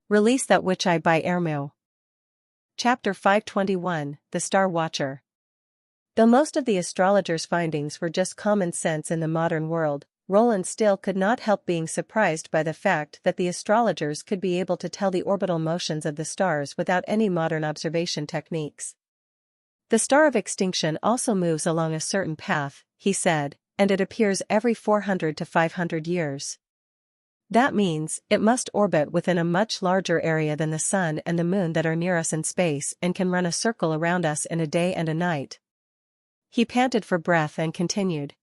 Release that which I by Ermu. Chapter 521, The Star Watcher. Though most of the astrologers' findings were just common sense in the modern world, Roland still could not help being surprised by the fact that the astrologers could be able to tell the orbital motions of the stars without any modern observation techniques. The star of extinction also moves along a certain path, he said, and it appears every 400 to 500 years. That means it must orbit within a much larger area than the sun and the moon that are near us in space and can run a circle around us in a day and a night. He panted for breath and continued.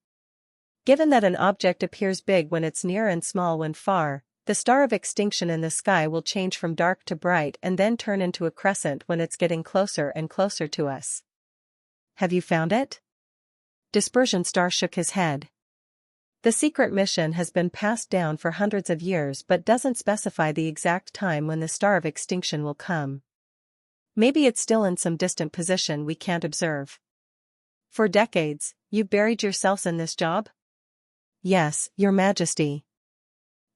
Given that an object appears big when it's near and small when far, the star of extinction in the sky will change from dark to bright and then turn into a crescent when it's getting closer and closer to us. Have you found it? Dispersion Star shook his head. The secret mission has been passed down for hundreds of years but doesn't specify the exact time when the star of extinction will come. Maybe it's still in some distant position we can't observe. For decades, you've buried yourselves in this job? Yes, Your Majesty.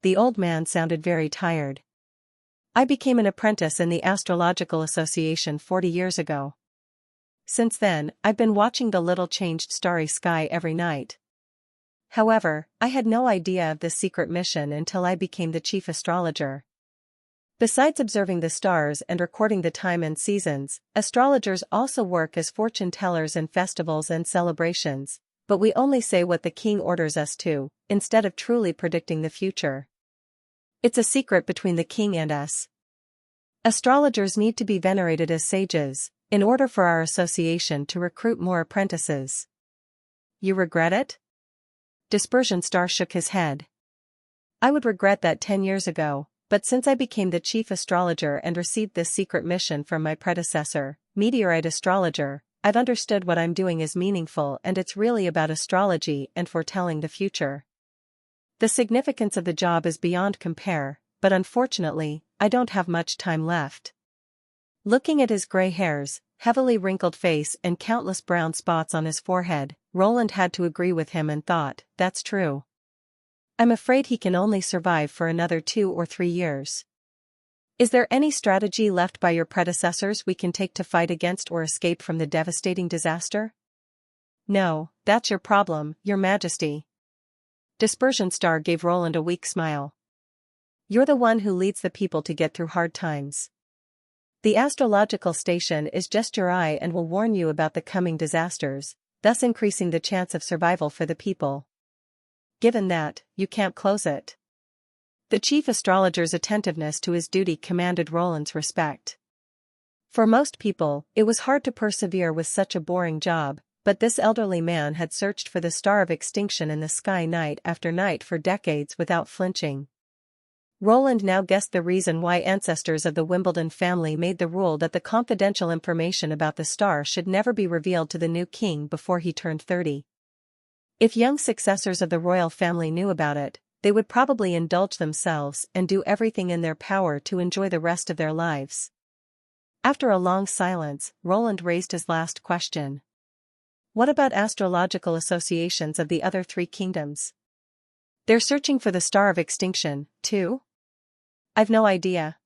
The old man sounded very tired. I became an apprentice in the Astrological Association 40 years ago. Since then, I've been watching the little changed starry sky every night. However, I had no idea of this secret mission until I became the chief astrologer. Besides observing the stars and recording the time and seasons, astrologers also work as fortune tellers in festivals and celebrations, but we only say what the king orders us to, instead of truly predicting the future. It's a secret between the king and us. Astrologers need to be venerated as sages, in order for our association to recruit more apprentices. You regret it? Dispersion Star shook his head. I would regret that 10 years ago, but since I became the chief astrologer and received this secret mission from my predecessor, Meteorite Astrologer, I've understood what I'm doing is meaningful and it's really about astrology and foretelling the future. The significance of the job is beyond compare, but unfortunately, I don't have much time left. Looking at his gray hairs, heavily wrinkled face and countless brown spots on his forehead, Roland had to agree with him and thought, that's true. I'm afraid he can only survive for another 2 or 3 years. Is there any strategy left by your predecessors we can take to fight against or escape from the devastating disaster? No, that's your problem, Your Majesty. Dispersion Star gave Roland a weak smile. You're the one who leads the people to get through hard times. The astrological station is just your eye and will warn you about the coming disasters, thus increasing the chance of survival for the people. Given that, you can't close it. The chief astrologer's attentiveness to his duty commanded Roland's respect. For most people, it was hard to persevere with such a boring job, but this elderly man had searched for the star of extinction in the sky night after night for decades without flinching. Roland now guessed the reason why ancestors of the Wimbledon family made the rule that the confidential information about the star should never be revealed to the new king before he turned 30. If young successors of the royal family knew about it, they would probably indulge themselves and do everything in their power to enjoy the rest of their lives. After a long silence, Roland raised his last question. What about astrological associations of the other 3 kingdoms? They're searching for the star of extinction, too? I've no idea.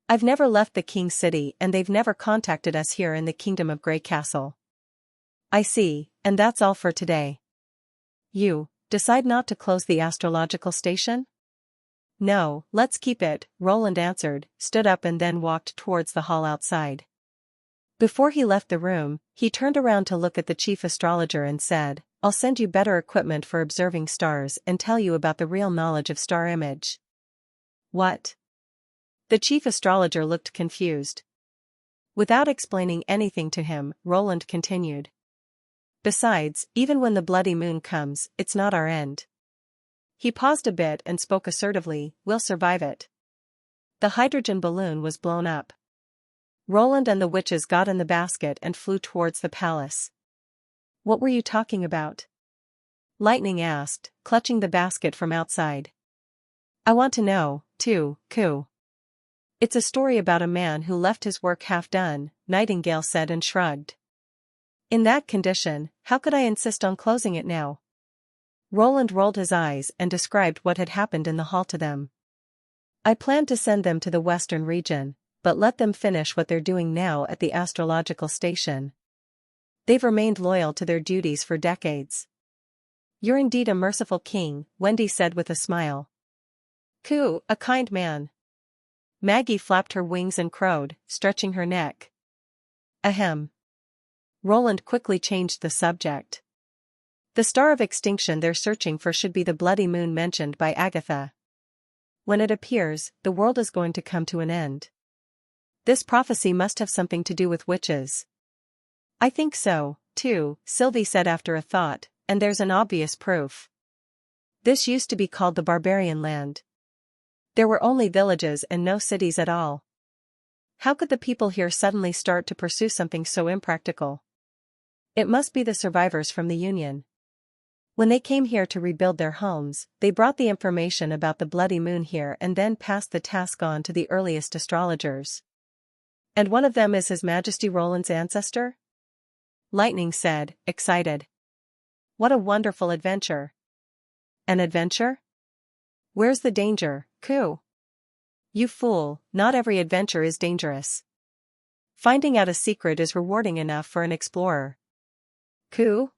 I've never left the king's city and they've never contacted us here in the kingdom of Grey Castle. I see, and that's all for today. You decide not to close the astrological station? No, let's keep it, Roland answered, stood up and then walked towards the hall outside. Before he left the room, he turned around to look at the chief astrologer and said, I'll send you better equipment for observing stars and tell you about the real knowledge of star image. What? The chief astrologer looked confused. Without explaining anything to him, Roland continued. Besides, even when the bloody moon comes, it's not our end. He paused a bit and spoke assertively, we'll survive it. The hydrogen balloon was blown up. Roland and the witches got in the basket and flew towards the palace. What were you talking about? Lightning asked, clutching the basket from outside. I want to know, too, Coo. It's a story about a man who left his work half done, Nightingale said and shrugged. In that condition, how could I insist on closing it now? Roland rolled his eyes and described what had happened in the hall to them. I plan to send them to the western region, but let them finish what they're doing now at the astrological station. They've remained loyal to their duties for decades. You're indeed a merciful king, Wendy said with a smile. Coo, a kind man. Maggie flapped her wings and crowed, stretching her neck. Ahem. Roland quickly changed the subject. The star of extinction they're searching for should be the bloody moon mentioned by Agatha. When it appears, the world is going to come to an end. This prophecy must have something to do with witches. I think so, too, Sylvie said after a thought, and there's an obvious proof. This used to be called the Barbarian Land. There were only villages and no cities at all. How could the people here suddenly start to pursue something so impractical? It must be the survivors from the Union. When they came here to rebuild their homes, they brought the information about the bloody moon here and then passed the task on to the earliest astrologers. And one of them is His Majesty Roland's ancestor? Lightning said, excited. What a wonderful adventure. An adventure? Where's the danger, Coo? You fool, not every adventure is dangerous. Finding out a secret is rewarding enough for an explorer. Coo?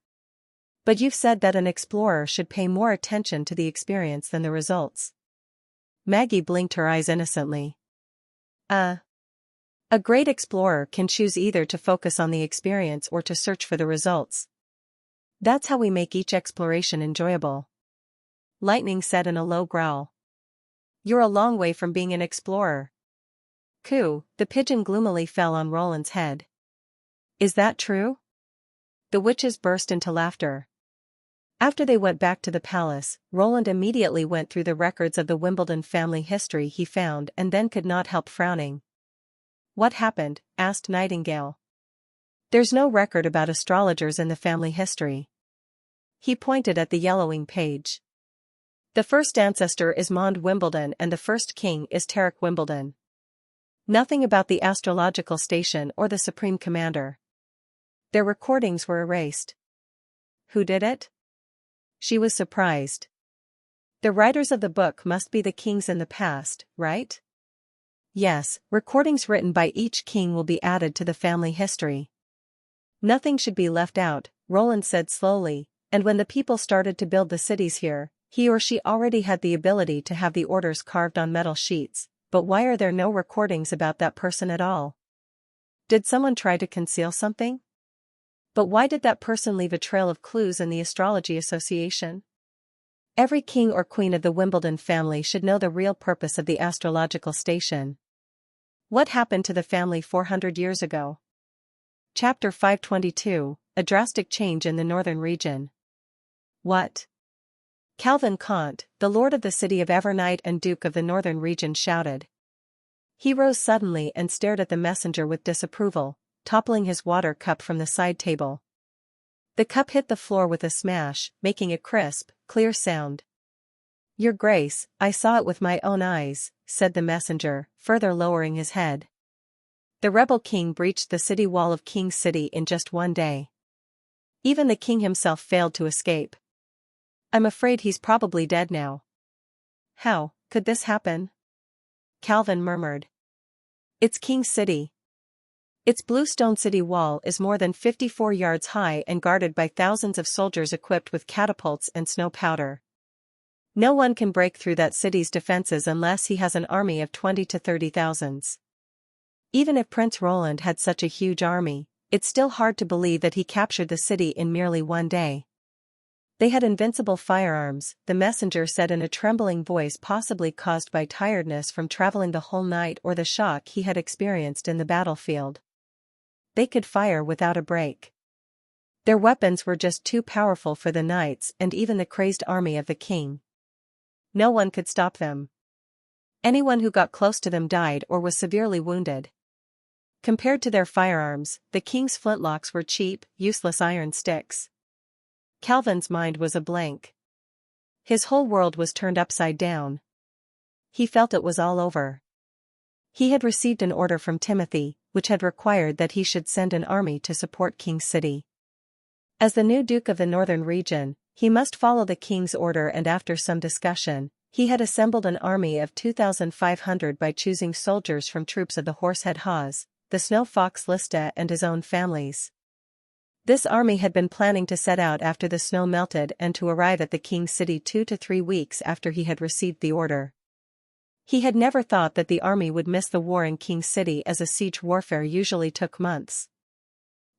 But you've said that an explorer should pay more attention to the experience than the results. Maggie blinked her eyes innocently. A great explorer can choose either to focus on the experience or to search for the results. That's how we make each exploration enjoyable. Lightning said in a low growl. You're a long way from being an explorer. Coo, the pigeon gloomily fell on Roland's head. Is that true? The witches burst into laughter. After they went back to the palace, Roland immediately went through the records of the Wimbledon family history he found and then could not help frowning. What happened? Asked Nightingale. There's no record about astrologers in the family history. He pointed at the yellowing page. The first ancestor is Maud Wimbledon and the first king is Tarek Wimbledon. Nothing about the astrological station or the supreme commander. Their recordings were erased. Who did it? She was surprised. The writers of the book must be the kings in the past, right? Yes, recordings written by each king will be added to the family history. Nothing should be left out, Roland said slowly, and when the people started to build the cities here, he or she already had the ability to have the orders carved on metal sheets, but why are there no recordings about that person at all? Did someone try to conceal something? But why did that person leave a trail of clues in the Astrology Association? Every king or queen of the Wimbledon family should know the real purpose of the astrological station. What happened to the family 400 years ago? Chapter 522, A Drastic Change in the Northern Region. What? Calvin Kant, the lord of the city of Evernight and duke of the northern region, shouted. He rose suddenly and stared at the messenger with disapproval, toppling his water cup from the side table. The cup hit the floor with a smash, making a crisp, clear sound. Your Grace, I saw it with my own eyes, said the messenger, further lowering his head. The rebel king breached the city wall of King's City in just one day. Even the king himself failed to escape. I'm afraid he's probably dead now. How could this happen? Calvin murmured. It's King's City. Its bluestone city wall is more than 54 yards high and guarded by thousands of soldiers equipped with catapults and snow powder. No one can break through that city's defenses unless he has an army of 20 to 30,000. Even if Prince Roland had such a huge army, it's still hard to believe that he captured the city in merely one day. They had invincible firearms, the messenger said in a trembling voice, possibly caused by tiredness from traveling the whole night or the shock he had experienced in the battlefield. They could fire without a break. Their weapons were just too powerful for the knights and even the crazed army of the king. No one could stop them. Anyone who got close to them died or was severely wounded. Compared to their firearms, the king's flintlocks were cheap, useless iron sticks. Calvin's mind was a blank. His whole world was turned upside down. He felt it was all over. He had received an order from Timothy, which had required that he should send an army to support King's City. As the new Duke of the Northern Region, he must follow the king's order, and after some discussion, He had assembled an army of 2,500 by choosing soldiers from troops of the Horsehead Haws, the Snow Fox Lista and his own families. This army had been planning to set out after the snow melted and to arrive at the king's city 2 to 3 weeks after he had received the order. He had never thought that the army would miss the war in King's City, as a siege warfare usually took months.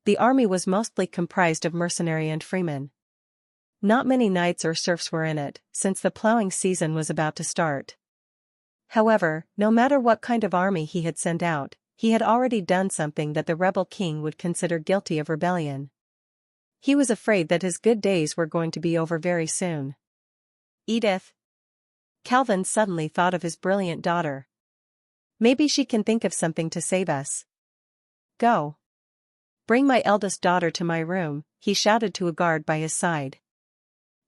The army was mostly comprised of mercenary and freemen. Not many knights or serfs were in it, since the plowing season was about to start. However, no matter what kind of army he had sent out, he had already done something that the rebel king would consider guilty of rebellion. He was afraid that his good days were going to be over very soon. Edith. Calvin suddenly thought of his brilliant daughter. Maybe she can think of something to save us. Go. Bring my eldest daughter to my room, he shouted to a guard by his side.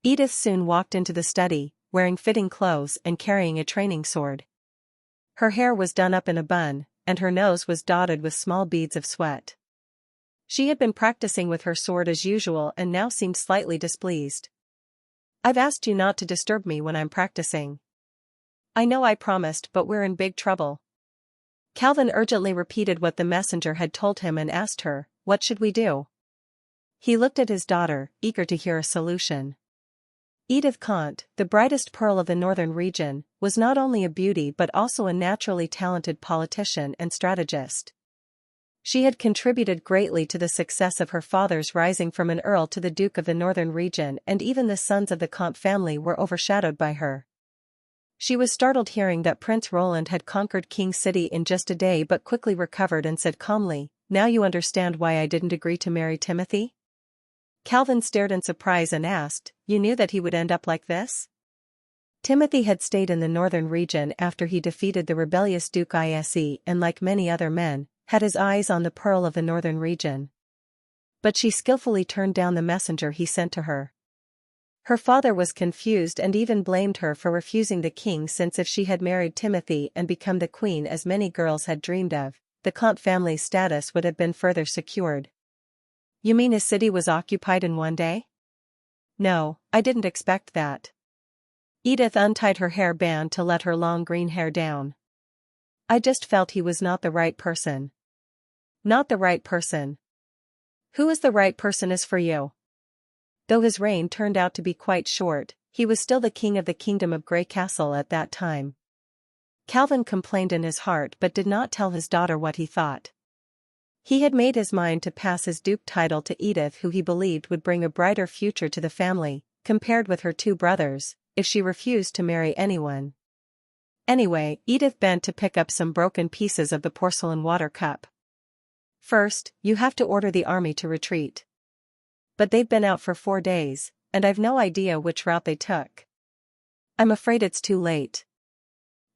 Edith soon walked into the study, wearing fitting clothes and carrying a training sword. Her hair was done up in a bun, and her nose was dotted with small beads of sweat. She had been practicing with her sword as usual and now seemed slightly displeased. I've asked you not to disturb me when I'm practicing. I know I promised, but we're in big trouble. Calvin urgently repeated what the messenger had told him and asked her, what should we do? He looked at his daughter, eager to hear a solution. Edith Conte, the brightest pearl of the northern region, was not only a beauty but also a naturally talented politician and strategist. She had contributed greatly to the success of her father's rising from an earl to the duke of the northern region, and even the sons of the Comte family were overshadowed by her. She was startled hearing that Prince Roland had conquered King's City in just a day, but quickly recovered and said calmly, "Now you understand why I didn't agree to marry Timothy?" Calvin stared in surprise and asked, "You knew that he would end up like this?" Timothy had stayed in the northern region after he defeated the rebellious Duke Ise and, like many other men, had his eyes on the pearl of the northern region. But she skillfully turned down the messenger he sent to her. Her father was confused and even blamed her for refusing the king, since if she had married Timothy and become the queen as many girls had dreamed of, the Comte family's status would have been further secured. You mean his city was occupied in one day? No, I didn't expect that. Edith untied her hair band to let her long green hair down. I just felt he was not the right person. Not the right person. Who is the right person is for you? Though his reign turned out to be quite short, he was still the king of the kingdom of Grey Castle at that time. Calvin complained in his heart but did not tell his daughter what he thought. He had made his mind to pass his duke title to Edith, who he believed would bring a brighter future to the family, compared with her two brothers, if she refused to marry anyone. Anyway, Edith bent to pick up some broken pieces of the porcelain water cup. First, you have to order the army to retreat. But they've been out for 4 days, and I've no idea which route they took. I'm afraid it's too late.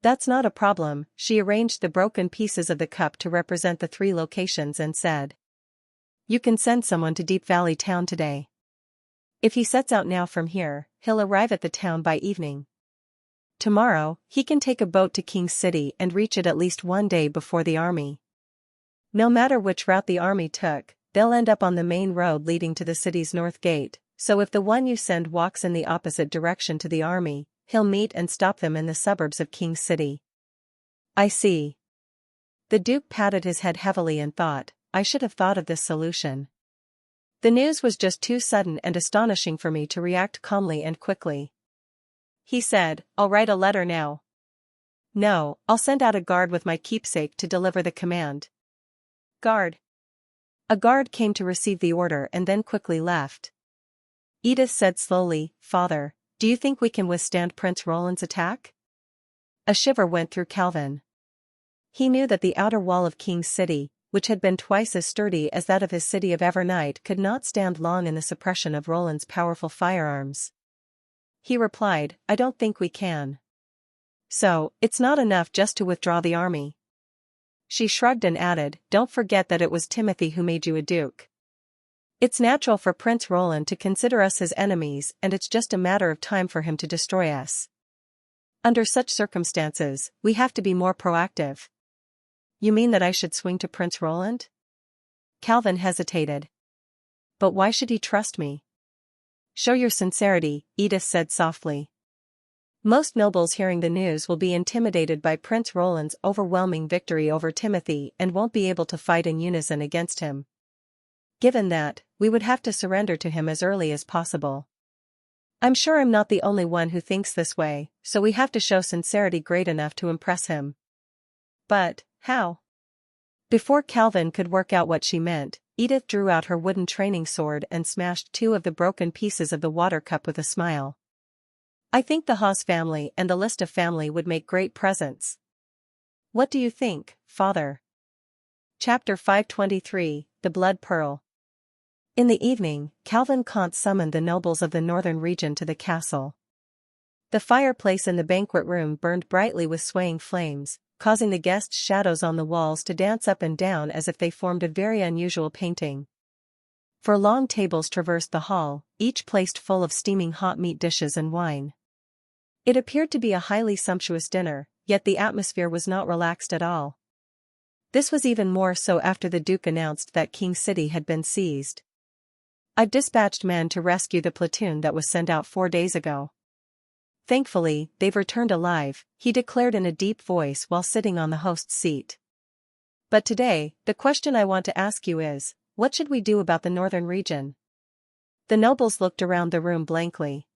That's not a problem, she arranged the broken pieces of the cup to represent the 3 locations and said. You can send someone to Deep Valley Town today. If he sets out now from here, he'll arrive at the town by evening. Tomorrow, he can take a boat to King's City and reach it at least 1 day before the army. No matter which route the army took, they'll end up on the main road leading to the city's north gate, so if the one you send walks in the opposite direction to the army, he'll meet and stop them in the suburbs of King's City. I see. The Duke patted his head heavily and thought, I should have thought of this solution. The news was just too sudden and astonishing for me to react calmly and quickly. He said, I'll write a letter now. No, I'll send out a guard with my keepsake to deliver the command. Guard. A guard came to receive the order and then quickly left. Edith said slowly, Father, do you think we can withstand Prince Roland's attack? A shiver went through Calvin. He knew that the outer wall of King's City, which had been twice as sturdy as that of his city of Evernight, could not stand long in the suppression of Roland's powerful firearms. He replied, I don't think we can. So, it's not enough just to withdraw the army. She shrugged and added, Don't forget that it was Timothy who made you a duke. It's natural for Prince Roland to consider us his enemies, and it's just a matter of time for him to destroy us. Under such circumstances, we have to be more proactive. You mean that I should swing to Prince Roland? Calvin hesitated. But why should he trust me? Show your sincerity, Edith said softly. Most nobles hearing the news will be intimidated by Prince Roland's overwhelming victory over Timothy and won't be able to fight in unison against him. Given that, we would have to surrender to him as early as possible. I'm sure I'm not the only one who thinks this way, so we have to show sincerity great enough to impress him. But, how? Before Calvin could work out what she meant, Edith drew out her wooden training sword and smashed 2 of the broken pieces of the water cup with a smile. I think the Haas family and the Lista family would make great presents. What do you think, Father? Chapter 523, The Blood Pearl. In the evening, Calvin Kant summoned the nobles of the northern region to the castle. The fireplace in the banquet room burned brightly with swaying flames, causing the guests' shadows on the walls to dance up and down as if they formed a very unusual painting. 4 long tables traversed the hall, each placed full of steaming hot meat dishes and wine. It appeared to be a highly sumptuous dinner, yet the atmosphere was not relaxed at all. This was even more so after the Duke announced that King City had been seized. I've dispatched men to rescue the platoon that was sent out 4 days ago. Thankfully, they've returned alive, he declared in a deep voice while sitting on the host's seat. But today, the question I want to ask you is, what should we do about the northern region? The nobles looked around the room blankly.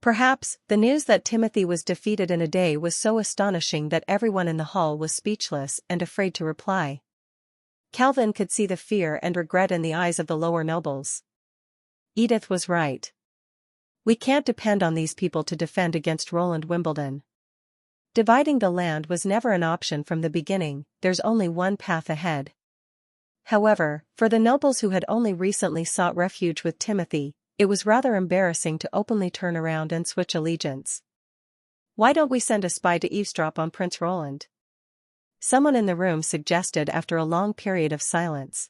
Perhaps, the news that Timothy was defeated in a day was so astonishing that everyone in the hall was speechless and afraid to reply. Calvin could see the fear and regret in the eyes of the lower nobles. Edith was right. We can't depend on these people to defend against Roland Wimbledon. Dividing the land was never an option from the beginning, there's only one path ahead. However, for the nobles who had only recently sought refuge with Timothy, it was rather embarrassing to openly turn around and switch allegiance. Why don't we send a spy to eavesdrop on Prince Roland? Someone in the room suggested after a long period of silence.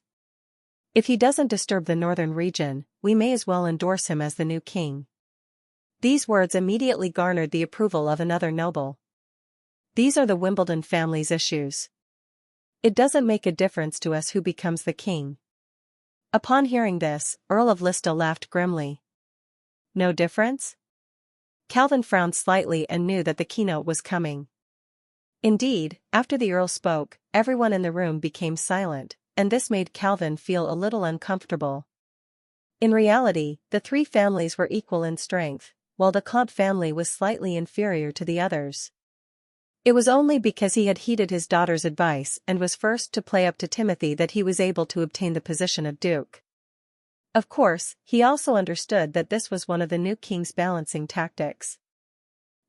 If he doesn't disturb the northern region, we may as well endorse him as the new king. These words immediately garnered the approval of another noble. These are the Wimbledon family's issues. It doesn't make a difference to us who becomes the king. Upon hearing this, Earl of Lista laughed grimly. No difference? Calvin frowned slightly and knew that the keynote was coming. Indeed, after the Earl spoke, everyone in the room became silent, and this made Calvin feel a little uncomfortable. In reality, the 3 families were equal in strength, while the Kant family was slightly inferior to the others. It was only because he had heeded his daughter's advice and was first to play up to Timothy that he was able to obtain the position of Duke. Of course, he also understood that this was one of the new king's balancing tactics.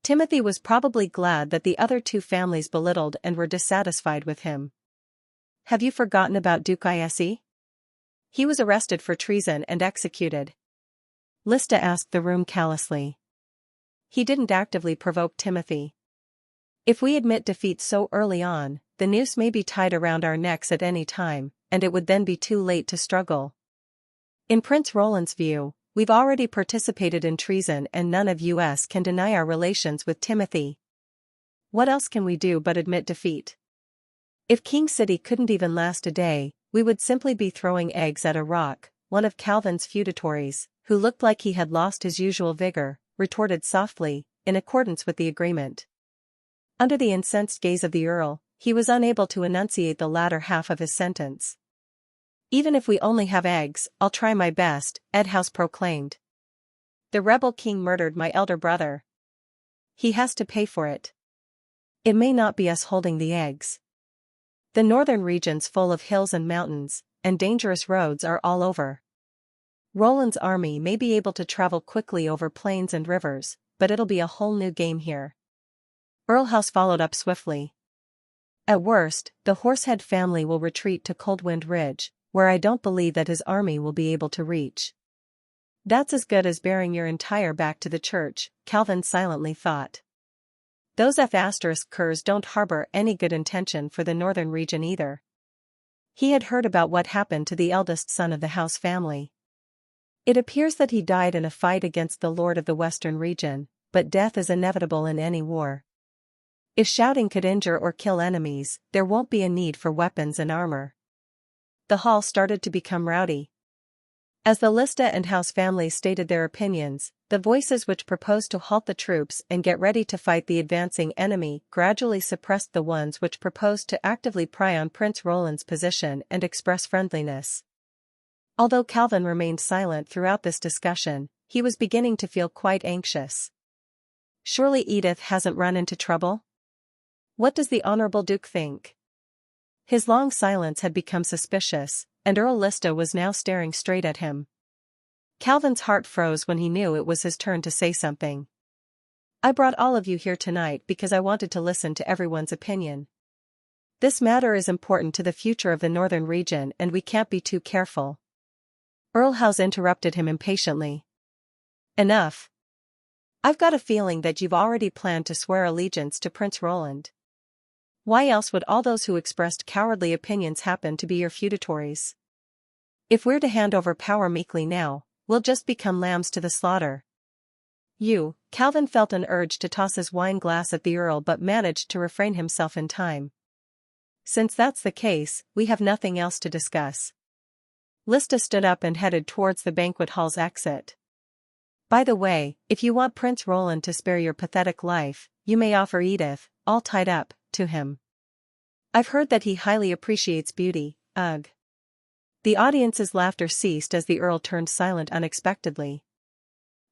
Timothy was probably glad that the other 2 families belittled and were dissatisfied with him. Have you forgotten about Duke Ise? He was arrested for treason and executed. Lista asked the room callously. He didn't actively provoke Timothy. If we admit defeat so early on, the noose may be tied around our necks at any time, and it would then be too late to struggle. In Prince Roland's view, we've already participated in treason and none of us can deny our relations with Timothy. What else can we do but admit defeat? If King City couldn't even last a day, we would simply be throwing eggs at a rock, one of Calvin's feudatories, who looked like he had lost his usual vigor, retorted softly, in accordance with the agreement. Under the incensed gaze of the Earl, he was unable to enunciate the latter half of his sentence. Even if we only have eggs, I'll try my best, Edhouse proclaimed. The rebel king murdered my elder brother. He has to pay for it. It may not be us holding the eggs. The northern region's full of hills and mountains, and dangerous roads are all over. Roland's army may be able to travel quickly over plains and rivers, but it'll be a whole new game here. Earl House followed up swiftly. At worst, the Horsehead family will retreat to Coldwind Ridge, where I don't believe that his army will be able to reach. That's as good as bearing your entire back to the church, Calvin silently thought. Those F***curs don't harbor any good intention for the northern region either. He had heard about what happened to the eldest son of the House family. It appears that he died in a fight against the Lord of the Western region, but death is inevitable in any war. If shouting could injure or kill enemies, there won't be a need for weapons and armor. The hall started to become rowdy. As the Lista and House families stated their opinions, the voices which proposed to halt the troops and get ready to fight the advancing enemy gradually suppressed the ones which proposed to actively pry on Prince Roland's position and express friendliness. Although Calvin remained silent throughout this discussion, he was beginning to feel quite anxious. Surely Edith hasn't run into trouble? What does the Honorable Duke think? His long silence had become suspicious, and Earl Lista was now staring straight at him. Calvin's heart froze when he knew it was his turn to say something. I brought all of you here tonight because I wanted to listen to everyone's opinion. This matter is important to the future of the northern region and we can't be too careful. Earl House interrupted him impatiently. Enough. I've got a feeling that you've already planned to swear allegiance to Prince Roland. Why else would all those who expressed cowardly opinions happen to be your feudatories? If we're to hand over power meekly now, we'll just become lambs to the slaughter. Calvin felt an urge to toss his wine glass at the Earl but managed to refrain himself in time. Since that's the case, we have nothing else to discuss. Lista stood up and headed towards the banquet hall's exit. By the way, if you want Prince Roland to spare your pathetic life, you may offer Edith, all tied up, to him. I've heard that he highly appreciates beauty, ugh. The audience's laughter ceased as the Earl turned silent unexpectedly.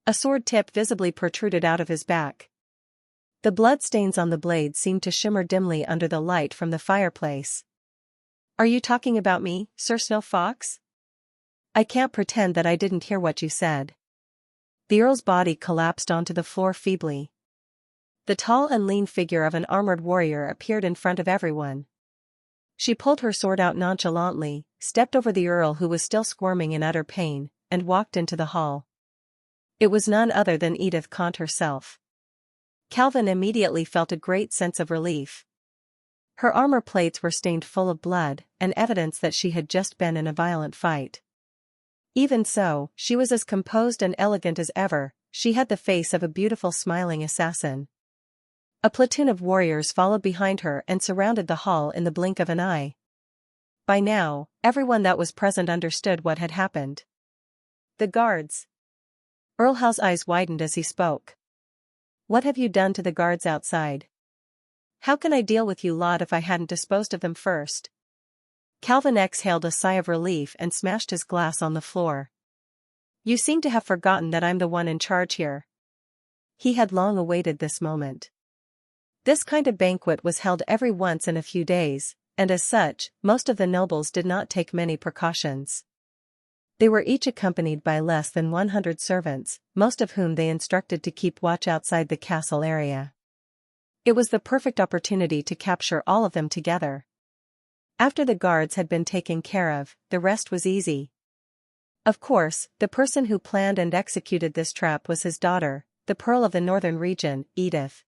A sword tip visibly protruded out of his back. The bloodstains on the blade seemed to shimmer dimly under the light from the fireplace. Are you talking about me, Sir Snow Fox? I can't pretend that I didn't hear what you said. The Earl's body collapsed onto the floor feebly. The tall and lean figure of an armored warrior appeared in front of everyone. She pulled her sword out nonchalantly, stepped over the Earl who was still squirming in utter pain, and walked into the hall. It was none other than Edith Conte herself. Calvin immediately felt a great sense of relief. Her armor plates were stained full of blood, and evidence that she had just been in a violent fight. Even so, she was as composed and elegant as ever. She had the face of a beautiful smiling assassin. A platoon of warriors followed behind her and surrounded the hall in the blink of an eye. By now, everyone that was present understood what had happened. The guards. Earl Howe's eyes widened as he spoke. What have you done to the guards outside? How can I deal with you lot if I hadn't disposed of them first? Calvin exhaled a sigh of relief and smashed his glass on the floor. You seem to have forgotten that I'm the one in charge here. He had long awaited this moment. This kind of banquet was held every once in a few days, and as such, most of the nobles did not take many precautions. They were each accompanied by less than 100 servants, most of whom they instructed to keep watch outside the castle area. It was the perfect opportunity to capture all of them together. After the guards had been taken care of, the rest was easy. Of course, the person who planned and executed this trap was his daughter, the Pearl of the Northern Region, Edith.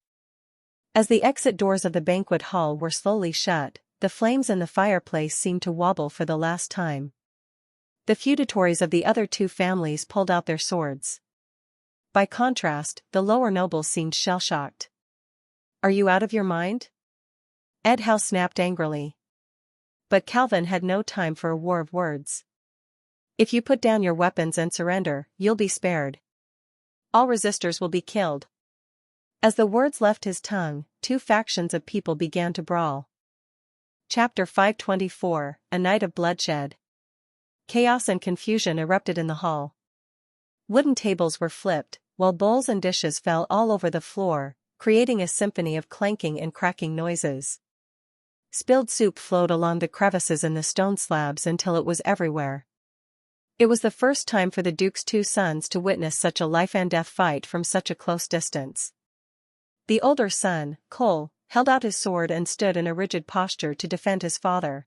As the exit doors of the banquet hall were slowly shut, the flames in the fireplace seemed to wobble for the last time. The feudatories of the other two families pulled out their swords. By contrast, the lower nobles seemed shell-shocked. Are you out of your mind? Ed Howe snapped angrily. But Calvin had no time for a war of words. If you put down your weapons and surrender, you'll be spared. All resistors will be killed. As the words left his tongue, two factions of people began to brawl. Chapter 524, A Night of Bloodshed. Chaos and confusion erupted in the hall. Wooden tables were flipped, while bowls and dishes fell all over the floor, creating a symphony of clanking and cracking noises. Spilled soup flowed along the crevices in the stone slabs until it was everywhere. It was the first time for the Duke's two sons to witness such a life-and-death fight from such a close distance. The older son, Cole, held out his sword and stood in a rigid posture to defend his father.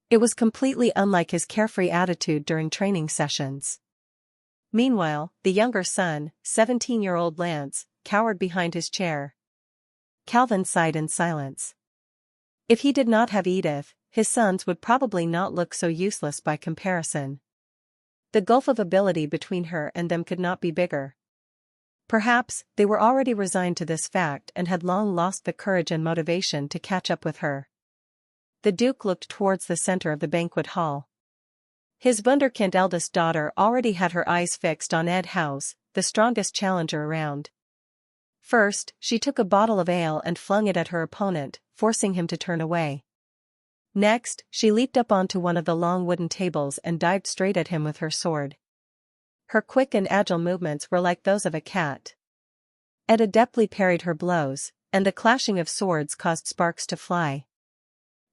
It was completely unlike his carefree attitude during training sessions. Meanwhile, the younger son, 17-year-old Lance, cowered behind his chair. Calvin sighed in silence. If he did not have Edith, his sons would probably not look so useless by comparison. The gulf of ability between her and them could not be bigger. Perhaps, they were already resigned to this fact and had long lost the courage and motivation to catch up with her. The Duke looked towards the center of the banquet hall. His wunderkind eldest daughter already had her eyes fixed on Ed House, the strongest challenger around. First, she took a bottle of ale and flung it at her opponent, forcing him to turn away. Next, she leaped up onto one of the long wooden tables and dived straight at him with her sword. Her quick and agile movements were like those of a cat. Ed adeptly parried her blows, and the clashing of swords caused sparks to fly.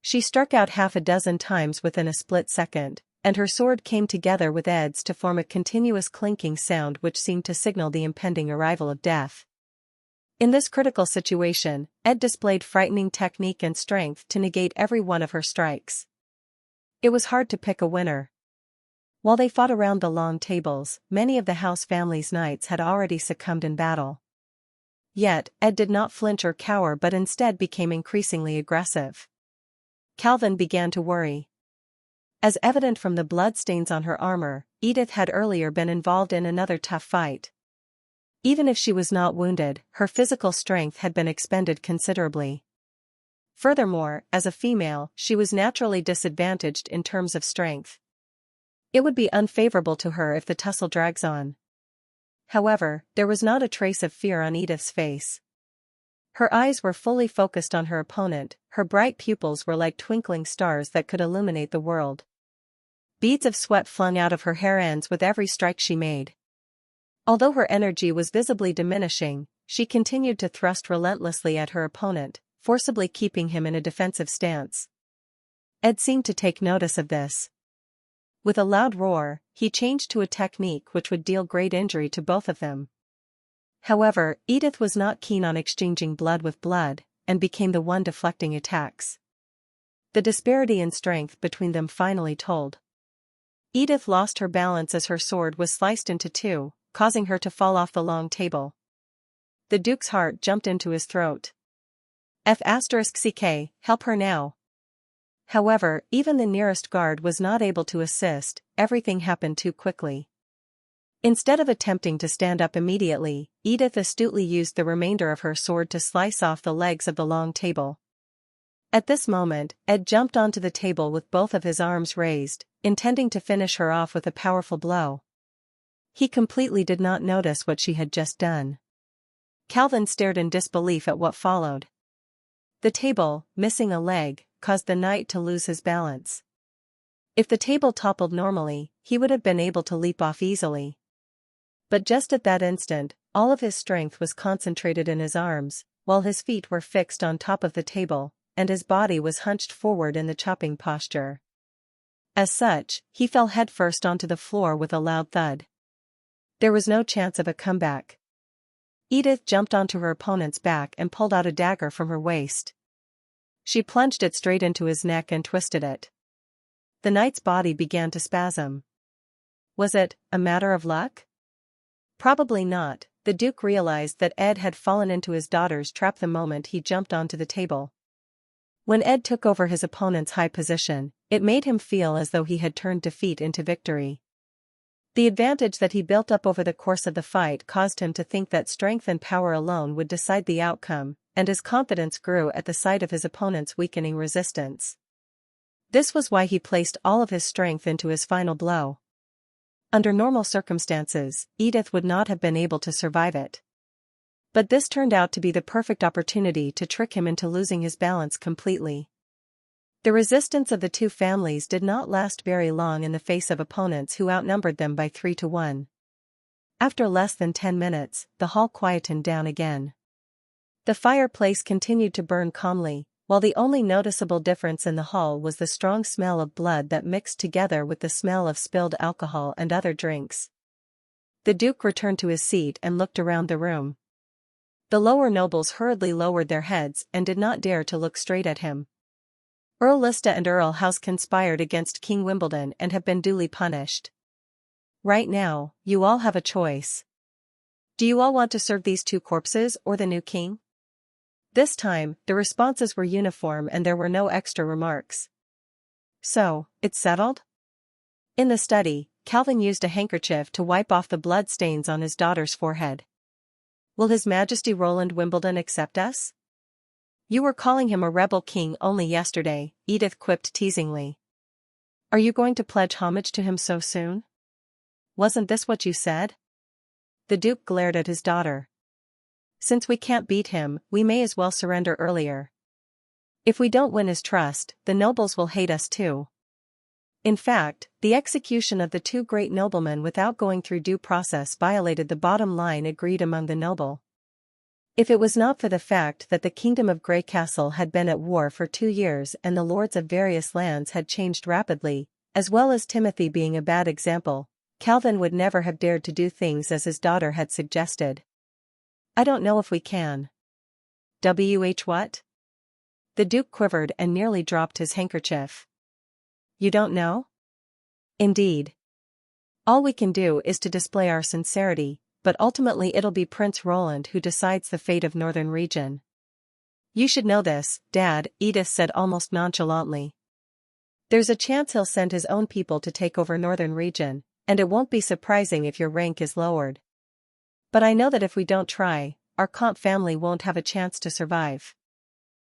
She struck out half a dozen times within a split second, and her sword came together with Ed's to form a continuous clinking sound which seemed to signal the impending arrival of death. In this critical situation, Ed displayed frightening technique and strength to negate every one of her strikes. It was hard to pick a winner. While they fought around the long tables, many of the House family's knights had already succumbed in battle. Yet, Ed did not flinch or cower but instead became increasingly aggressive. Calvin began to worry. As evident from the bloodstains on her armor, Edith had earlier been involved in another tough fight. Even if she was not wounded, her physical strength had been expended considerably. Furthermore, as a female, she was naturally disadvantaged in terms of strength. It would be unfavorable to her if the tussle drags on. However, there was not a trace of fear on Edith's face. Her eyes were fully focused on her opponent, her bright pupils were like twinkling stars that could illuminate the world. Beads of sweat flung out of her hair ends with every strike she made. Although her energy was visibly diminishing, she continued to thrust relentlessly at her opponent, forcibly keeping him in a defensive stance. Ed seemed to take notice of this. With a loud roar, he changed to a technique which would deal great injury to both of them. However, Edith was not keen on exchanging blood with blood, and became the one deflecting attacks. The disparity in strength between them finally told. Edith lost her balance as her sword was sliced into two, causing her to fall off the long table. The Duke's heart jumped into his throat. F***ck, help her now. However, even the nearest guard was not able to assist, everything happened too quickly. Instead of attempting to stand up immediately, Edith astutely used the remainder of her sword to slice off the legs of the long table. At this moment, Ed jumped onto the table with both of his arms raised, intending to finish her off with a powerful blow. He completely did not notice what she had just done. Calvin stared in disbelief at what followed. The table, missing a leg, caused the knight to lose his balance. If the table toppled normally, he would have been able to leap off easily. But just at that instant, all of his strength was concentrated in his arms, while his feet were fixed on top of the table, and his body was hunched forward in the chopping posture. As such, he fell headfirst onto the floor with a loud thud. There was no chance of a comeback. Edith jumped onto her opponent's back and pulled out a dagger from her waist. She plunged it straight into his neck and twisted it. The knight's body began to spasm. Was it a matter of luck? Probably not. The Duke realized that Ed had fallen into his daughter's trap the moment he jumped onto the table. When Ed took over his opponent's high position, it made him feel as though he had turned defeat into victory. The advantage that he built up over the course of the fight caused him to think that strength and power alone would decide the outcome, and his confidence grew at the sight of his opponent's weakening resistance. This was why he placed all of his strength into his final blow. Under normal circumstances, Edith would not have been able to survive it. But this turned out to be the perfect opportunity to trick him into losing his balance completely. The resistance of the two families did not last very long in the face of opponents who outnumbered them by 3-1. After less than 10 minutes, the hall quietened down again. The fireplace continued to burn calmly, while the only noticeable difference in the hall was the strong smell of blood that mixed together with the smell of spilled alcohol and other drinks. The Duke returned to his seat and looked around the room. The lower nobles hurriedly lowered their heads and did not dare to look straight at him. Earl Lista and Earl House conspired against King Wimbledon and have been duly punished. Right now, you all have a choice. Do you all want to serve these two corpses or the new king? This time, the responses were uniform and there were no extra remarks. So, it's settled? In the study, Calvin used a handkerchief to wipe off the blood stains on his daughter's forehead. Will His Majesty Roland Wimbledon accept us? You were calling him a rebel king only yesterday, Edith quipped teasingly. Are you going to pledge homage to him so soon? Wasn't this what you said? The Duke glared at his daughter. Since we can't beat him, we may as well surrender earlier. If we don't win his trust, the nobles will hate us too. In fact, the execution of the two great noblemen without going through due process violated the bottom line agreed among the noble. If it was not for the fact that the Kingdom of Grey Castle had been at war for 2 years and the lords of various lands had changed rapidly, as well as Timothy being a bad example, Calvin would never have dared to do things as his daughter had suggested. I don't know if we can. What? The Duke quivered and nearly dropped his handkerchief. You don't know? Indeed. All we can do is to display our sincerity, but ultimately it'll be Prince Roland who decides the fate of Northern Region. You should know this, Dad, Edith said almost nonchalantly. There's a chance he'll send his own people to take over Northern Region, and it won't be surprising if your rank is lowered. But I know that if we don't try, our Comte family won't have a chance to survive.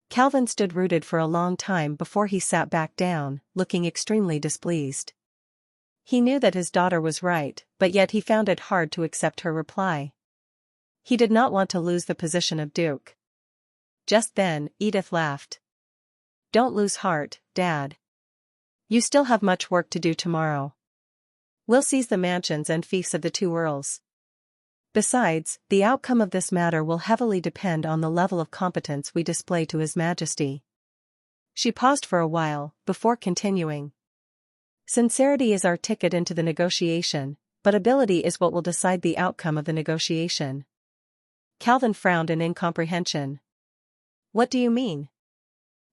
Calvin stood rooted for a long time before he sat back down, looking extremely displeased. He knew that his daughter was right, but yet he found it hard to accept her reply. He did not want to lose the position of Duke. Just then, Edith laughed. Don't lose heart, Dad. You still have much work to do tomorrow. We'll seize the mansions and fiefs of the two earls. Besides, the outcome of this matter will heavily depend on the level of competence we display to His Majesty. She paused for a while, before continuing. Sincerity is our ticket into the negotiation, but ability is what will decide the outcome of the negotiation. Calvin frowned in incomprehension. What do you mean?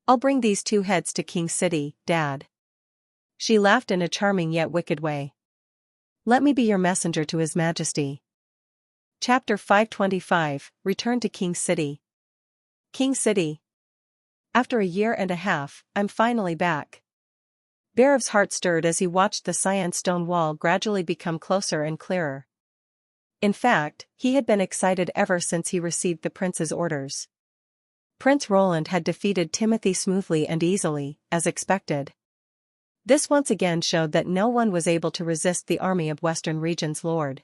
I'll bring these two heads to King City, Dad. She laughed in a charming yet wicked way. Let me be your messenger to His Majesty. Chapter 525, Return to King City. King City. After a year and a half, I'm finally back. Barev's heart stirred as he watched the cyan stone wall gradually become closer and clearer. In fact, he had been excited ever since he received the prince's orders. Prince Roland had defeated Timothy smoothly and easily, as expected. This once again showed that no one was able to resist the army of Western Region's lord.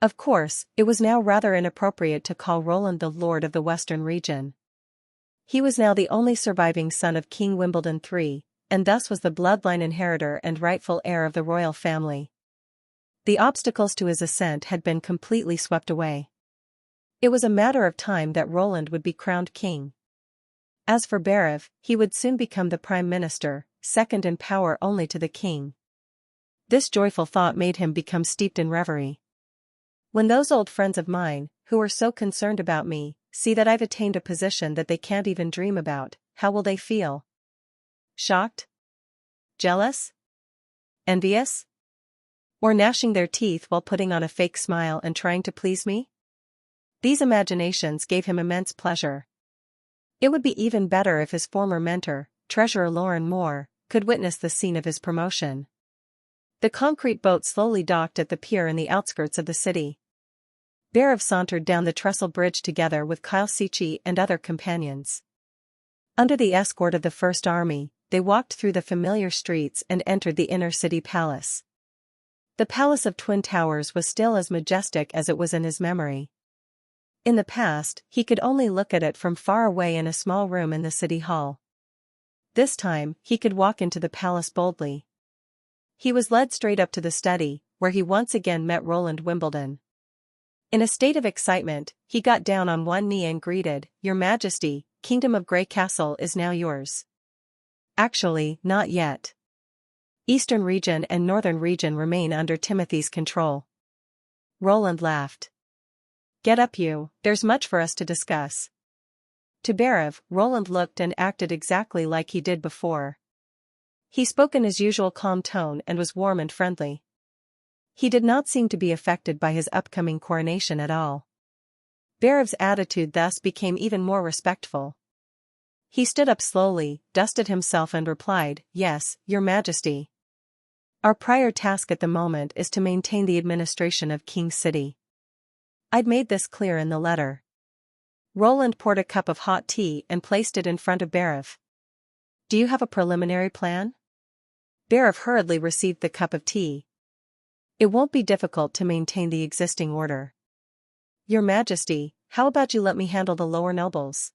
Of course, it was now rather inappropriate to call Roland the Lord of the Western Region. He was now the only surviving son of King Wimbledon III, and thus was the bloodline inheritor and rightful heir of the royal family. The obstacles to his ascent had been completely swept away. It was a matter of time that Roland would be crowned king. As for Barev, he would soon become the prime minister, second in power only to the king. This joyful thought made him become steeped in reverie. When those old friends of mine, who were so concerned about me, see that I've attained a position that they can't even dream about, how will they feel? Shocked? Jealous? Envious? Or gnashing their teeth while putting on a fake smile and trying to please me? These imaginations gave him immense pleasure. It would be even better if his former mentor, Treasurer Lauren Moore, could witness the scene of his promotion. The concrete boat slowly docked at the pier in the outskirts of the city. Barev sauntered down the trestle bridge together with Kyle Sichi and other companions. Under the escort of the First Army, they walked through the familiar streets and entered the inner city palace. The Palace of Twin Towers was still as majestic as it was in his memory. In the past, he could only look at it from far away in a small room in the city hall. This time, he could walk into the palace boldly. He was led straight up to the study, where he once again met Roland Wimbledon. In a state of excitement, he got down on one knee and greeted, "Your Majesty, Kingdom of Grey Castle is now yours." Actually, not yet. Eastern Region and Northern Region remain under Timothy's control. Roland laughed. Get up you, there's much for us to discuss. To Barev, Roland looked and acted exactly like he did before. He spoke in his usual calm tone and was warm and friendly. He did not seem to be affected by his upcoming coronation at all. Barev's attitude thus became even more respectful. He stood up slowly, dusted himself and replied, "Yes, Your Majesty. Our prior task at the moment is to maintain the administration of King City. I'd made this clear in the letter." Roland poured a cup of hot tea and placed it in front of Barev. "Do you have a preliminary plan?" Barav hurriedly received the cup of tea. It won't be difficult to maintain the existing order. Your Majesty, how about you let me handle the lower nobles?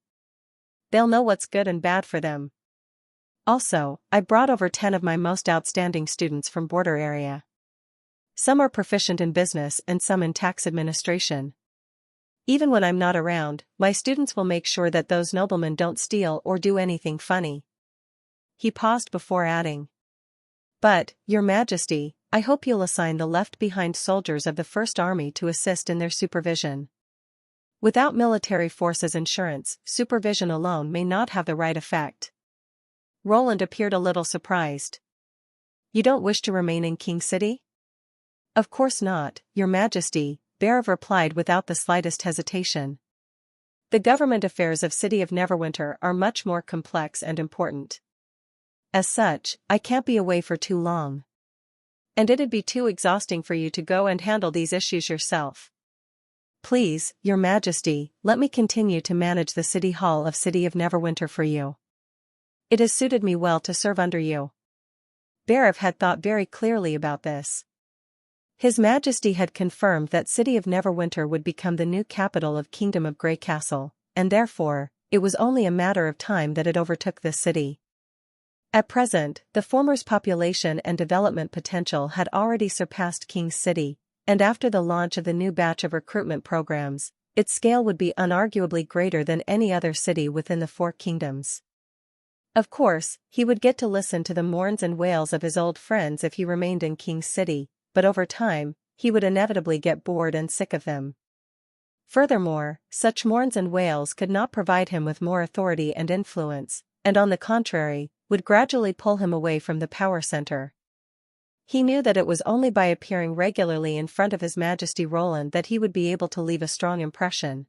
They'll know what's good and bad for them. Also, I brought over 10 of my most outstanding students from border area. Some are proficient in business and some in tax administration. Even when I'm not around, my students will make sure that those noblemen don't steal or do anything funny. He paused before adding. But, Your Majesty, I hope you'll assign the left-behind soldiers of the First Army to assist in their supervision. Without military forces insurance, supervision alone may not have the right effect. Roland appeared a little surprised. You don't wish to remain in King City? Of course not, Your Majesty, Barav replied without the slightest hesitation. The government affairs of City of Neverwinter are much more complex and important. As such, I can't be away for too long. And it'd be too exhausting for you to go and handle these issues yourself. Please, Your Majesty, let me continue to manage the City Hall of City of Neverwinter for you. It has suited me well to serve under you. Barav had thought very clearly about this. His Majesty had confirmed that City of Neverwinter would become the new capital of Kingdom of Grey Castle, and therefore, it was only a matter of time that it overtook this city. At present, the former's population and development potential had already surpassed King's City, and after the launch of the new batch of recruitment programs, its scale would be unarguably greater than any other city within the Four Kingdoms. Of course, he would get to listen to the mourns and wails of his old friends if he remained in King's City, but over time, he would inevitably get bored and sick of them. Furthermore, such mourns and wails could not provide him with more authority and influence, and on the contrary, would gradually pull him away from the power center. He knew that it was only by appearing regularly in front of His Majesty Roland that he would be able to leave a strong impression.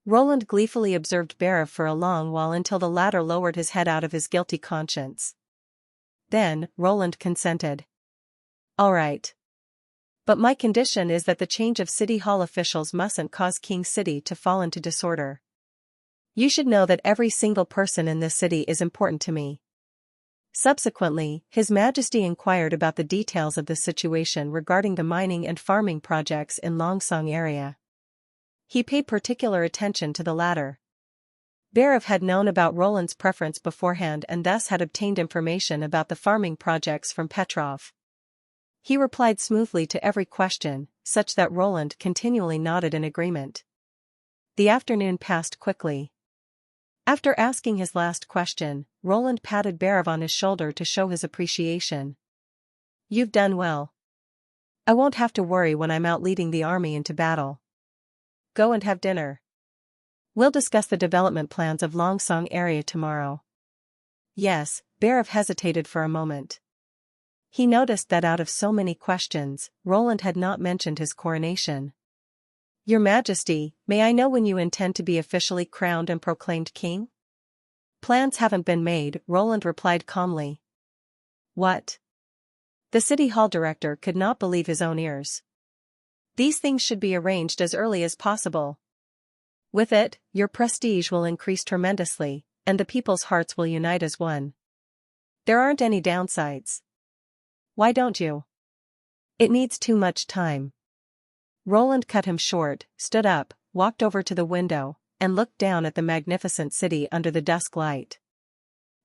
Roland gleefully observed Barav for a long while until the latter lowered his head out of his guilty conscience. Then, Roland consented. All right. But my condition is that the change of City Hall officials mustn't cause King City to fall into disorder. You should know that every single person in this city is important to me. Subsequently, His Majesty inquired about the details of the situation regarding the mining and farming projects in Longsong area. He paid particular attention to the latter. Barav had known about Roland's preference beforehand and thus had obtained information about the farming projects from Petrov. He replied smoothly to every question, such that Roland continually nodded in agreement. The afternoon passed quickly. After asking his last question, Roland patted Barav on his shoulder to show his appreciation. You've done well. I won't have to worry when I'm out leading the army into battle. Go and have dinner. We'll discuss the development plans of Longsong area tomorrow. Yes, Barav hesitated for a moment. He noticed that out of so many questions, Roland had not mentioned his coronation. Your Majesty, may I know when you intend to be officially crowned and proclaimed king? Plans haven't been made, Roland replied calmly. What? The City Hall director could not believe his own ears. These things should be arranged as early as possible. With it, your prestige will increase tremendously, and the people's hearts will unite as one. There aren't any downsides. Why don't you? It needs too much time. Roland cut him short, stood up, walked over to the window, and looked down at the magnificent city under the dusk light.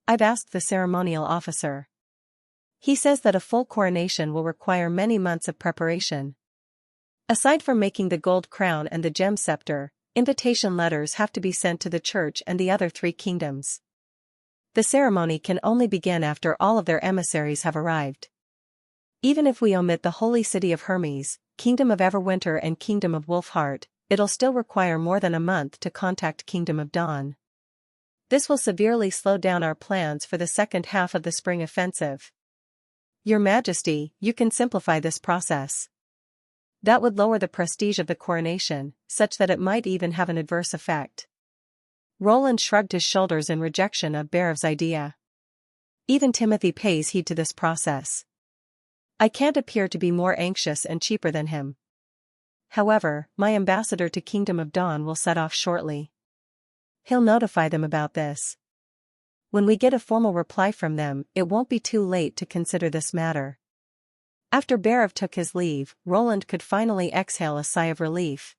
I've asked the ceremonial officer. He says that a full coronation will require many months of preparation. Aside from making the gold crown and the gem scepter, invitation letters have to be sent to the church and the other 3 kingdoms. The ceremony can only begin after all of their emissaries have arrived. Even if we omit the holy city of Hermes, Kingdom of Everwinter and Kingdom of Wolfheart, it'll still require more than a month to contact Kingdom of Dawn. This will severely slow down our plans for the second half of the spring offensive. Your Majesty, you can simplify this process. That would lower the prestige of the coronation, such that it might even have an adverse effect. Roland shrugged his shoulders in rejection of Barav's idea. Even Timothy pays heed to this process. I can't appear to be more anxious and cheaper than him. However, my ambassador to Kingdom of Dawn will set off shortly. He'll notify them about this. When we get a formal reply from them, it won't be too late to consider this matter." After Barov took his leave, Roland could finally exhale a sigh of relief.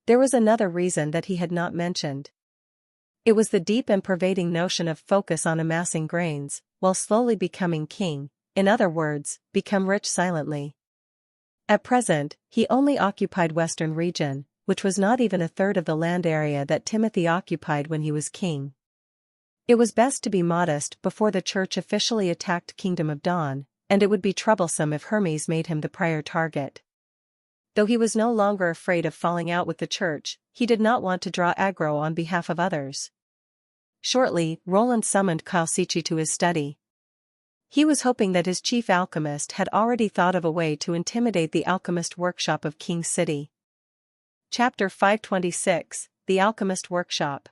There was another reason that he had not mentioned. It was the deep and pervading notion of focus on amassing grains, while slowly becoming king, in other words, become rich silently. At present, he only occupied Western region, which was not even a third of the land area that Timothy occupied when he was king. It was best to be modest before the church officially attacked Kingdom of Dawn, and it would be troublesome if Hermes made him the prior target. Though he was no longer afraid of falling out with the church, he did not want to draw aggro on behalf of others. Shortly, Roland summoned Kalsichi to his study. He was hoping that his chief alchemist had already thought of a way to intimidate the alchemist workshop of King's City. Chapter 526, The Alchemist Workshop.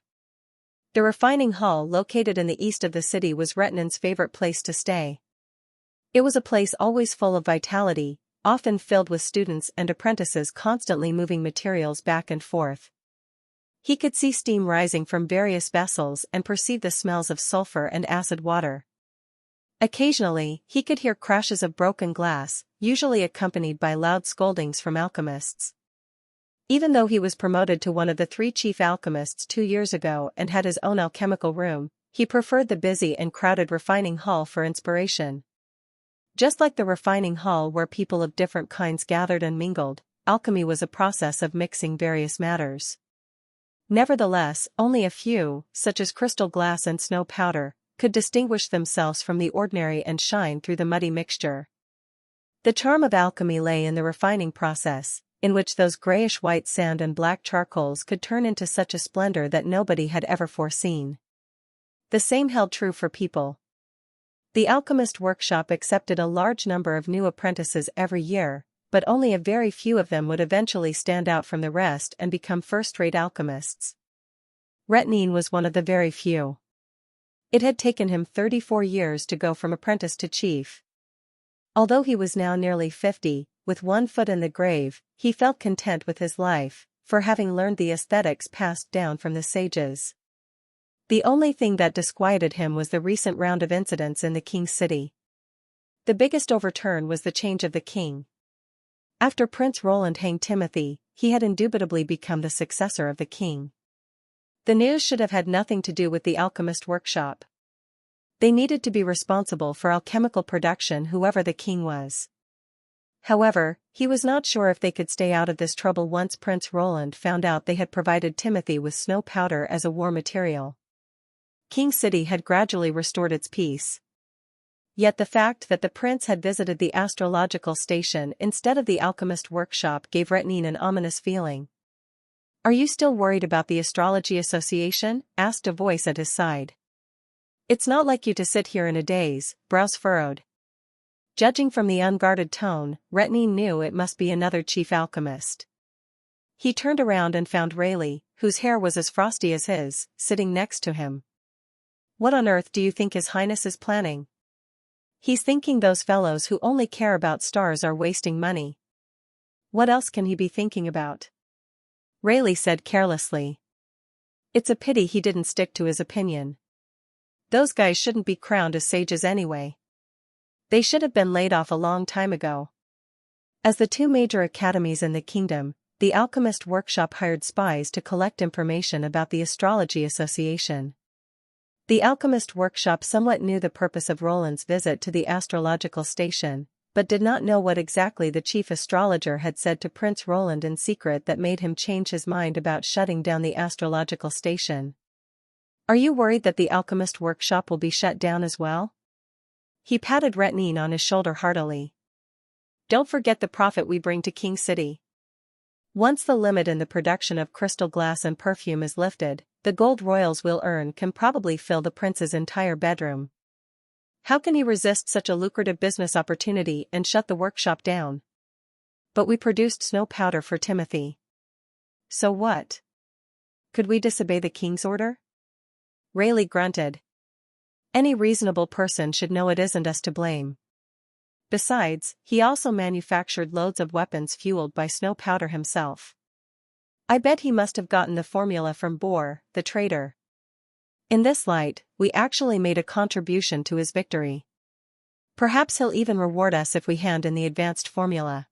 The refining hall located in the east of the city was Retinan's favorite place to stay. It was a place always full of vitality, often filled with students and apprentices constantly moving materials back and forth. He could see steam rising from various vessels and perceive the smells of sulfur and acid water. Occasionally, he could hear crashes of broken glass, usually accompanied by loud scoldings from alchemists. Even though he was promoted to one of the 3 chief alchemists 2 years ago and had his own alchemical room, he preferred the busy and crowded refining hall for inspiration. Just like the refining hall where people of different kinds gathered and mingled, alchemy was a process of mixing various matters. Nevertheless, only a few, such as crystal glass and snow powder, could distinguish themselves from the ordinary and shine through the muddy mixture. The charm of alchemy lay in the refining process, in which those grayish-white sand and black charcoals could turn into such a splendor that nobody had ever foreseen. The same held true for people. The alchemist workshop accepted a large number of new apprentices every year, but only a very few of them would eventually stand out from the rest and become first-rate alchemists. Retin was one of the very few. It had taken him 34 years to go from apprentice to chief. Although he was now nearly 50, with one foot in the grave, he felt content with his life, for having learned the aesthetics passed down from the sages. The only thing that disquieted him was the recent round of incidents in the King's City. The biggest overturn was the change of the king. After Prince Roland hanged Timothy, he had indubitably become the successor of the king. The news should have had nothing to do with the alchemist workshop. They needed to be responsible for alchemical production, whoever the king was. However, he was not sure if they could stay out of this trouble once Prince Roland found out they had provided Timothy with snow powder as a war material. King City had gradually restored its peace. Yet the fact that the prince had visited the astrological station instead of the alchemist workshop gave Retin an ominous feeling. "Are you still worried about the Astrology Association?" asked a voice at his side. "It's not like you to sit here in a daze," brows furrowed. Judging from the unguarded tone, Retin knew it must be another chief alchemist. He turned around and found Rayleigh, whose hair was as frosty as his, sitting next to him. "What on earth do you think His Highness is planning?" "He's thinking those fellows who only care about stars are wasting money." "What else can he be thinking about?" Rayleigh said carelessly. "It's a pity he didn't stick to his opinion. Those guys shouldn't be crowned as sages anyway. They should have been laid off a long time ago." As the 2 major academies in the kingdom, the Alchemist Workshop hired spies to collect information about the Astrology Association. The Alchemist Workshop somewhat knew the purpose of Roland's visit to the astrological station, but did not know what exactly the chief astrologer had said to Prince Roland in secret that made him change his mind about shutting down the astrological station. "Are you worried that the Alchemist Workshop will be shut down as well?" He patted Retin on his shoulder heartily. "Don't forget the profit we bring to King City. Once the limit in the production of crystal glass and perfume is lifted, the gold royals we'll earn can probably fill the prince's entire bedroom. How can he resist such a lucrative business opportunity and shut the workshop down?" "But we produced snow powder for Timothy." "So what? Could we disobey the king's order?" Rayleigh grunted. "Any reasonable person should know it isn't us to blame. Besides, he also manufactured loads of weapons fueled by snow powder himself. I bet he must have gotten the formula from Bohr, the trader." In this light, we actually made a contribution to his victory. Perhaps he'll even reward us if we hand in the advanced formula.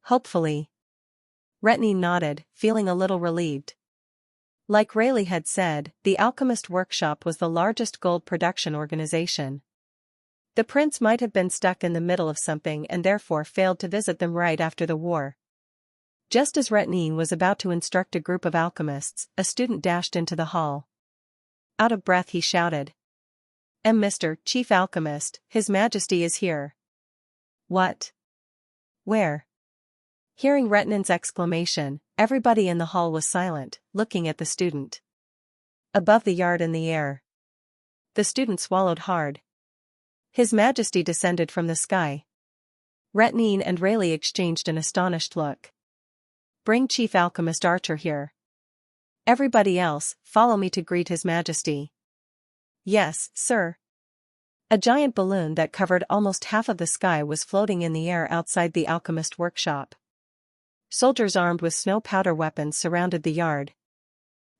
Hopefully. Retnine nodded, feeling a little relieved. Like Rayleigh had said, the Alchemist Workshop was the largest gold production organization. The prince might have been stuck in the middle of something and therefore failed to visit them right after the war. Just as Retnine was about to instruct a group of alchemists, a student dashed into the hall. Out of breath he shouted. Mr. Chief Alchemist, His Majesty is here. What? Where? Hearing Retnine's exclamation, everybody in the hall was silent, looking at the student. Above the yard in the air. The student swallowed hard. His Majesty descended from the sky. Retnine and Rayleigh exchanged an astonished look. Bring Chief Alchemist Archer here. Everybody else, follow me to greet His Majesty. Yes, sir. A giant balloon that covered almost half of the sky was floating in the air outside the Alchemist Workshop. Soldiers armed with snow powder weapons surrounded the yard.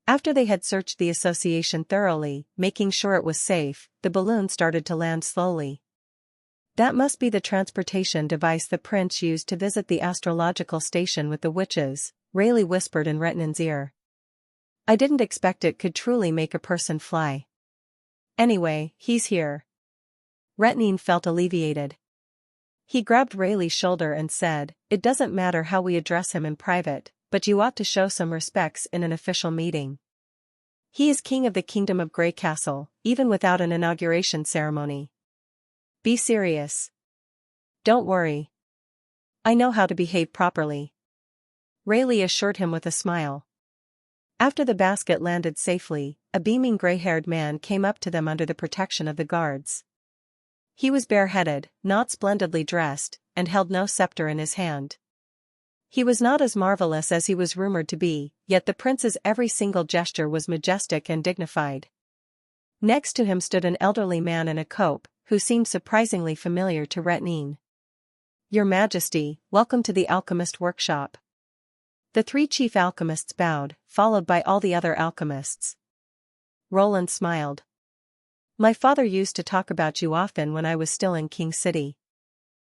After they had searched the association thoroughly, making sure it was safe, the balloon started to land slowly. That must be the transportation device the prince used to visit the astrological station with the witches, Rayleigh whispered in Retnine's ear. I didn't expect it could truly make a person fly. Anyway, he's here. Retnine felt alleviated. He grabbed Rayleigh's shoulder and said, It doesn't matter how we address him in private, but you ought to show some respects in an official meeting. He is king of the Kingdom of Grey Castle, even without an inauguration ceremony. Be serious. Don't worry. I know how to behave properly. Rayleigh assured him with a smile. After the basket landed safely, a beaming gray-haired man came up to them under the protection of the guards. He was bareheaded, not splendidly dressed, and held no scepter in his hand. He was not as marvelous as he was rumored to be, yet the prince's every single gesture was majestic and dignified. Next to him stood an elderly man in a cope, who seemed surprisingly familiar to Retnine. Your Majesty, welcome to the Alchemist Workshop. The three chief alchemists bowed, followed by all the other alchemists. Roland smiled. My father used to talk about you often when I was still in King City.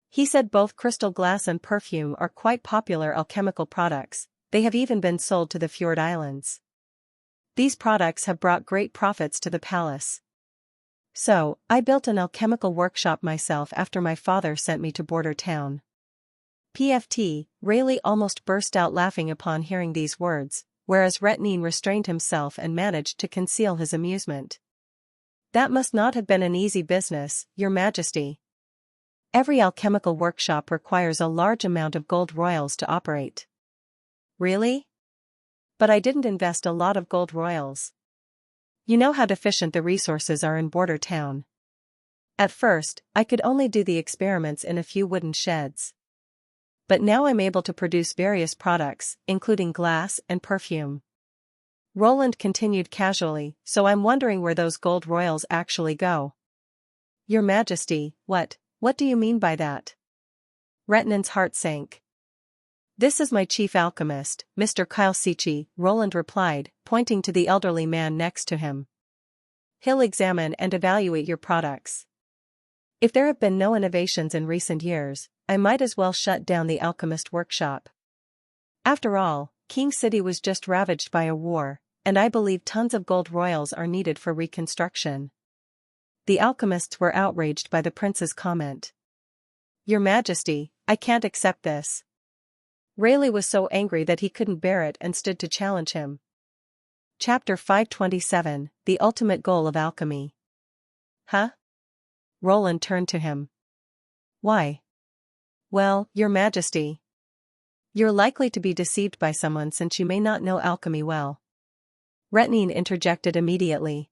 He said both crystal glass and perfume are quite popular alchemical products, they have even been sold to the Fjord Islands. These products have brought great profits to the palace. So, I built an alchemical workshop myself after my father sent me to Border Town. PFT, Rayleigh almost burst out laughing upon hearing these words, whereas Retnine restrained himself and managed to conceal his amusement. That must not have been an easy business, Your Majesty. Every alchemical workshop requires a large amount of gold royals to operate. Really? But I didn't invest a lot of gold royals. You know how deficient the resources are in Border Town. At first, I could only do the experiments in a few wooden sheds. But now I'm able to produce various products, including glass and perfume. Roland continued casually, so I'm wondering where those gold royals actually go. Your Majesty, what do you mean by that? Retnine's heart sank. This is my chief alchemist, Mr. Kyle Sichi, Roland replied, pointing to the elderly man next to him. He'll examine and evaluate your products. If there have been no innovations in recent years, I might as well shut down the Alchemist Workshop. After all, King City was just ravaged by a war, and I believe tons of gold royals are needed for reconstruction. The alchemists were outraged by the prince's comment. Your Majesty, I can't accept this. Rayleigh was so angry that he couldn't bear it and stood to challenge him. Chapter 527, The Ultimate Goal of Alchemy. Huh? Roland turned to him. Why? Well, Your Majesty. You're likely to be deceived by someone since you may not know alchemy well. Retnine interjected immediately.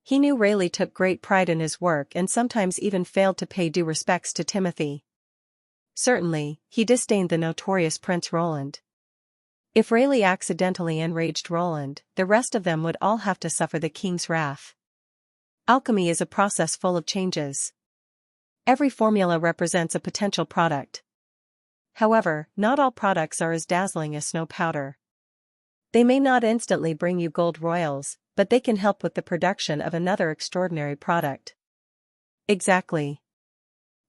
He knew Rayleigh took great pride in his work and sometimes even failed to pay due respects to Timothy. Certainly, he disdained the notorious Prince Roland. If Rayleigh accidentally enraged Roland, the rest of them would all have to suffer the king's wrath. Alchemy is a process full of changes. Every formula represents a potential product. However, not all products are as dazzling as snow powder. They may not instantly bring you gold royals, but they can help with the production of another extraordinary product. Exactly.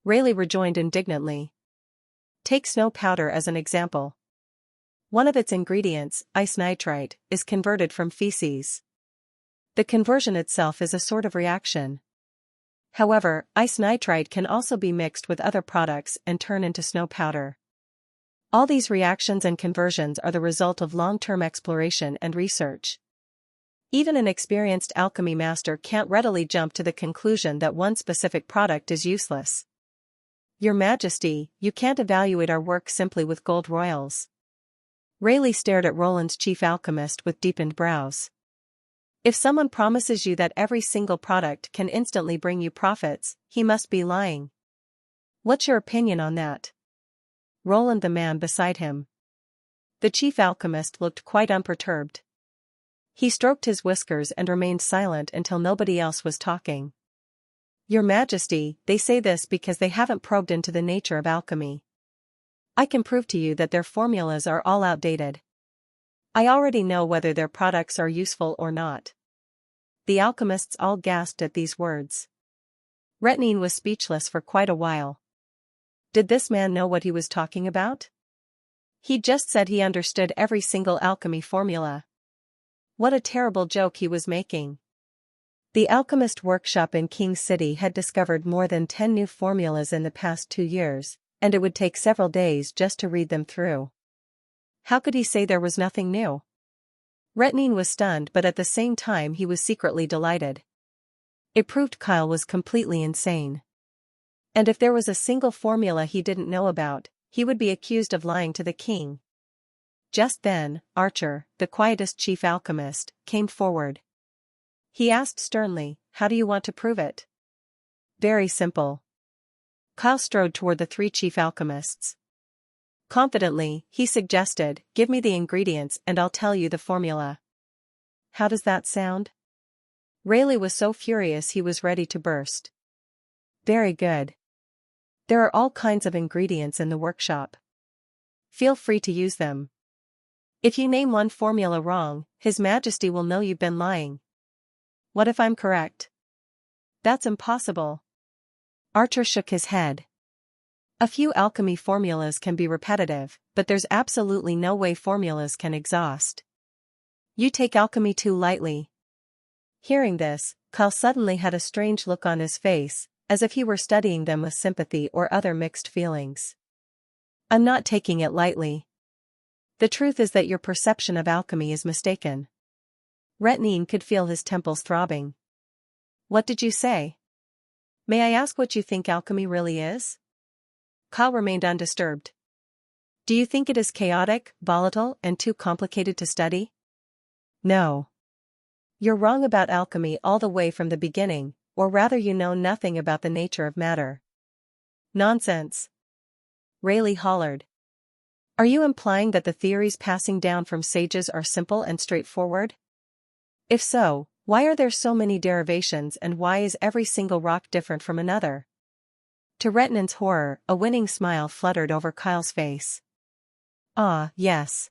Rayleigh rejoined indignantly. Take snow powder as an example. One of its ingredients, ice nitrite, is converted from feces. The conversion itself is a sort of reaction. However, ice nitrite can also be mixed with other products and turn into snow powder. All these reactions and conversions are the result of long-term exploration and research. Even an experienced alchemy master can't readily jump to the conclusion that one specific product is useless. Your Majesty, you can't evaluate our work simply with gold royals. Rayleigh stared at Roland's chief alchemist with deepened brows. If someone promises you that every single product can instantly bring you profits, he must be lying. What's your opinion on that? Roland, the man beside him. The chief alchemist looked quite unperturbed. He stroked his whiskers and remained silent until nobody else was talking. Your Majesty, they say this because they haven't probed into the nature of alchemy. I can prove to you that their formulas are all outdated. I already know whether their products are useful or not. The alchemists all gasped at these words. Retin was speechless for quite a while. Did this man know what he was talking about? He just said he understood every single alchemy formula. What a terrible joke he was making. The alchemist workshop in King City had discovered more than 10 new formulas in the past 2 years, and it would take several days just to read them through. How could he say there was nothing new? Retin was stunned, but at the same time he was secretly delighted. It proved Kyle was completely insane. And if there was a single formula he didn't know about, he would be accused of lying to the king. Just then, Archer, the quietest chief alchemist, came forward. He asked sternly, "How do you want to prove it?" "Very simple." Kyle strode toward the 3 chief alchemists. Confidently, he suggested, "Give me the ingredients and I'll tell you the formula." How does that sound? Rayleigh was so furious he was ready to burst. Very good. There are all kinds of ingredients in the workshop. Feel free to use them. If you name one formula wrong, His Majesty will know you've been lying. What if I'm correct? That's impossible. Archer shook his head. A few alchemy formulas can be repetitive, but there's absolutely no way formulas can exhaust. You take alchemy too lightly. Hearing this, Kyle suddenly had a strange look on his face, as if he were studying them with sympathy or other mixed feelings. I'm not taking it lightly. The truth is that your perception of alchemy is mistaken. Retin could feel his temples throbbing. What did you say? May I ask what you think alchemy really is? Kyle remained undisturbed. Do you think it is chaotic, volatile, and too complicated to study? No. You're wrong about alchemy all the way from the beginning, or rather you know nothing about the nature of matter. Nonsense. Rayleigh hollered. Are you implying that the theories passing down from sages are simple and straightforward? If so, why are there so many derivations and why is every single rock different from another? To Retin's horror, a winning smile fluttered over Kyle's face. Ah, yes.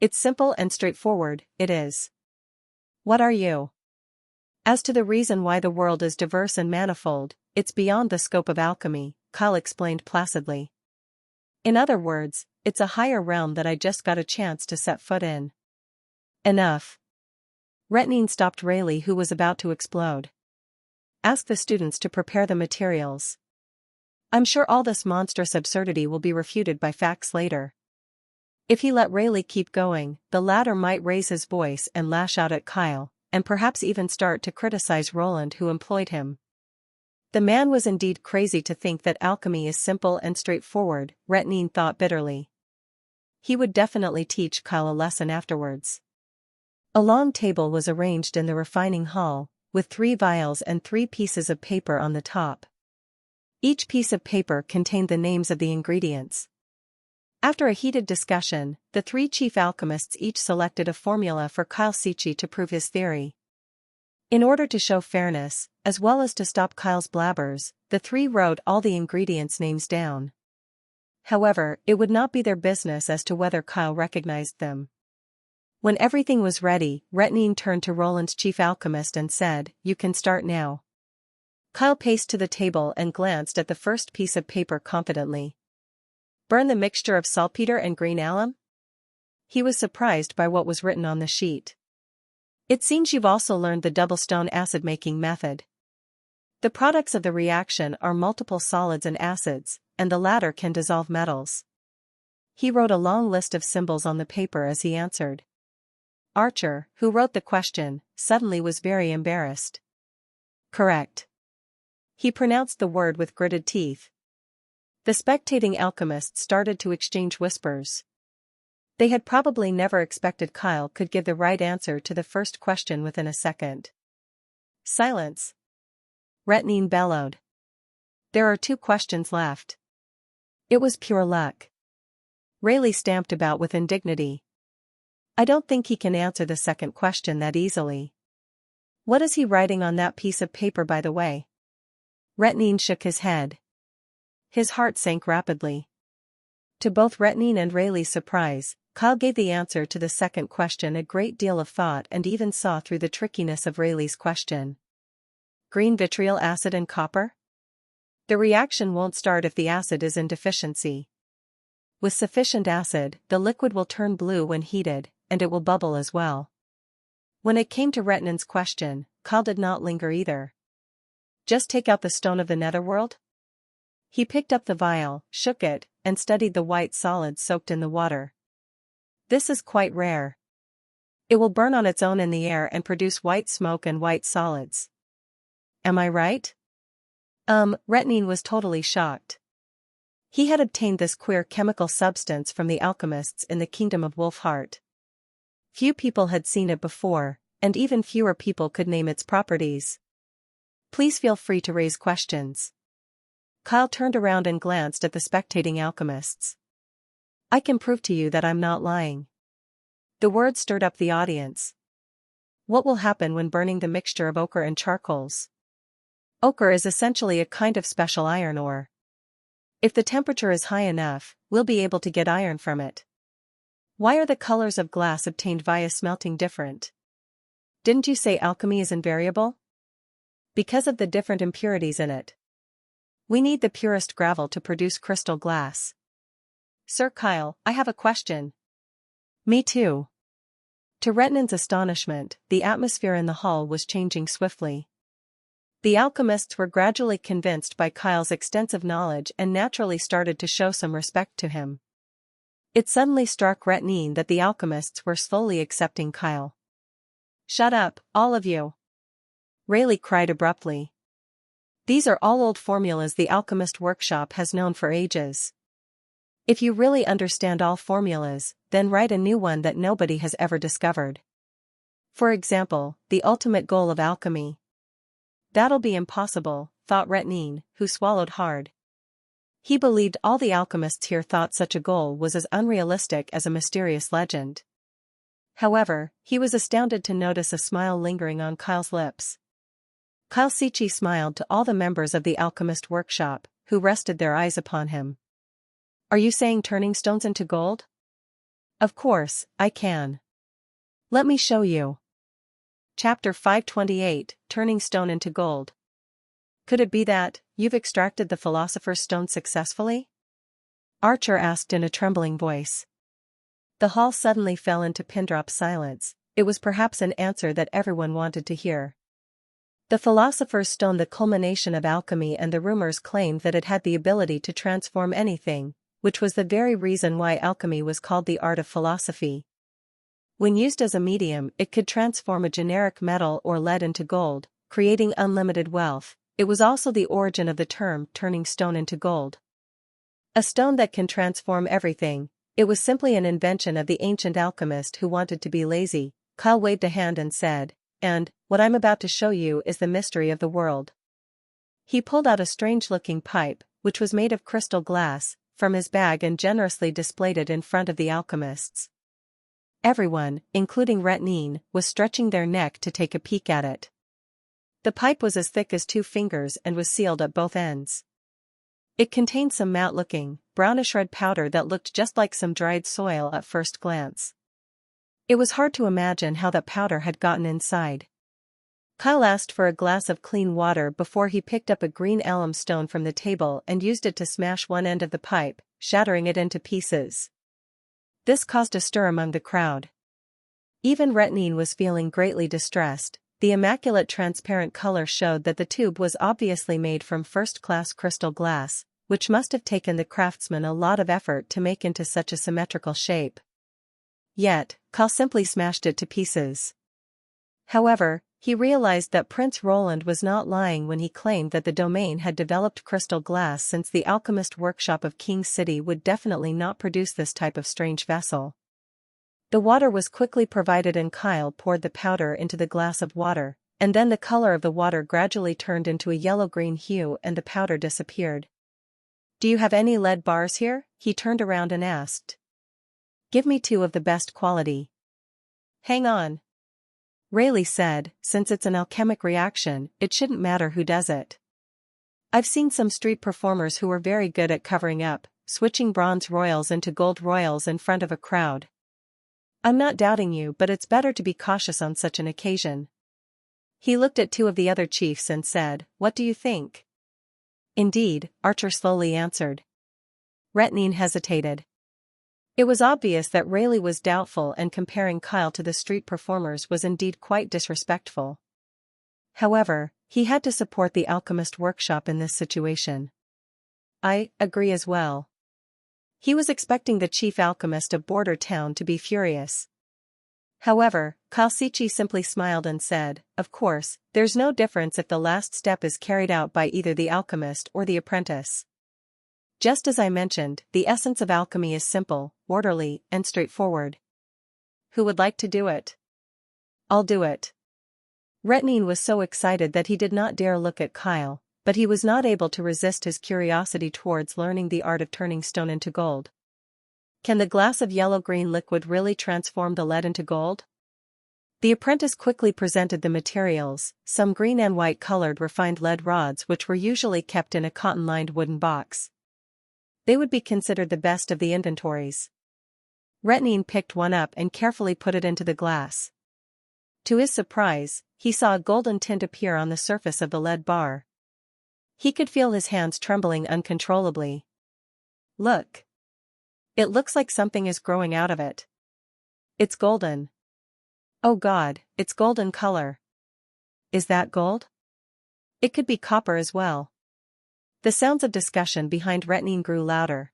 It's simple and straightforward, it is. What are you? As to the reason why the world is diverse and manifold, it's beyond the scope of alchemy, Kyle explained placidly. In other words, it's a higher realm that I just got a chance to set foot in. Enough. Retin stopped Rayleigh, who was about to explode. Ask the students to prepare the materials. I'm sure all this monstrous absurdity will be refuted by facts later. If he let Rayleigh keep going, the latter might raise his voice and lash out at Kyle, and perhaps even start to criticize Roland who employed him. The man was indeed crazy to think that alchemy is simple and straightforward, Retin thought bitterly. He would definitely teach Kyle a lesson afterwards. A long table was arranged in the refining hall, with 3 vials and 3 pieces of paper on the top. Each piece of paper contained the names of the ingredients. After a heated discussion, the 3 chief alchemists each selected a formula for Kyle Sichi to prove his theory. In order to show fairness, as well as to stop Kyle's blabbers, the 3 wrote all the ingredients' names down. However, it would not be their business as to whether Kyle recognized them. When everything was ready, Retin turned to Roland's chief alchemist and said, "You can start now." Kyle paced to the table and glanced at the first piece of paper confidently. "Burn the mixture of saltpeter and green alum?" He was surprised by what was written on the sheet. "It seems you've also learned the double stone acid making method. The products of the reaction are multiple solids and acids, and the latter can dissolve metals." He wrote a long list of symbols on the paper as he answered. Archer, who wrote the question, suddenly was very embarrassed. "Correct." He pronounced the word with gritted teeth. The spectating alchemists started to exchange whispers. They had probably never expected Kyle could give the right answer to the first question within a second. "Silence!" Retin bellowed. "There are 2 questions left." It was pure luck. Rayleigh stamped about with indignity. "I don't think he can answer the second question that easily." "What is he writing on that piece of paper, by the way?" Retin shook his head. His heart sank rapidly. To both Retin and Rayleigh's surprise, Kyle gave the answer to the second question a great deal of thought and even saw through the trickiness of Rayleigh's question. "Green vitriol acid and copper? The reaction won't start if the acid is in deficiency. With sufficient acid, the liquid will turn blue when heated, and it will bubble as well." When it came to Retin's question, Kyle did not linger either. "Just take out the stone of the netherworld?" He picked up the vial, shook it, and studied the white solid soaked in the water. "This is quite rare. It will burn on its own in the air and produce white smoke and white solids. Am I right?" Retin was totally shocked. He had obtained this queer chemical substance from the alchemists in the kingdom of Wolfheart. Few people had seen it before, and even fewer people could name its properties. "Please feel free to raise questions." Kyle turned around and glanced at the spectating alchemists. "I can prove to you that I'm not lying." The words stirred up the audience. "What will happen when burning the mixture of ochre and charcoals?" Ochre is essentially a kind of special iron ore. If the temperature is high enough, we'll be able to get iron from it. "Why are the colors of glass obtained via smelting different?" "Didn't you say alchemy is invariable?" "Because of the different impurities in it. We need the purest gravel to produce crystal glass." "Sir Kyle, I have a question." "Me too." To Retin's astonishment, the atmosphere in the hall was changing swiftly. The alchemists were gradually convinced by Kyle's extensive knowledge and naturally started to show some respect to him. It suddenly struck Retin that the alchemists were slowly accepting Kyle. "Shut up, all of you!" Rayleigh cried abruptly. "These are all old formulas the alchemist workshop has known for ages. If you really understand all formulas, then write a new one that nobody has ever discovered. For example, the ultimate goal of alchemy." "That'll be impossible," thought Retin, who swallowed hard. He believed all the alchemists here thought such a goal was as unrealistic as a mysterious legend. However, he was astounded to notice a smile lingering on Kyle's lips. Kyle Sichi smiled to all the members of the alchemist workshop, who rested their eyes upon him. "Are you saying turning stones into gold?" "Of course, I can. Let me show you." Chapter 528, Turning Stone into Gold. "Could it be that you've extracted the philosopher's stone successfully?" Archer asked in a trembling voice. The hall suddenly fell into pin-drop silence. It was perhaps an answer that everyone wanted to hear. The philosopher's stone, the culmination of alchemy, and the rumors claimed that it had the ability to transform anything, which was the very reason why alchemy was called the art of philosophy. When used as a medium, it could transform a generic metal or lead into gold, creating unlimited wealth. It was also the origin of the term turning stone into gold. A stone that can transform everything. It was simply an invention of the ancient alchemist who wanted to be lazy. Kyle waved a hand and said, "And what I'm about to show you is the mystery of the world." He pulled out a strange-looking pipe, which was made of crystal glass, from his bag and generously displayed it in front of the alchemists. Everyone, including Retin, was stretching their neck to take a peek at it. The pipe was as thick as 2 fingers and was sealed at both ends. It contained some matte-looking, brownish red powder that looked just like some dried soil at first glance. It was hard to imagine how that powder had gotten inside. Kyle asked for a glass of clean water before he picked up a green alum stone from the table and used it to smash one end of the pipe, shattering it into pieces. This caused a stir among the crowd. Even Retinine was feeling greatly distressed. The immaculate transparent color showed that the tube was obviously made from first-class crystal glass, which must have taken the craftsman a lot of effort to make into such a symmetrical shape. Yet, Kyle simply smashed it to pieces. However, he realized that Prince Roland was not lying when he claimed that the domain had developed crystal glass, since the alchemist workshop of King City would definitely not produce this type of strange vessel. The water was quickly provided and Kyle poured the powder into the glass of water, and then the color of the water gradually turned into a yellow-green hue and the powder disappeared. "Do you have any lead bars here?" he turned around and asked. "Give me 2 of the best quality." "Hang on," Rayleigh said, "since it's an alchemic reaction, it shouldn't matter who does it. I've seen some street performers who were very good at covering up, switching bronze royals into gold royals in front of a crowd. I'm not doubting you, but it's better to be cautious on such an occasion." He looked at 2 of the other chiefs and said, "What do you think?" "Indeed," Archer slowly answered. Retinine hesitated. It was obvious that Rayleigh was doubtful, and comparing Kyle to the street performers was indeed quite disrespectful. However, he had to support the alchemist workshop in this situation. "I agree as well." He was expecting the chief alchemist of Border Town to be furious. However, Kalsichi simply smiled and said, "Of course, there's no difference if the last step is carried out by either the alchemist or the apprentice. Just as I mentioned, the essence of alchemy is simple, orderly, and straightforward. Who would like to do it?" "I'll do it." Retinine was so excited that he did not dare look at Kyle, but he was not able to resist his curiosity towards learning the art of turning stone into gold. "Can the glass of yellow-green liquid really transform the lead into gold?" The apprentice quickly presented the materials, some green and white-colored refined lead rods which were usually kept in a cotton-lined wooden box. They would be considered the best of the inventories. Retinine picked one up and carefully put it into the glass. To his surprise, he saw a golden tint appear on the surface of the lead bar. He could feel his hands trembling uncontrollably. "Look. It looks like something is growing out of it. It's golden. Oh God, it's golden color. Is that gold? It could be copper as well." The sounds of discussion behind Retinine grew louder.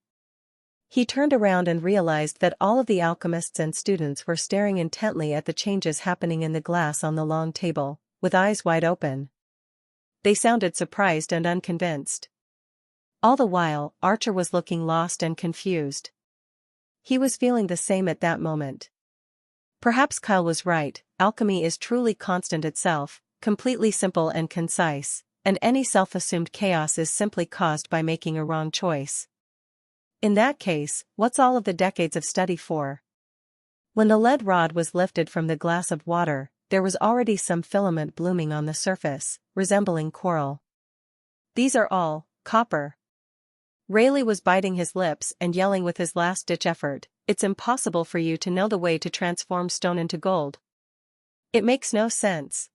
He turned around and realized that all of the alchemists and students were staring intently at the changes happening in the glass on the long table, with eyes wide open. They sounded surprised and unconvinced. All the while, Archer was looking lost and confused. He was feeling the same at that moment. Perhaps Kyle was right, alchemy is truly constant itself, completely simple and concise, and any self-assumed chaos is simply caused by making a wrong choice. In that case, what's all of the decades of study for? When the lead rod was lifted from the glass of water, there was already some filament blooming on the surface, resembling coral. "These are all copper." Rayleigh was biting his lips and yelling with his last-ditch effort, "It's impossible for you to know the way to transform stone into gold. It makes no sense.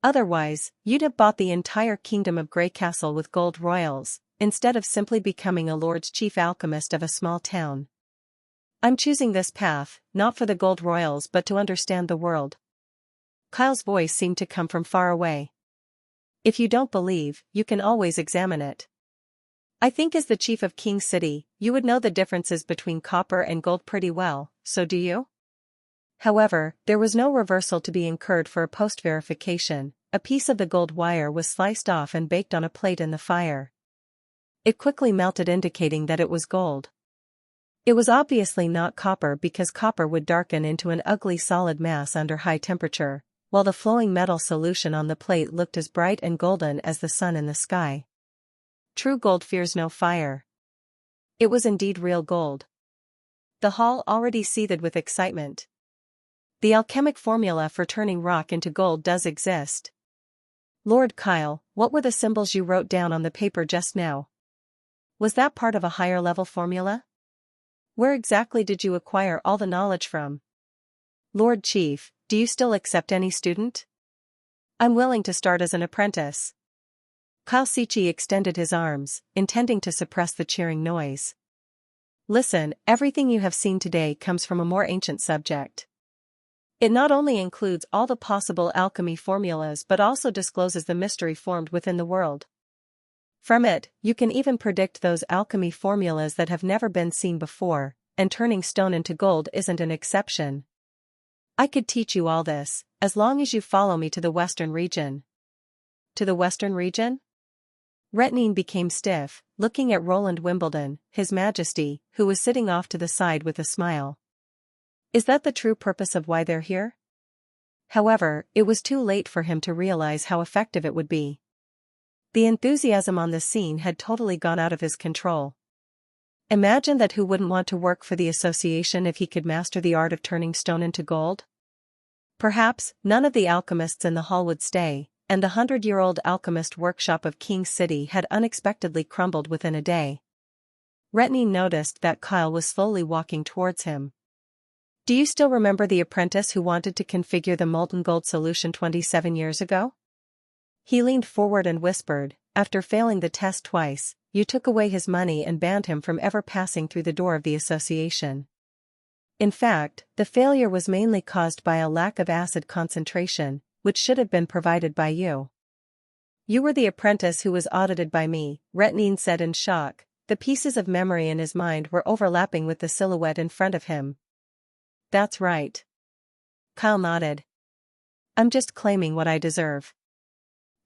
Otherwise, you'd have bought the entire kingdom of Grey Castle with gold royals, instead of simply becoming a lord's chief alchemist of a small town. I'm choosing this path, not for the gold royals but to understand the world." Kyle's voice seemed to come from far away. "If you don't believe, you can always examine it. I think as the chief of King City, you would know the differences between copper and gold pretty well, so do you?" However, there was no reversal to be incurred for a post-verification. A piece of the gold wire was sliced off and baked on a plate in the fire. It quickly melted, indicating that it was gold. It was obviously not copper because copper would darken into an ugly solid mass under high temperature, while the flowing metal solution on the plate looked as bright and golden as the sun in the sky. True gold fears no fire. It was indeed real gold. The hall already seethed with excitement. The alchemic formula for turning rock into gold does exist. "Lord Kyle, what were the symbols you wrote down on the paper just now? Was that part of a higher level formula? Where exactly did you acquire all the knowledge from?" Lord Chief, do you still accept any student? I'm willing to start as an apprentice. Kalsichi extended his arms, intending to suppress the cheering noise. Listen, everything you have seen today comes from a more ancient subject. It not only includes all the possible alchemy formulas but also discloses the mystery formed within the world. From it, you can even predict those alchemy formulas that have never been seen before, and turning stone into gold isn't an exception. I could teach you all this, as long as you follow me to the western region. To the western region? Retnine became stiff, looking at Roland Wimbledon, His Majesty, who was sitting off to the side with a smile. Is that the true purpose of why they're here? However, it was too late for him to realize how effective it would be. The enthusiasm on the scene had totally gone out of his control. Imagine that, who wouldn't want to work for the association if he could master the art of turning stone into gold? Perhaps none of the alchemists in the hall would stay, and the 100-year-old alchemist workshop of King City had unexpectedly crumbled within a day. Retnine noticed that Kyle was slowly walking towards him. Do you still remember the apprentice who wanted to configure the molten gold solution 27 years ago? He leaned forward and whispered, after failing the test twice, you took away his money and banned him from ever passing through the door of the association. In fact, the failure was mainly caused by a lack of acid concentration, which should have been provided by you. You were the apprentice who was audited by me, Retnine said in shock. The pieces of memory in his mind were overlapping with the silhouette in front of him. That's right. Kyle nodded. I'm just claiming what I deserve.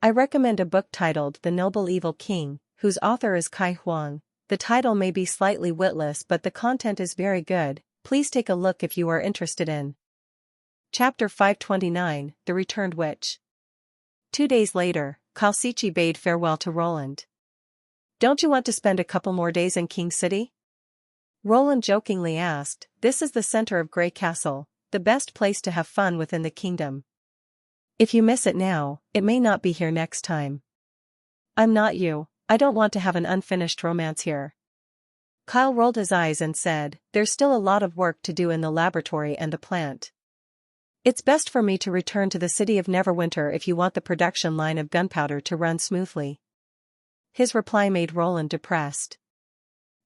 I recommend a book titled The Noble Evil King, whose author is Kai Huang. The title may be slightly witless but the content is very good. Please take a look if you are interested in. Chapter 529, The Returned Witch. 2 days later, Kalsichi bade farewell to Roland. Don't you want to spend a couple more days in King City? Roland jokingly asked. This is the center of Grey Castle, the best place to have fun within the kingdom. If you miss it now, it may not be here next time. I'm not you, I don't want to have an unfinished romance here. Kyle rolled his eyes and said, there's still a lot of work to do in the laboratory and the plant. It's best for me to return to the city of Neverwinter if you want the production line of gunpowder to run smoothly. His reply made Roland depressed.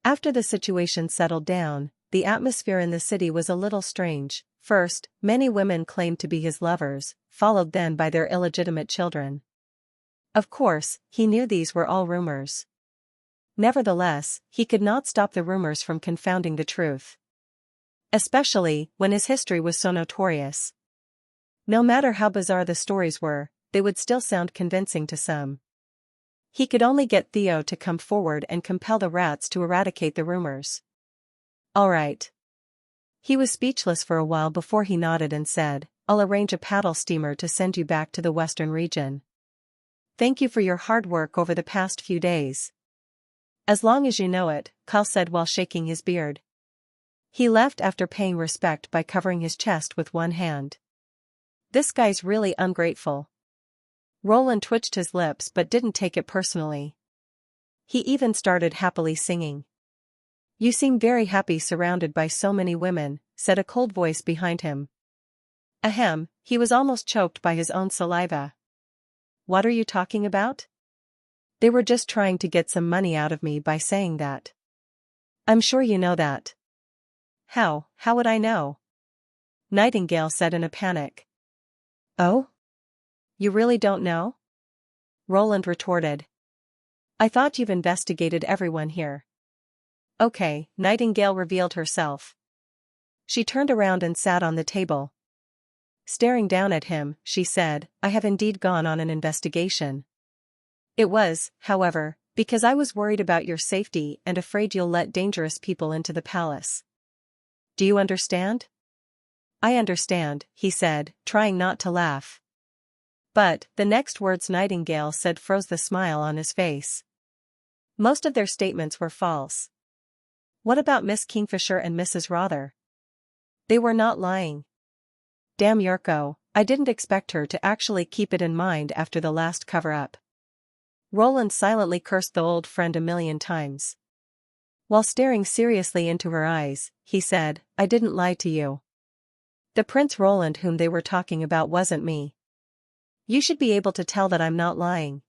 After the situation settled down, the atmosphere in the city was a little strange. First, many women claimed to be his lovers, followed then by their illegitimate children. Of course, he knew these were all rumors. Nevertheless, he could not stop the rumors from confounding the truth. Especially when his history was so notorious. No matter how bizarre the stories were, they would still sound convincing to some. He could only get Theo to come forward and compel the rats to eradicate the rumors. All right. He was speechless for a while before he nodded and said, I'll arrange a paddle steamer to send you back to the western region. Thank you for your hard work over the past few days. As long as you know it, Kyle said while shaking his beard. He left after paying respect by covering his chest with one hand. This guy's really ungrateful. Roland twitched his lips but didn't take it personally. He even started happily singing. You seem very happy surrounded by so many women, said a cold voice behind him. Ahem, he was almost choked by his own saliva. What are you talking about? They were just trying to get some money out of me by saying that. I'm sure you know that. How would I know? Nightingale said in a panic. Oh? You really don't know? Roland retorted. I thought you've investigated everyone here. Okay, Nightingale revealed herself. She turned around and sat on the table. Staring down at him, she said, I have indeed gone on an investigation. It was, however, because I was worried about your safety and afraid you'll let dangerous people into the palace. Do you understand? I understand, he said, trying not to laugh. But, the next words Nightingale said froze the smile on his face. Most of their statements were false. What about Miss Kingfisher and Mrs. Rother? They were not lying. Damn Yurko, I didn't expect her to actually keep it in mind after the last cover-up. Roland silently cursed the old friend a million times. While staring seriously into her eyes, he said, I didn't lie to you. The Prince Roland whom they were talking about wasn't me. You should be able to tell that I'm not lying.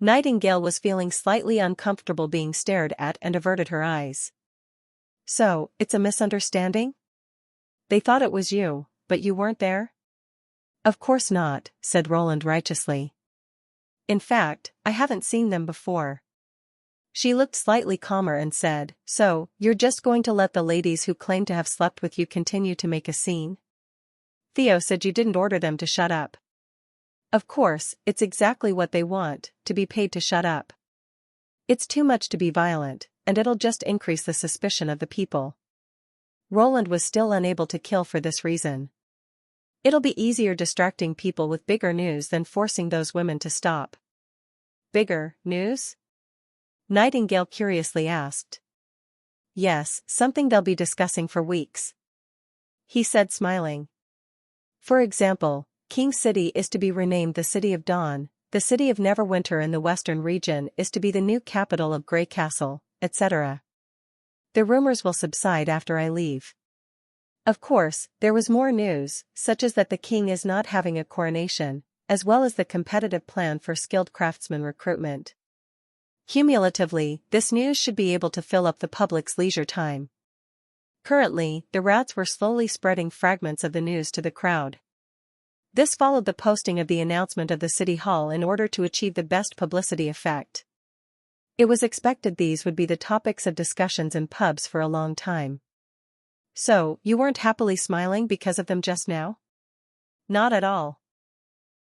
Nightingale was feeling slightly uncomfortable being stared at and averted her eyes. So, it's a misunderstanding? They thought it was you, but you weren't there? Of course not, said Roland righteously. In fact, I haven't seen them before. She looked slightly calmer and said, so, you're just going to let the ladies who claim to have slept with you continue to make a scene? Theo said you didn't order them to shut up. Of course, it's exactly what they want, to be paid to shut up. It's too much to be violent, and it'll just increase the suspicion of the people. Roland was still unable to kill for this reason. It'll be easier distracting people with bigger news than forcing those women to stop. Bigger news? Nightingale curiously asked. Yes, something they'll be discussing for weeks. He said smiling. For example, King City is to be renamed the City of Dawn, the City of Neverwinter in the Western region is to be the new capital of Grey Castle, etc. The rumors will subside after I leave. Of course, there was more news, such as that the king is not having a coronation, as well as the competitive plan for skilled craftsman recruitment. Cumulatively, this news should be able to fill up the public's leisure time. Currently, the rats were slowly spreading fragments of the news to the crowd. This followed the posting of the announcement of the City Hall in order to achieve the best publicity effect. It was expected these would be the topics of discussions in pubs for a long time. So, you weren't happily smiling because of them just now? Not at all.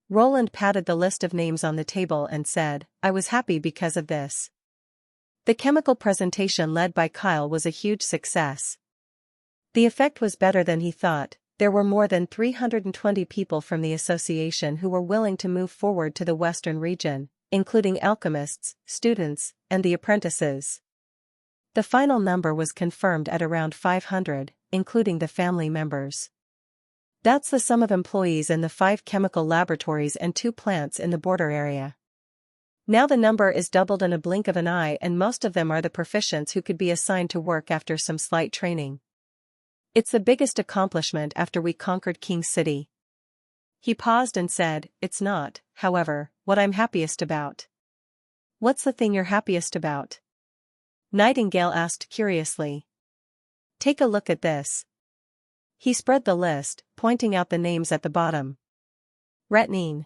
Roland patted the list of names on the table and said, I was happy because of this. The chemical presentation led by Kyle was a huge success. The effect was better than he thought. There were more than 320 people from the association who were willing to move forward to the Western region, including alchemists, students, and the apprentices. The final number was confirmed at around 500, including the family members. That's the sum of employees in the 5 chemical laboratories and 2 plants in the border area. Now the number is doubled in a blink of an eye, and most of them are the proficients who could be assigned to work after some slight training. It's the biggest accomplishment after we conquered King City. He paused and said, it's not, however, what I'm happiest about. What's the thing you're happiest about? Nightingale asked curiously. Take a look at this. He spread the list, pointing out the names at the bottom. Retnine.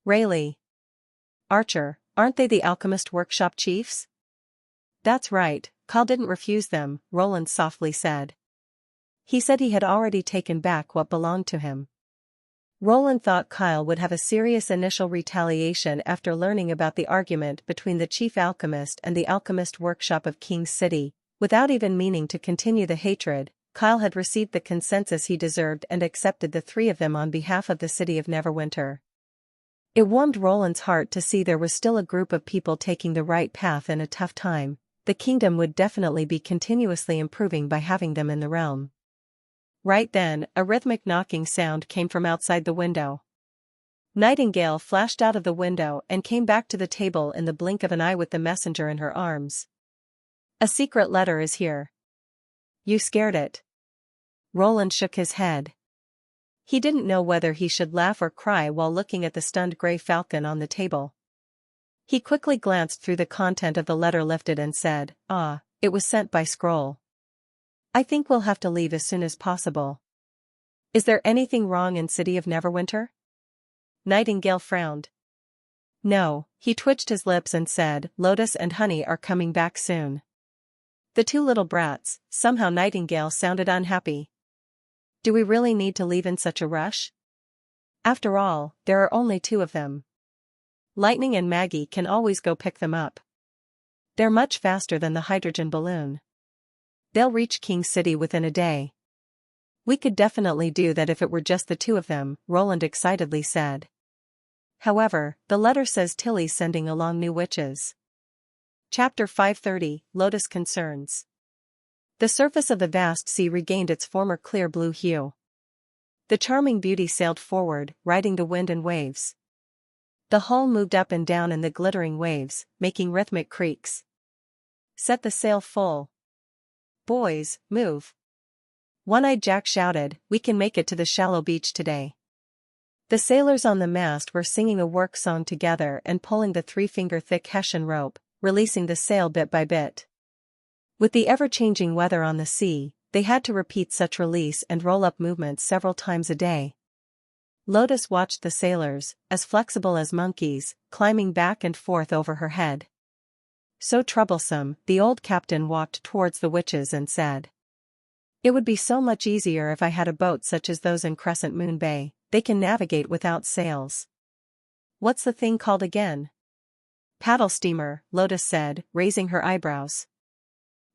Rayleigh. Archer, aren't they the alchemist workshop chiefs? That's right, Kyle didn't refuse them, Roland softly said. He said he had already taken back what belonged to him. Roland thought Kyle would have a serious initial retaliation after learning about the argument between the chief alchemist and the alchemist workshop of King's City. Without even meaning to continue the hatred, Kyle had received the consensus he deserved and accepted the 3 of them on behalf of the City of Neverwinter. It warmed Roland's heart to see there was still a group of people taking the right path in a tough time. The kingdom would definitely be continuously improving by having them in the realm. Right then, a rhythmic knocking sound came from outside the window. Nightingale flashed out of the window and came back to the table in the blink of an eye with the messenger in her arms. A secret letter is here. You scared it. Roland shook his head. He didn't know whether he should laugh or cry while looking at the stunned gray falcon on the table. He quickly glanced through the content of the letter lifted and said, it was sent by scroll. I think we'll have to leave as soon as possible. Is there anything wrong in City of Neverwinter? Nightingale frowned. No, he twitched his lips and said, Lotus and Honey are coming back soon. The 2 little brats, somehow Nightingale sounded unhappy. Do we really need to leave in such a rush? After all, there are only 2 of them. Lightning and Maggie can always go pick them up. They're much faster than the hydrogen balloon. They'll reach King City within a day. We could definitely do that if it were just the 2 of them, Roland excitedly said. However, the letter says Tilly's sending along new witches. Chapter 530, Lotus Concerns. The surface of the vast sea regained its former clear blue hue. The charming beauty sailed forward, riding the wind and waves. The hull moved up and down in the glittering waves, making rhythmic creaks. Set the sail full. Boys, move. One-Eyed Jack shouted, "We can make it to the shallow beach today." The sailors on the mast were singing a work song together and pulling the 3-finger-thick Hessian rope, releasing the sail bit by bit. With the ever-changing weather on the sea, they had to repeat such release and roll-up movements several times a day. Lotus watched the sailors, as flexible as monkeys, climbing back and forth over her head. So troublesome, the old captain walked towards the witches and said, "It would be so much easier if I had a boat such as those in Crescent Moon Bay. They can navigate without sails." "What's the thing called again?" "Paddle steamer," Lotus said, raising her eyebrows.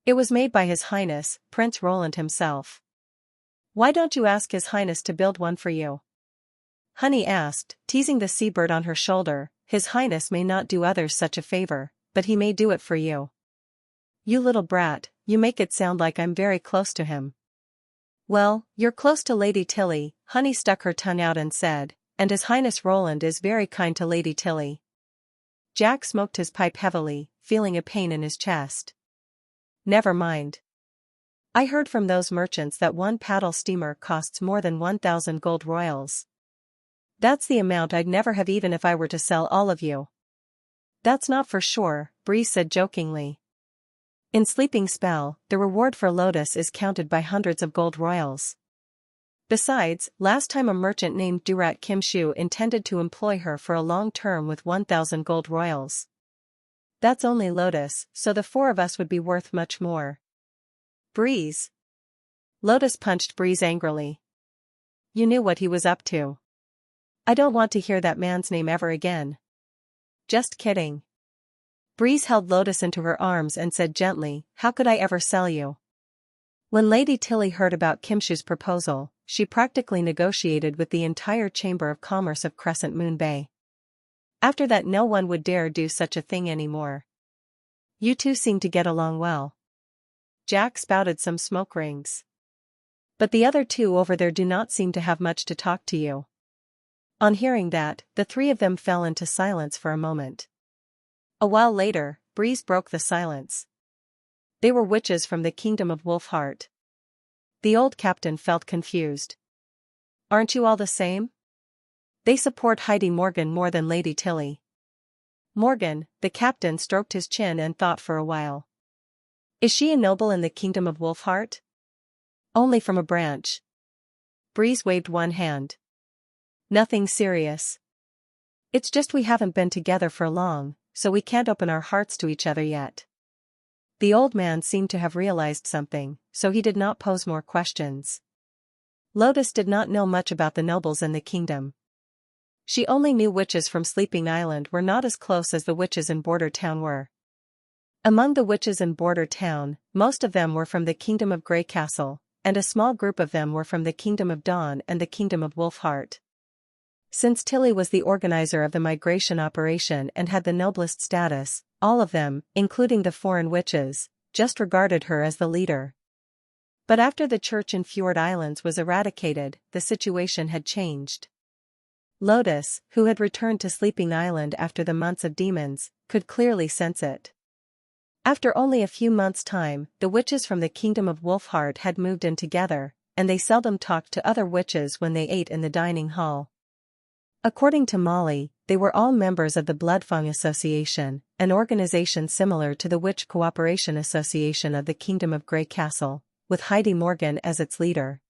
"It was made by His Highness, Prince Roland himself." "Why don't you ask His Highness to build one for you?" Honey asked, teasing the seabird on her shoulder. "His Highness may not do others such a favor, but he may do it for you." "You little brat, you make it sound like I'm very close to him." "Well, you're close to Lady Tilly," Honey stuck her tongue out and said, "and His Highness Roland is very kind to Lady Tilly." Jack smoked his pipe heavily, feeling a pain in his chest. "Never mind. I heard from those merchants that one paddle steamer costs more than 1,000 gold royals. That's the amount I'd never have even if I were to sell all of you." "That's not for sure," Bree said jokingly. "In Sleeping Spell, the reward for Lotus is counted by hundreds of gold royals. Besides, last time a merchant named Durat Kimshu intended to employ her for a long term with 1,000 gold royals. That's only Lotus, so the 4 of us would be worth much more." "Breeze." Lotus punched Breeze angrily. "You knew what he was up to. I don't want to hear that man's name ever again." "Just kidding." Breeze held Lotus into her arms and said gently, "How could I ever sell you?" When Lady Tilly heard about Kimshu's proposal, she practically negotiated with the entire Chamber of Commerce of Crescent Moon Bay. After that, no one would dare do such a thing anymore. "You two seem to get along well." Jack spouted some smoke rings. "But the other 2 over there do not seem to have much to talk to you." On hearing that, the 3 of them fell into silence for a moment. A while later, Breeze broke the silence. They were witches from the kingdom of Wolfheart. The old captain felt confused. "Aren't you all the same?" "They support Heidi Morgan more than Lady Tilly." "Morgan," the captain stroked his chin and thought for a while. "Is she a noble in the kingdom of Wolfheart?" "Only from a branch." Breeze waved one hand. "Nothing serious. It's just we haven't been together for long, so we can't open our hearts to each other yet." The old man seemed to have realized something, so he did not pose more questions. Lotus did not know much about the nobles in the kingdom. She only knew witches from Sleeping Island were not as close as the witches in Border Town were. Among the witches in Border Town, most of them were from the kingdom of Grey Castle, and a small group of them were from the kingdom of Dawn and the kingdom of Wolfheart. Since Tilly was the organizer of the migration operation and had the noblest status, all of them, including the foreign witches, just regarded her as the leader. But after the church in Fjord Islands was eradicated, the situation had changed. Lotus, who had returned to Sleeping Island after the months of demons, could clearly sense it. After only a few months' time, the witches from the kingdom of Wolfheart had moved in together, and they seldom talked to other witches when they ate in the dining hall. According to Molly, they were all members of the Bloodfang Association, an organization similar to the Witch Cooperation Association of the Kingdom of Grey Castle, with Heidi Morgan as its leader.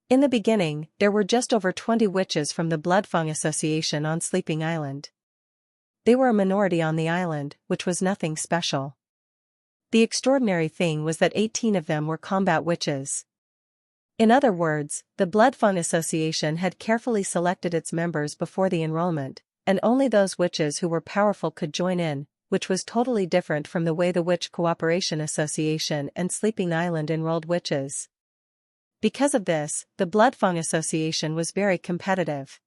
In the beginning, there were just over 20 witches from the Bloodfang Association on Sleeping Island. They were a minority on the island, which was nothing special. The extraordinary thing was that 18 of them were combat witches. In other words, the Bloodfang Association had carefully selected its members before the enrollment, and only those witches who were powerful could join in, which was totally different from the way the Witch Cooperation Association and Sleeping Island enrolled witches. Because of this, the Bloodfang Association was very competitive.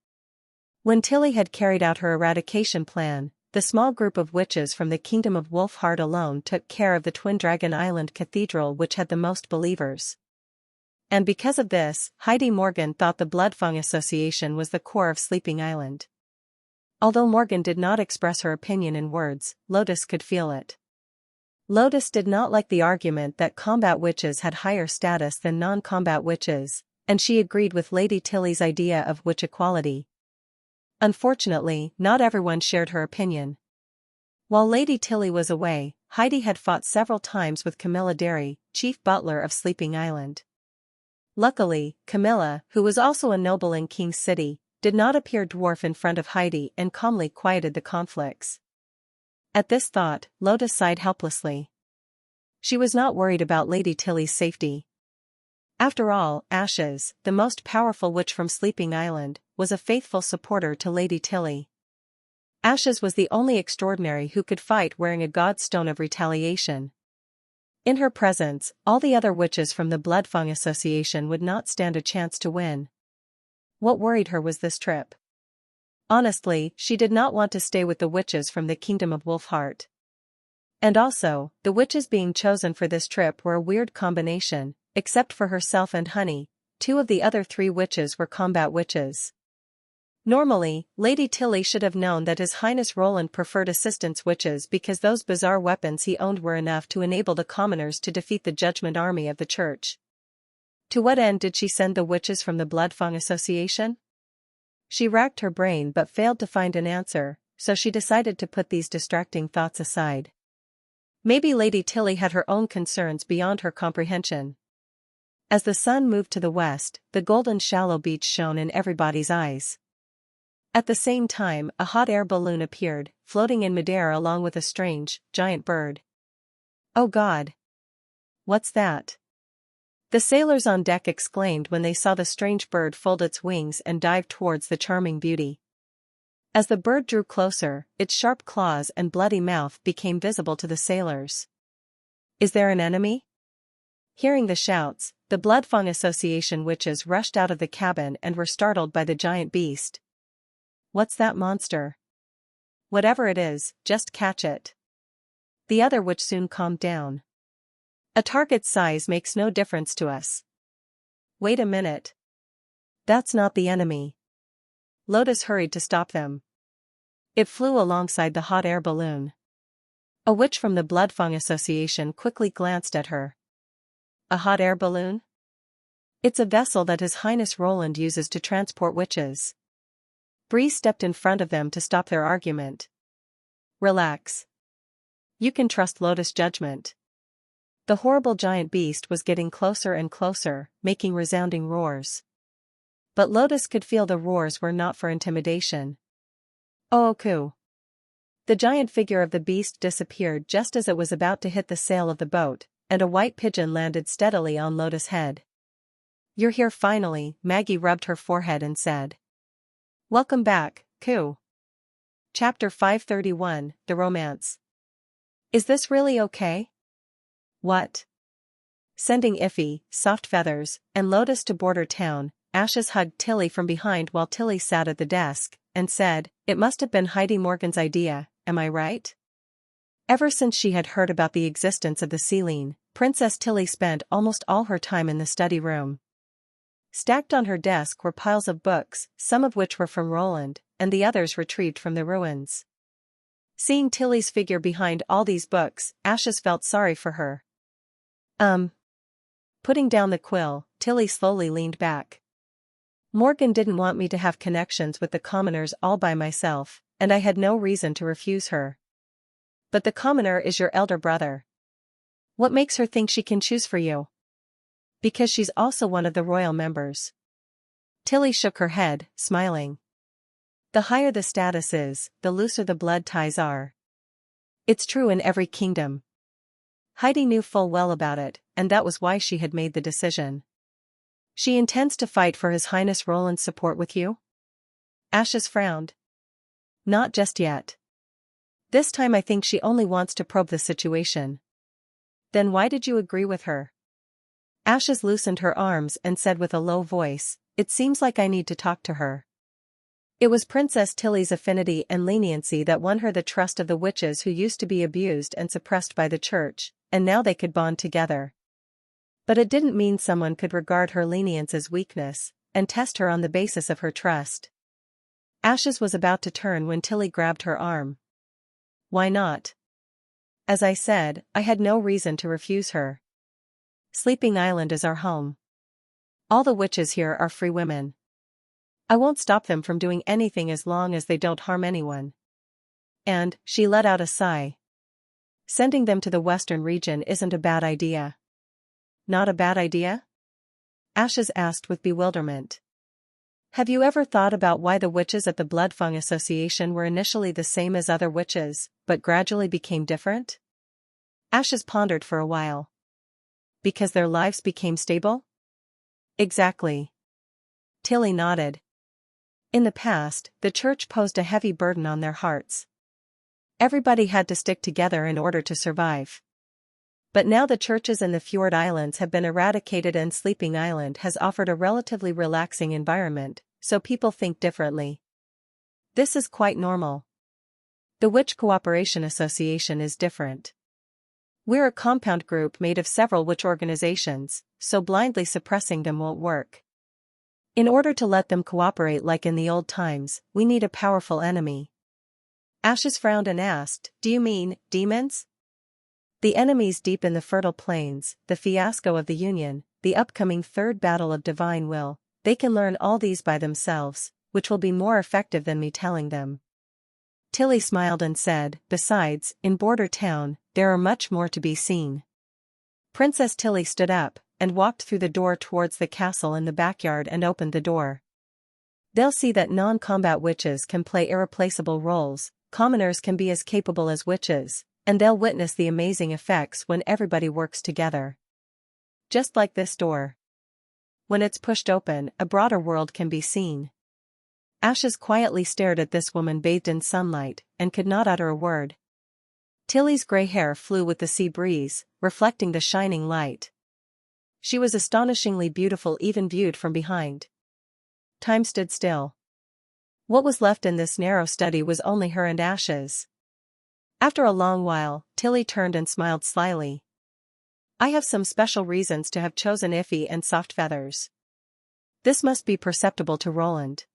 When Tilly had carried out her eradication plan, the small group of witches from the kingdom of Wolfheart alone took care of the Twin Dragon Island Cathedral, which had the most believers. And because of this, Heidi Morgan thought the Bloodfang Association was the core of Sleeping Island. Although Morgan did not express her opinion in words, Lotus could feel it. Lotus did not like the argument that combat witches had higher status than non-combat witches, and she agreed with Lady Tilly's idea of witch equality. Unfortunately, not everyone shared her opinion. While Lady Tilly was away, Heidi had fought several times with Camilla Derry, chief butler of Sleeping Island. Luckily, Camilla, who was also a noble in King's City, did not appear dwarf in front of Heidi and calmly quieted the conflicts. At this thought, Lotus sighed helplessly. She was not worried about Lady Tilly's safety. After all, Ashes, the most powerful witch from Sleeping Island, was a faithful supporter to Lady Tilly. Ashes was the only extraordinary who could fight wearing a god's stone of retaliation. In her presence, all the other witches from the Bloodfang Association would not stand a chance to win. What worried her was this trip. Honestly, she did not want to stay with the witches from the Kingdom of Wolfheart. And also, the witches being chosen for this trip were a weird combination, except for herself and Honey. 2 of the other 3 witches were combat witches. Normally, Lady Tilly should have known that His Highness Roland preferred assistance witches because those bizarre weapons he owned were enough to enable the commoners to defeat the judgment army of the church. To what end did she send the witches from the Bloodfang Association? She racked her brain but failed to find an answer, so she decided to put these distracting thoughts aside. Maybe Lady Tilly had her own concerns beyond her comprehension. As the sun moved to the west, the golden shallow beach shone in everybody's eyes. At the same time, a hot air balloon appeared, floating in midair along with a strange, giant bird. Oh God! What's that? The sailors on deck exclaimed when they saw the strange bird fold its wings and dive towards the charming beauty. As the bird drew closer, its sharp claws and bloody mouth became visible to the sailors. Is there an enemy? Hearing the shouts, the Bloodfang Association witches rushed out of the cabin and were startled by the giant beast. What's that monster? Whatever it is, just catch it. The other witch soon calmed down. A target's size makes no difference to us. Wait a minute. That's not the enemy. Lotus hurried to stop them. It flew alongside the hot air balloon. A witch from the Bloodfang Association quickly glanced at her. A hot air balloon? It's a vessel that His Highness Roland uses to transport witches. Bree stepped in front of them to stop their argument. Relax. You can trust Lotus' judgment. The horrible giant beast was getting closer and closer, making resounding roars. But Lotus could feel the roars were not for intimidation. Oh, coo. The giant figure of the beast disappeared just as it was about to hit the sail of the boat, and a white pigeon landed steadily on Lotus' head. You're here finally, Maggie rubbed her forehead and said. Welcome back, Coo. Chapter 531, The Romance. Is this really okay? What? Sending Iffy, Soft Feathers, and Lotus to Border Town, Ashes hugged Tilly from behind while Tilly sat at the desk, and said, It must have been Heidi Morgan's idea, am I right? Ever since she had heard about the existence of the Celine, Princess Tilly spent almost all her time in the study room. Stacked on her desk were piles of books, some of which were from Roland, and the others retrieved from the ruins. Seeing Tilly's figure behind all these books, Ashes felt sorry for her. Putting down the quill, Tilly slowly leaned back. Morgan didn't want me to have connections with the commoners all by myself, and I had no reason to refuse her. But the commoner is your elder brother. What makes her think she can choose for you? Because she's also one of the royal members. Tilly shook her head, smiling. The higher the status is, the looser the blood ties are. It's true in every kingdom. Heidi knew full well about it, and that was why she had made the decision. She intends to fight for His Highness Roland's support with you? Ashes frowned. Not just yet. This time I think she only wants to probe the situation. Then why did you agree with her? Ashes loosened her arms and said with a low voice, It seems like I need to talk to her. It was Princess Tilly's affinity and leniency that won her the trust of the witches who used to be abused and suppressed by the church, and now they could bond together. But it didn't mean someone could regard her lenience as weakness, and test her on the basis of her trust. Ashes was about to turn when Tilly grabbed her arm. Why not? As I said, I had no reason to refuse her. Sleeping Island is our home. All the witches here are free women. I won't stop them from doing anything as long as they don't harm anyone. And, she let out a sigh. Sending them to the western region isn't a bad idea. Not a bad idea? Ashes asked with bewilderment. Have you ever thought about why the witches at the Bloodfang Association were initially the same as other witches, but gradually became different? Ashes pondered for a while. Because their lives became stable? Exactly. Tilly nodded. In the past, the church posed a heavy burden on their hearts. Everybody had to stick together in order to survive. But now the churches in the Fjord Islands have been eradicated and Sleeping Island has offered a relatively relaxing environment, so people think differently. This is quite normal. The Witch Cooperation Association is different. We're a compound group made of several witch organizations, so blindly suppressing them won't work. In order to let them cooperate like in the old times, we need a powerful enemy. Ashes frowned and asked, do you mean, demons? The enemies deep in the fertile plains, the fiasco of the Union, the upcoming third battle of divine will, they can learn all these by themselves, which will be more effective than me telling them. Tilly smiled and said, besides, in Border Town, there are much more to be seen. Princess Tilly stood up, and walked through the door towards the castle in the backyard and opened the door. They'll see that non-combat witches can play irreplaceable roles, commoners can be as capable as witches, and they'll witness the amazing effects when everybody works together. Just like this door. When it's pushed open, a broader world can be seen. Ashes quietly stared at this woman bathed in sunlight, and could not utter a word. Tilly's grey hair flew with the sea breeze, reflecting the shining light. She was astonishingly beautiful even viewed from behind. Time stood still. What was left in this narrow study was only her and Ashes. After a long while, Tilly turned and smiled slyly. I have some special reasons to have chosen Iffy and Soft Feathers. This must be perceptible to Roland.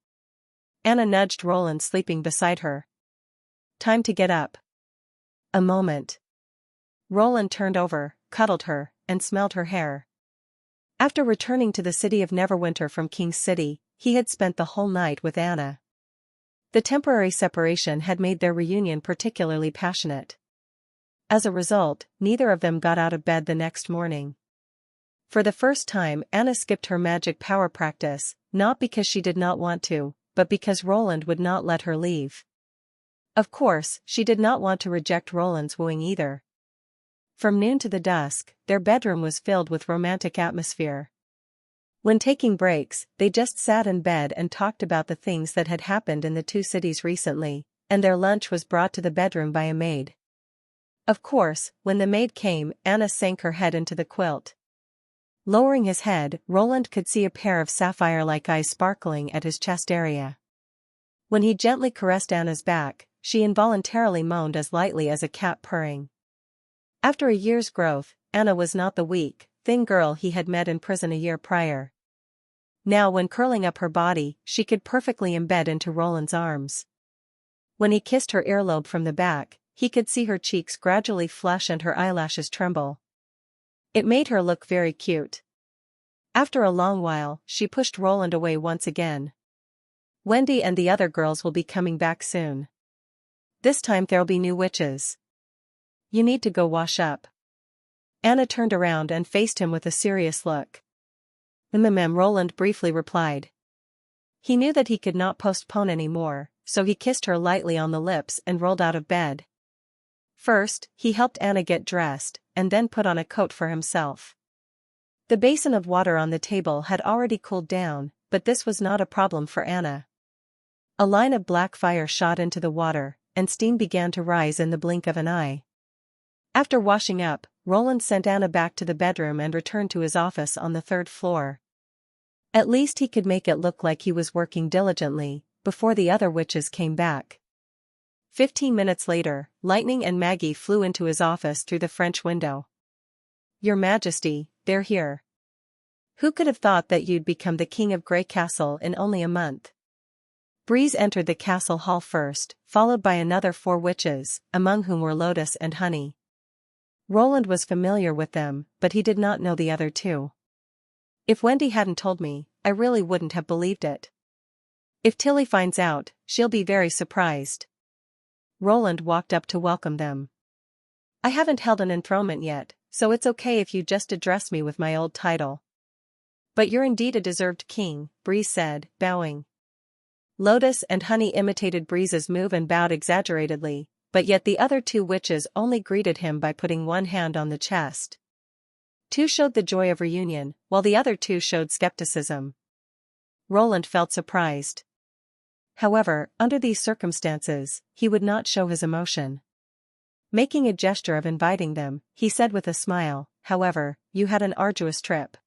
Anna nudged Roland sleeping beside her. Time to get up. A moment. Roland turned over, cuddled her, and smelled her hair. After returning to the city of Neverwinter from King's City, he had spent the whole night with Anna. The temporary separation had made their reunion particularly passionate. As a result, neither of them got out of bed the next morning. For the first time, Anna skipped her magic power practice, not because she did not want to, but because Roland would not let her leave. Of course, she did not want to reject Roland's wooing either. From noon to the dusk, their bedroom was filled with romantic atmosphere. When taking breaks, they just sat in bed and talked about the things that had happened in the two cities recently, and their lunch was brought to the bedroom by a maid. Of course, when the maid came, Anna sank her head into the quilt. Lowering his head, Roland could see a pair of sapphire-like eyes sparkling at his chest area. When he gently caressed Anna's back, she involuntarily moaned as lightly as a cat purring. After a year's growth, Anna was not the weak, thin girl he had met in prison a year prior. Now when curling up her body, she could perfectly embed into Roland's arms. When he kissed her earlobe from the back, he could see her cheeks gradually flush and her eyelashes tremble. It made her look very cute. After a long while, she pushed Roland away once again. Wendy and the other girls will be coming back soon. This time there'll be new witches. You need to go wash up. Anna turned around and faced him with a serious look. Roland briefly replied. He knew that he could not postpone any more, so he kissed her lightly on the lips and rolled out of bed. First, he helped Anna get dressed, and then put on a coat for himself. The basin of water on the table had already cooled down, but this was not a problem for Anna. A line of black fire shot into the water, and steam began to rise in the blink of an eye. After washing up, Roland sent Anna back to the bedroom and returned to his office on the third floor. At least he could make it look like he was working diligently, before the other witches came back. 15 minutes later, Lightning and Maggie flew into his office through the French window. Your Majesty, they're here. Who could have thought that you'd become the king of Grey Castle in only a month? Breeze entered the castle hall first, followed by another 4 witches, among whom were Lotus and Honey. Roland was familiar with them, but he did not know the other two. If Wendy hadn't told me, I really wouldn't have believed it. If Tilly finds out, she'll be very surprised. Roland walked up to welcome them. I haven't held an enthronement yet, so it's okay if you just address me with my old title. But you're indeed a deserved king, Breeze said, bowing. Lotus and Honey imitated Breeze's move and bowed exaggeratedly, but yet the other two witches only greeted him by putting one hand on the chest. Two showed the joy of reunion, while the other two showed skepticism. Roland felt surprised. However, under these circumstances, he would not show his emotion. Making a gesture of inviting them, he said with a smile, however, you had an arduous trip.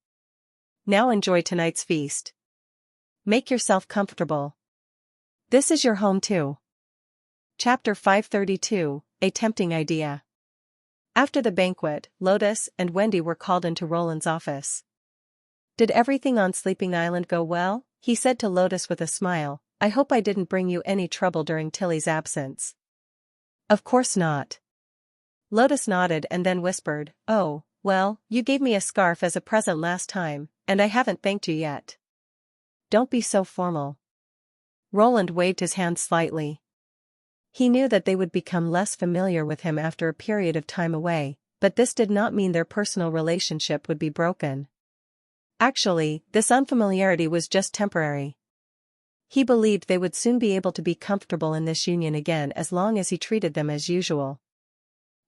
Now enjoy tonight's feast. Make yourself comfortable. This is your home too. Chapter 532, A Tempting Idea. After the banquet, Lotus and Wendy were called into Roland's office. Did everything on Sleeping Island go well? He said to Lotus with a smile. I hope I didn't bring you any trouble during Tilly's absence. Of course not. Lotus nodded and then whispered, oh, well, you gave me a scarf as a present last time, and I haven't thanked you yet. Don't be so formal. Roland waved his hand slightly. He knew that they would become less familiar with him after a period of time away, but this did not mean their personal relationship would be broken. Actually, this unfamiliarity was just temporary. He believed they would soon be able to be comfortable in this union again as long as he treated them as usual.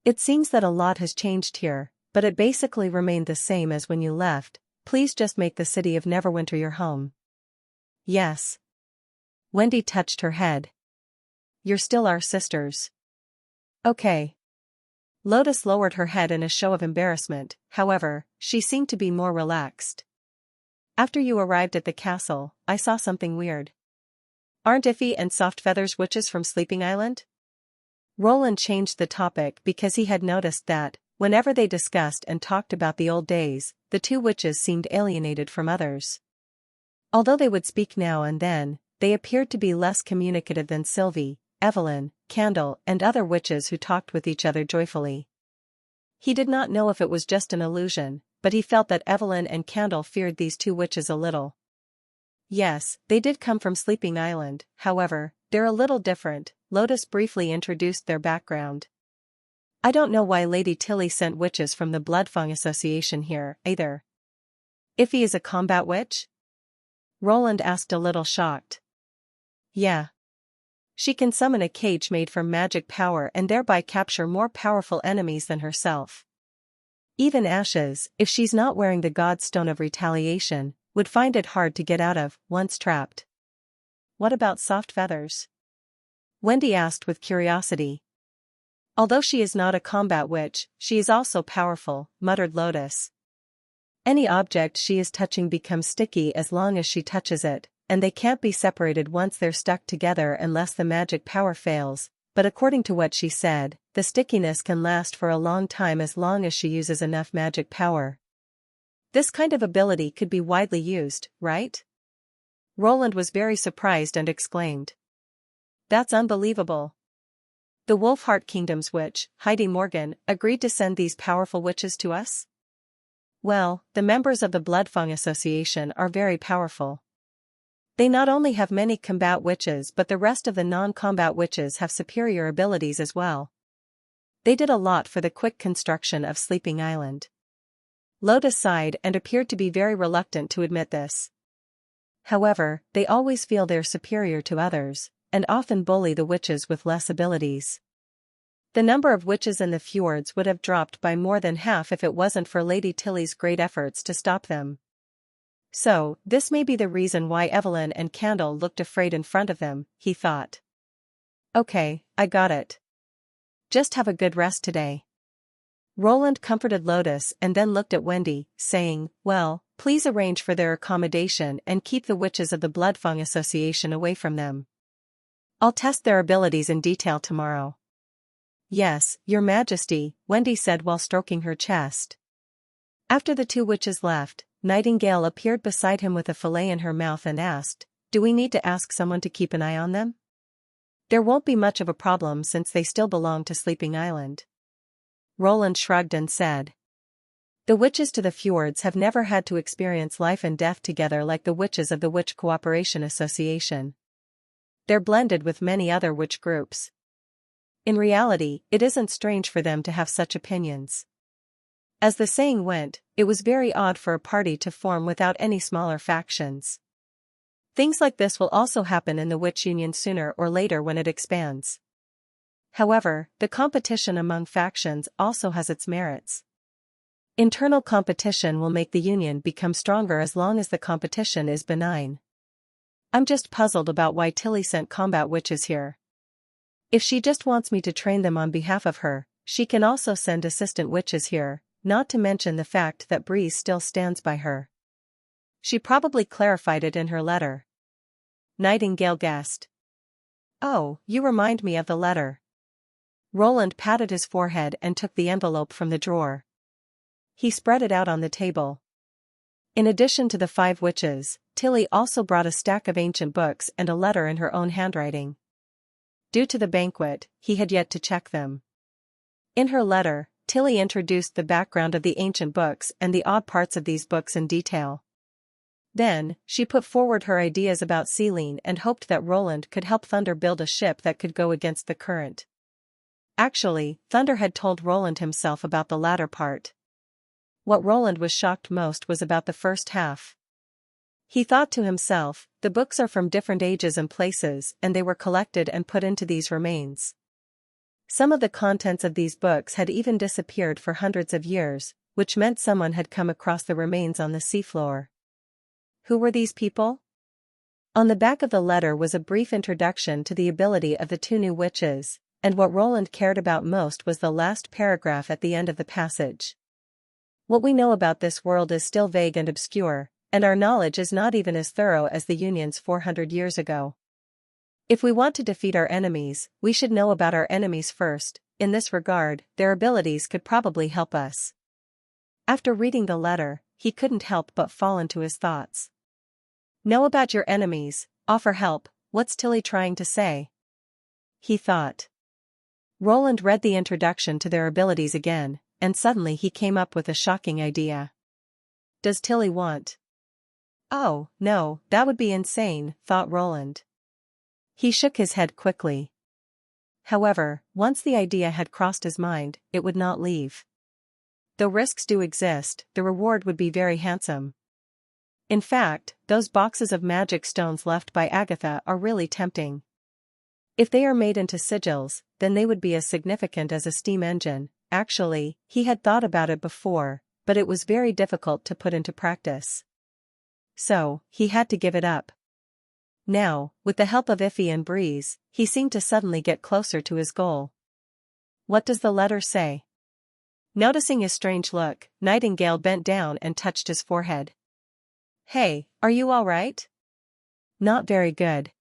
It seems that a lot has changed here, but it basically remained the same as when you left. Please just make the city of Neverwinter your home. Yes. Wendy touched her head. You're still our sisters. Okay. Lotus lowered her head in a show of embarrassment, however, she seemed to be more relaxed. After you arrived at the castle, I saw something weird. Aren't Iffy and Softfeathers witches from Sleeping Island? Roland changed the topic because he had noticed that, whenever they discussed and talked about the old days, the two witches seemed alienated from others. Although they would speak now and then, they appeared to be less communicative than Sylvie, Evelyn, Candle, and other witches who talked with each other joyfully. He did not know if it was just an illusion, but he felt that Evelyn and Candle feared these two witches a little. Yes, they did come from Sleeping Island, however, they're a little different. Lotus briefly introduced their background. I don't know why Lady Tilly sent witches from the Bloodfang Association here, either. Iffy is a combat witch? Roland asked, a little shocked. Yeah. She can summon a cage made from magic power and thereby capture more powerful enemies than herself. Even Ashes, if she's not wearing the Godstone of Retaliation, would find it hard to get out of, once trapped. What about Softfeathers? Wendy asked with curiosity. Although she is not a combat witch, she is also powerful, muttered Lotus. Any object she is touching becomes sticky as long as she touches it, and they can't be separated once they're stuck together unless the magic power fails, but according to what she said, the stickiness can last for a long time as long as she uses enough magic power. This kind of ability could be widely used, right? Roland was very surprised and exclaimed. That's unbelievable. The Wolfheart Kingdom's witch, Heidi Morgan, agreed to send these powerful witches to us? Well, the members of the Bloodfang Association are very powerful. They not only have many combat witches but the rest of the non-combat witches have superior abilities as well. They did a lot for the quick construction of Sleeping Island. Lotus sighed and appeared to be very reluctant to admit this. However, they always feel they're superior to others, and often bully the witches with less abilities. The number of witches in the fjords would have dropped by more than half if it wasn't for Lady Tilly's great efforts to stop them. So, this may be the reason why Evelyn and Candle looked afraid in front of them, he thought. Okay, I got it. Just have a good rest today. Roland comforted Lotus and then looked at Wendy, saying, well, please arrange for their accommodation and keep the witches of the Bloodfang Association away from them. I'll test their abilities in detail tomorrow. Yes, Your Majesty, Wendy said while stroking her chest. After the two witches left, Nightingale appeared beside him with a fillet in her mouth and asked, do we need to ask someone to keep an eye on them? There won't be much of a problem since they still belong to Sleeping Island. Roland shrugged and said. The witches to the fjords have never had to experience life and death together like the witches of the Witch Cooperation Association. They're blended with many other witch groups. In reality, it isn't strange for them to have such opinions. As the saying went, it was very odd for a party to form without any smaller factions. Things like this will also happen in the Witch Union sooner or later when it expands. However, the competition among factions also has its merits. Internal competition will make the union become stronger as long as the competition is benign. I'm just puzzled about why Tilly sent combat witches here. If she just wants me to train them on behalf of her, she can also send assistant witches here, not to mention the fact that Breeze still stands by her. She probably clarified it in her letter. Nightingale guessed. Oh, you remind me of the letter. Roland patted his forehead and took the envelope from the drawer. He spread it out on the table. In addition to the 5 witches, Tilly also brought a stack of ancient books and a letter in her own handwriting. Due to the banquet, he had yet to check them. In her letter, Tilly introduced the background of the ancient books and the odd parts of these books in detail. Then, she put forward her ideas about sealing and hoped that Roland could help Thunder build a ship that could go against the current. Actually, Thunder had told Roland himself about the latter part. What Roland was shocked most was about the first half. He thought to himself, the books are from different ages and places and they were collected and put into these remains. Some of the contents of these books had even disappeared for hundreds of years, which meant someone had come across the remains on the seafloor. Who were these people? On the back of the letter was a brief introduction to the ability of the 2 new witches, and what Roland cared about most was the last paragraph at the end of the passage. What we know about this world is still vague and obscure, and our knowledge is not even as thorough as the Union's 400 years ago. If we want to defeat our enemies, we should know about our enemies first. In this regard, their abilities could probably help us. After reading the letter, he couldn't help but fall into his thoughts. Know about your enemies, offer help, what's Tilly trying to say? He thought. Roland read the introduction to their abilities again, and suddenly he came up with a shocking idea. Does Tilly want? Oh, no, that would be insane, thought Roland. He shook his head quickly. However, once the idea had crossed his mind, it would not leave. Though risks do exist, the reward would be very handsome. In fact, those boxes of magic stones left by Agatha are really tempting. If they are made into sigils, then they would be as significant as a steam engine. Actually, he had thought about it before, but it was very difficult to put into practice. So, he had to give it up. Now, with the help of Iffy and Breeze, he seemed to suddenly get closer to his goal. What does the letter say? Noticing his strange look, Nightingale bent down and touched his forehead. Hey, are you all right? Not very good.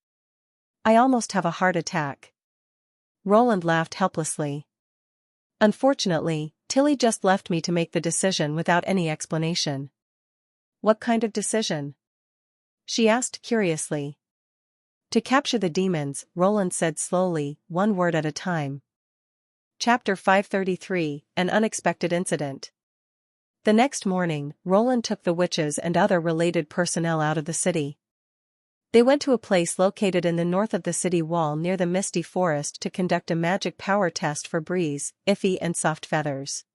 I almost have a heart attack. Roland laughed helplessly. Unfortunately, Tilly just left me to make the decision without any explanation. What kind of decision? She asked curiously. To capture the demons, Roland said slowly, one word at a time. Chapter 533, An Unexpected Incident. The next morning, Roland took the witches and other related personnel out of the city. They went to a place located in the north of the city wall near the misty forest to conduct a magic power test for Breeze, Iffy and Soft Feathers.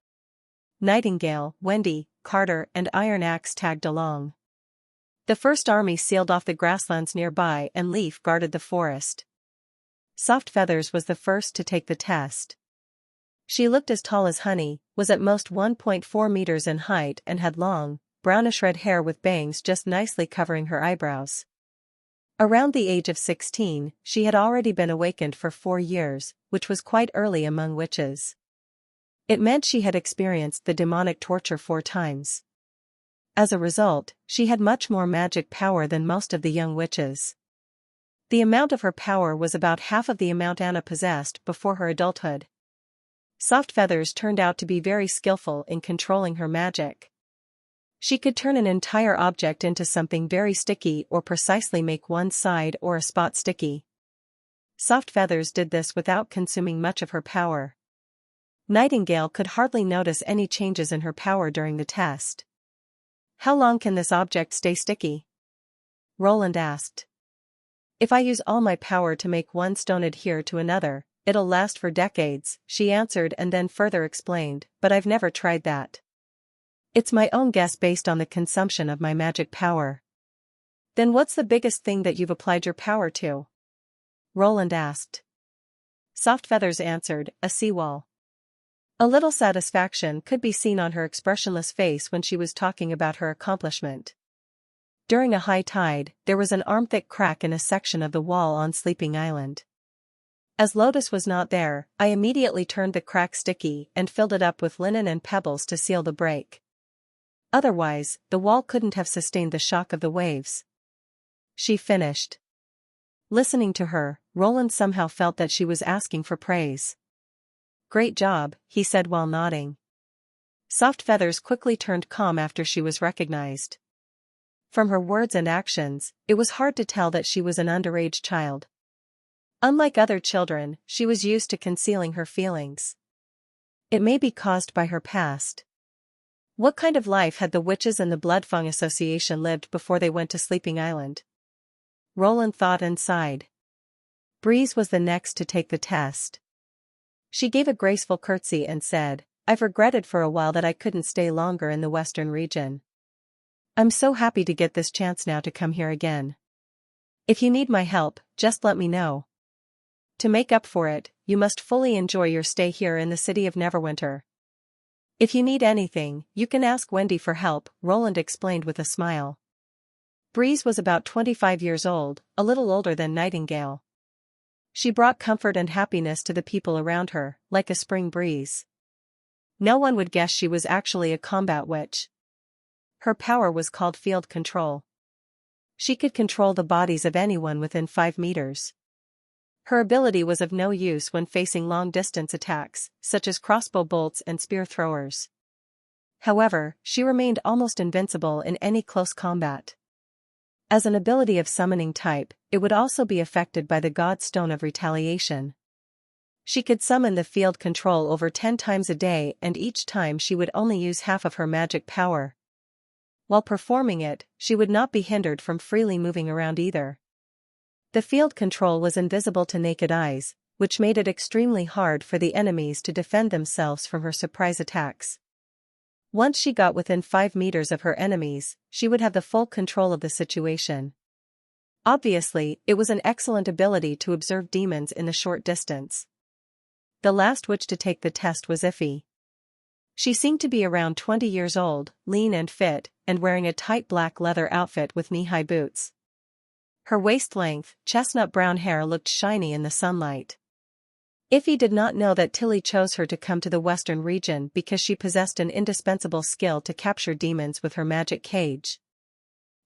Nightingale, Wendy, Carter and Iron Axe tagged along. The first army sealed off the grasslands nearby and Leaf guarded the forest. Soft Feathers was the first to take the test. She looked as tall as honey, was at most 1.4 meters in height and had long, brownish red hair with bangs just nicely covering her eyebrows. Around the age of 16, she had already been awakened for 4 years, which was quite early among witches. It meant she had experienced the demonic torture 4 times. As a result, she had much more magic power than most of the young witches. The amount of her power was about half of the amount Anna possessed before her adulthood. Soft Feathers turned out to be very skillful in controlling her magic. She could turn an entire object into something very sticky or precisely make one side or a spot sticky. Soft Feathers did this without consuming much of her power. Nightingale could hardly notice any changes in her power during the test. How long can this object stay sticky? Roland asked. If I use all my power to make one stone adhere to another, it'll last for decades, she answered and then further explained, but I've never tried that. It's my own guess based on the consumption of my magic power. Then what's the biggest thing that you've applied your power to? Roland asked. Soft Feathers answered, a seawall. A little satisfaction could be seen on her expressionless face when she was talking about her accomplishment. During a high tide, there was an arm-thick crack in a section of the wall on Sleeping Island. As Lotus was not there, I immediately turned the crack sticky and filled it up with linen and pebbles to seal the break. Otherwise, the wall couldn't have sustained the shock of the waves. She finished. Listening to her, Roland somehow felt that she was asking for praise. Great job, he said while nodding. Soft Feathers quickly turned calm after she was recognized. From her words and actions, it was hard to tell that she was an underage child. Unlike other children, she was used to concealing her feelings. It may be caused by her past. What kind of life had the witches and the Bloodfang Association lived before they went to Sleeping Island? Roland thought and sighed. Breeze was the next to take the test. She gave a graceful curtsy and said, I've regretted for a while that I couldn't stay longer in the western region. I'm so happy to get this chance now to come here again. If you need my help, just let me know. To make up for it, you must fully enjoy your stay here in the city of Neverwinter. If you need anything, you can ask Wendy for help, Roland explained with a smile. Breeze was about 25 years old, a little older than Nightingale. She brought comfort and happiness to the people around her, like a spring breeze. No one would guess she was actually a combat witch. Her power was called field control. She could control the bodies of anyone within 5 meters. Her ability was of no use when facing long-distance attacks, such as crossbow bolts and spear throwers. However, she remained almost invincible in any close combat. As an ability of summoning type, it would also be affected by the God Stone of Retaliation. She could summon the field control over 10 times a day, and each time she would only use half of her magic power. While performing it, she would not be hindered from freely moving around either. The field control was invisible to naked eyes, which made it extremely hard for the enemies to defend themselves from her surprise attacks. Once she got within 5 meters of her enemies, she would have the full control of the situation. Obviously, it was an excellent ability to observe demons in the short distance. The last witch to take the test was Iffy. She seemed to be around 20 years old, lean and fit, and wearing a tight black leather outfit with knee-high boots. Her waist-length, chestnut-brown hair looked shiny in the sunlight. Iffy did not know that Tilly chose her to come to the western region because she possessed an indispensable skill to capture demons with her magic cage.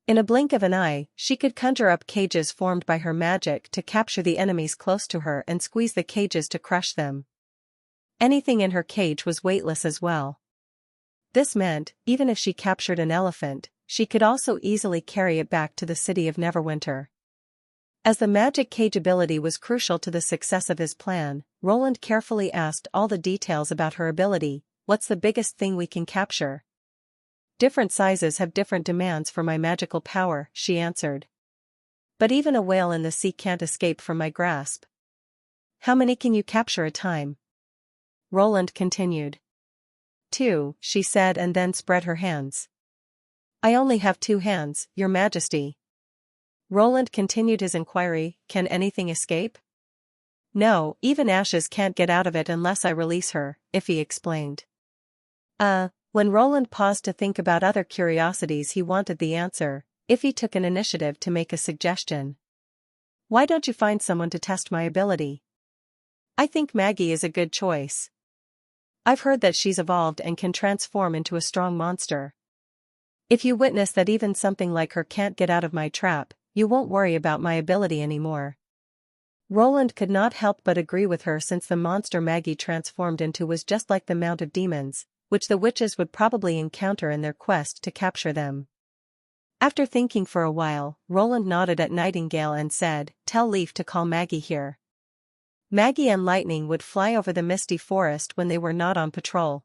In a blink of an eye, she could conjure up cages formed by her magic to capture the enemies close to her and squeeze the cages to crush them. Anything in her cage was weightless as well. This meant, even if she captured an elephant, she could also easily carry it back to the city of Neverwinter. As the magic cage ability was crucial to the success of his plan, Roland carefully asked all the details about her ability. What's the biggest thing we can capture? Different sizes have different demands for my magical power, she answered. But even a whale in the sea can't escape from my grasp. How many can you capture at a time? Roland continued. 2, she said and then spread her hands. I only have 2 hands, Your Majesty. Roland continued his inquiry, can anything escape? No, even ashes can't get out of it unless I release her, Iffy explained. When Roland paused to think about other curiosities he wanted the answer, Iffy took an initiative to make a suggestion. Why don't you find someone to test my ability? I think Maggie is a good choice. I've heard that she's evolved and can transform into a strong monster. If you witness that even something like her can't get out of my trap, you won't worry about my ability anymore. Roland could not help but agree with her since the monster Maggie transformed into was just like the mount of demons, which the witches would probably encounter in their quest to capture them. After thinking for a while, Roland nodded at Nightingale and said, Tell Leaf to call Maggie here. Maggie and Lightning would fly over the misty forest when they were not on patrol.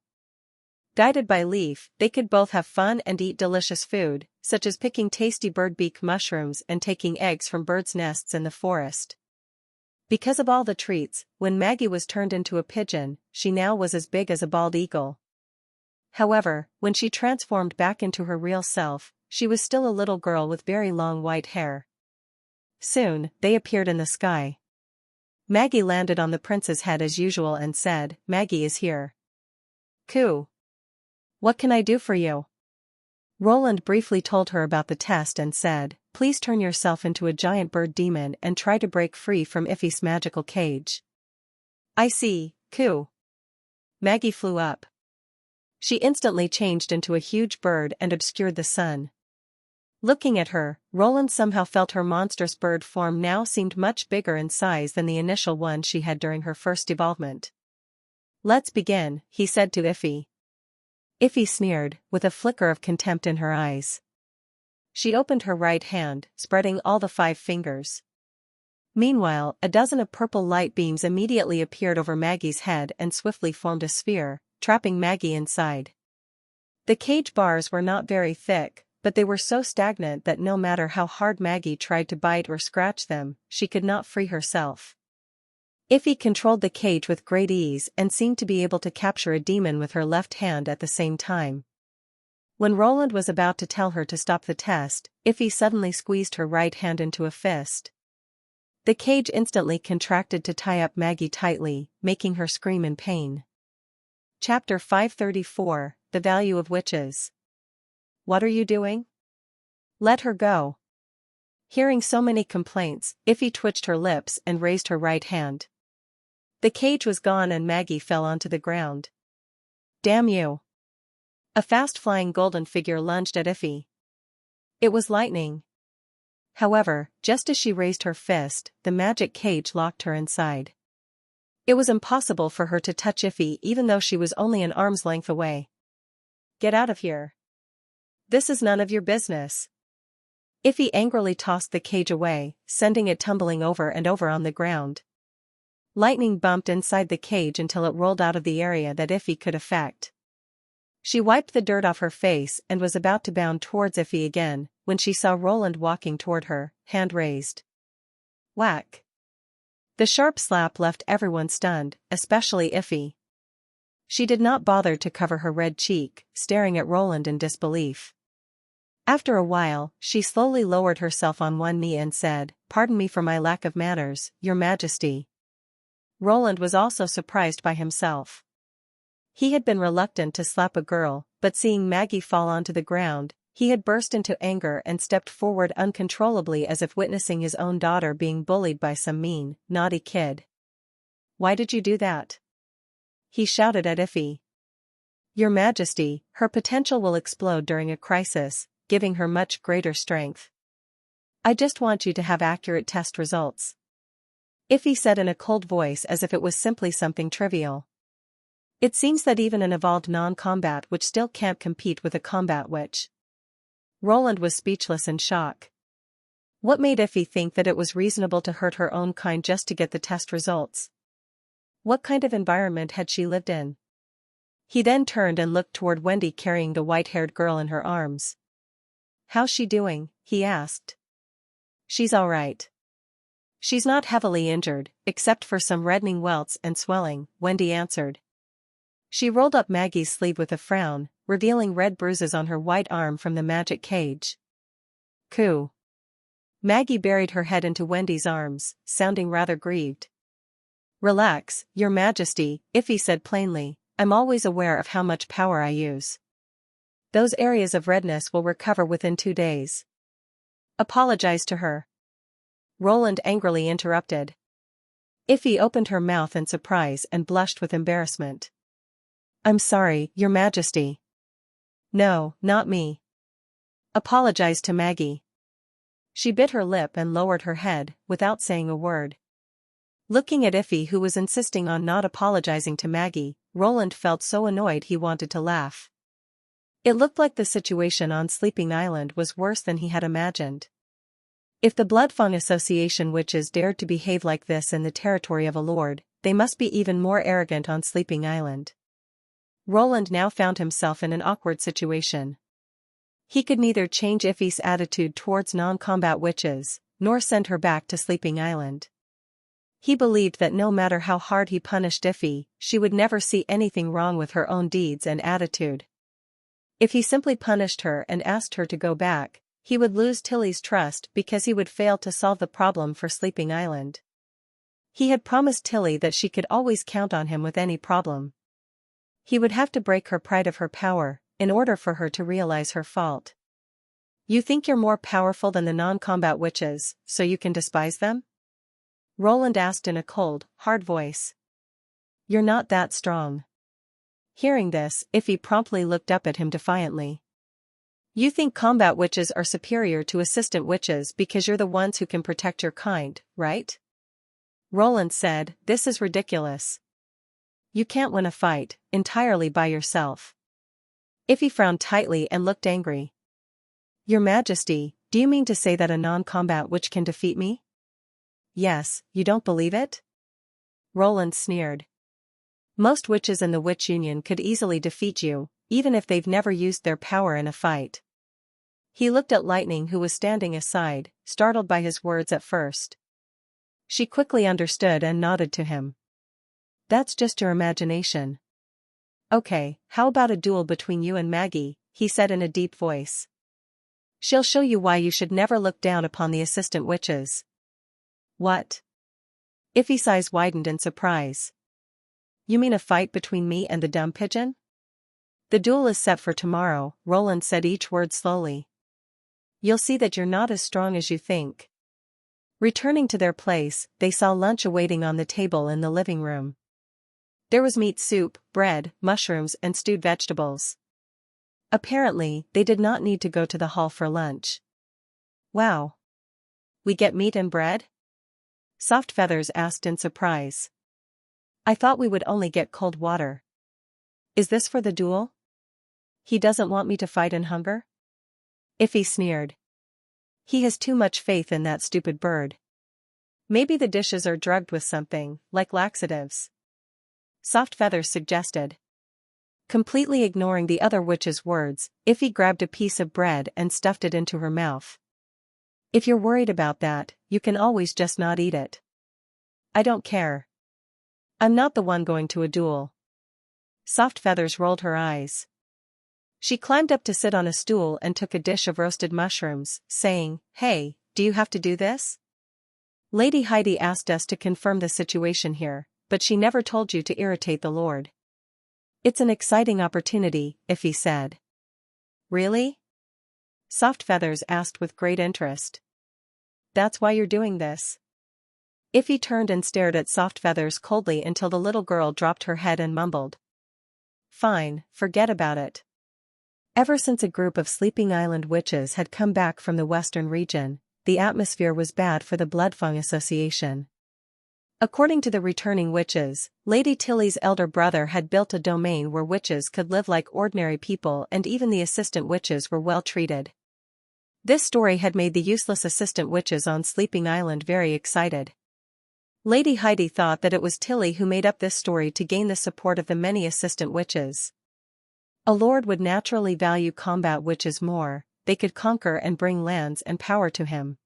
Guided by Leaf, they could both have fun and eat delicious food, such as picking tasty birdbeak mushrooms and taking eggs from birds' nests in the forest. Because of all the treats, when Maggie was turned into a pigeon, she now was as big as a bald eagle. However, when she transformed back into her real self, she was still a little girl with very long white hair. Soon, they appeared in the sky. Maggie landed on the prince's head as usual and said, "Maggie is here." "Coo. What can I do for you?" Roland briefly told her about the test and said, "Please turn yourself into a giant bird demon and try to break free from Iffy's magical cage." "I see, Coo." Maggie flew up. She instantly changed into a huge bird and obscured the sun. Looking at her, Roland somehow felt her monstrous bird form now seemed much bigger in size than the initial one she had during her first evolvement. "Let's begin," he said to Iffy. Iffy sneered, with a flicker of contempt in her eyes. She opened her right hand, spreading all the 5 fingers. Meanwhile, a dozen of purple light beams immediately appeared over Maggie's head and swiftly formed a sphere, trapping Maggie inside. The cage bars were not very thick, but they were so stagnant that no matter how hard Maggie tried to bite or scratch them, she could not free herself. Iffy controlled the cage with great ease and seemed to be able to capture a demon with her left hand at the same time. When Roland was about to tell her to stop the test, Iffy suddenly squeezed her right hand into a fist. The cage instantly contracted to tie up Maggie tightly, making her scream in pain. Chapter 534, The Value of Witches. "What are you doing? Let her go." Hearing so many complaints, Iffy twitched her lips and raised her right hand. The cage was gone and Maggie fell onto the ground. "Damn you." A fast-flying golden figure lunged at Iffy. It was Lightning. However, just as she raised her fist, the magic cage locked her inside. It was impossible for her to touch Iffy even though she was only an arm's length away. "Get out of here. This is none of your business." Iffy angrily tossed the cage away, sending it tumbling over and over on the ground. Lightning bumped inside the cage until it rolled out of the area that Iffy could affect. She wiped the dirt off her face and was about to bound towards Iffy again, when she saw Roland walking toward her, hand raised. Whack! The sharp slap left everyone stunned, especially Iffy. She did not bother to cover her red cheek, staring at Roland in disbelief. After a while, she slowly lowered herself on one knee and said, "Pardon me for my lack of manners, Your Majesty." Roland was also surprised by himself. He had been reluctant to slap a girl, but seeing Maggie fall onto the ground, he had burst into anger and stepped forward uncontrollably as if witnessing his own daughter being bullied by some mean, naughty kid. "Why did you do that?" he shouted at Iffy. "Your Majesty, her potential will explode during a crisis, giving her much greater strength. I just want you to have accurate test results," Iffy said in a cold voice as if it was simply something trivial. It seems that even an evolved non-combat witch still can't compete with a combat witch. Roland was speechless in shock. What made Iffy think that it was reasonable to hurt her own kind just to get the test results? What kind of environment had she lived in? He then turned and looked toward Wendy carrying the white-haired girl in her arms. "How's she doing?" he asked. "She's all right. She's not heavily injured, except for some reddening welts and swelling," Wendy answered. She rolled up Maggie's sleeve with a frown, revealing red bruises on her white arm from the magic cage. "Coo." Maggie buried her head into Wendy's arms, sounding rather grieved. "Relax, Your Majesty," Iffy said plainly, "I'm always aware of how much power I use. Those areas of redness will recover within 2 days." "Apologize to her," Roland angrily interrupted. Iffy opened her mouth in surprise and blushed with embarrassment. "I'm sorry, Your Majesty." "No, not me. Apologize to Maggie." She bit her lip and lowered her head, without saying a word. Looking at Iffy, who was insisting on not apologizing to Maggie, Roland felt so annoyed he wanted to laugh. It looked like the situation on Sleeping Island was worse than he had imagined. If the Bloodfang Association witches dared to behave like this in the territory of a lord, they must be even more arrogant on Sleeping Island. Roland now found himself in an awkward situation. He could neither change Iffy's attitude towards non-combat witches, nor send her back to Sleeping Island. He believed that no matter how hard he punished Iffy, she would never see anything wrong with her own deeds and attitude. If he simply punished her and asked her to go back, he would lose Tilly's trust because he would fail to solve the problem for Sleeping Island. He had promised Tilly that she could always count on him with any problem. He would have to break her pride of her power, in order for her to realize her fault. You think you're more powerful than the non-combat witches, so you can despise them? Roland asked in a cold, hard voice. You're not that strong. Hearing this, Iffy promptly looked up at him defiantly. You think combat witches are superior to assistant witches because you're the ones who can protect your kind, right? Roland said, this is ridiculous. You can't win a fight, entirely by yourself. Iffy frowned tightly and looked angry. Your Majesty, do you mean to say that a non-combat witch can defeat me? Yes, you don't believe it? Roland sneered. Most witches in the Witch Union could easily defeat you, even if they've never used their power in a fight. He looked at Lightning, who was standing aside, startled by his words at first. She quickly understood and nodded to him. That's just your imagination. Okay, how about a duel between you and Maggie, he said in a deep voice. She'll show you why you should never look down upon the assistant witches. What? Iffy's eyes widened in surprise. You mean a fight between me and the dumb pigeon? The duel is set for tomorrow, Roland said each word slowly. You'll see that you're not as strong as you think. Returning to their place, they saw lunch awaiting on the table in the living room. There was meat soup, bread, mushrooms and stewed vegetables. Apparently, they did not need to go to the hall for lunch. Wow. We get meat and bread? Soft Feathers asked in surprise. I thought we would only get cold water. Is this for the duel? He doesn't want me to fight in hunger? Iffy sneered. He has too much faith in that stupid bird. Maybe the dishes are drugged with something, like laxatives. Soft Feathers suggested. Completely ignoring the other witch's words, Iffy grabbed a piece of bread and stuffed it into her mouth. If you're worried about that, you can always just not eat it. I don't care. I'm not the one going to a duel. Soft Feathers rolled her eyes. She climbed up to sit on a stool and took a dish of roasted mushrooms, saying, Hey, do you have to do this? Lady Heidi asked us to confirm the situation here, but she never told you to irritate the Lord. It's an exciting opportunity, Iffy said. Really? Soft Feathers asked with great interest. That's why you're doing this? Iffy turned and stared at Soft Feathers coldly until the little girl dropped her head and mumbled. Fine, forget about it. Ever since a group of Sleeping Island witches had come back from the western region, the atmosphere was bad for the Bloodfang Association. According to the returning witches, Lady Tilly's elder brother had built a domain where witches could live like ordinary people and even the assistant witches were well treated. This story had made the useless assistant witches on Sleeping Island very excited. Lady Heidi thought that it was Tilly who made up this story to gain the support of the many assistant witches. A lord would naturally value combat witches more, they could conquer and bring lands and power to him.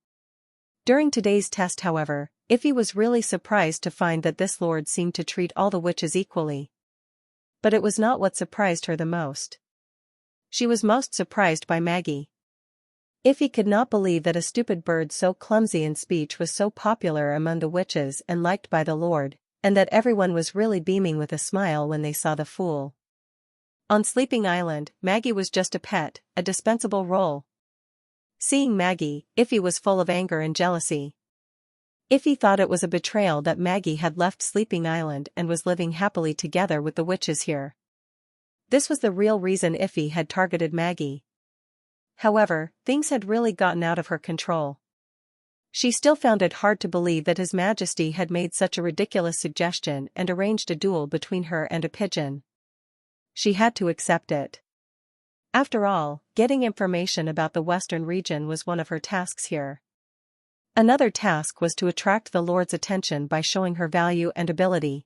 During today's test, however, Iffy was really surprised to find that this lord seemed to treat all the witches equally. But it was not what surprised her the most. She was most surprised by Maggie. Iffy could not believe that a stupid bird so clumsy in speech was so popular among the witches and liked by the lord, and that everyone was really beaming with a smile when they saw the fool. On Sleeping Island, Maggie was just a pet, a dispensable role. Seeing Maggie, Iffy was full of anger and jealousy. Iffy thought it was a betrayal that Maggie had left Sleeping Island and was living happily together with the witches here. This was the real reason Iffy had targeted Maggie. However, things had really gotten out of her control. She still found it hard to believe that His Majesty had made such a ridiculous suggestion and arranged a duel between her and a pigeon. She had to accept it. After all, getting information about the western region was one of her tasks here. Another task was to attract the Lord's attention by showing her value and ability.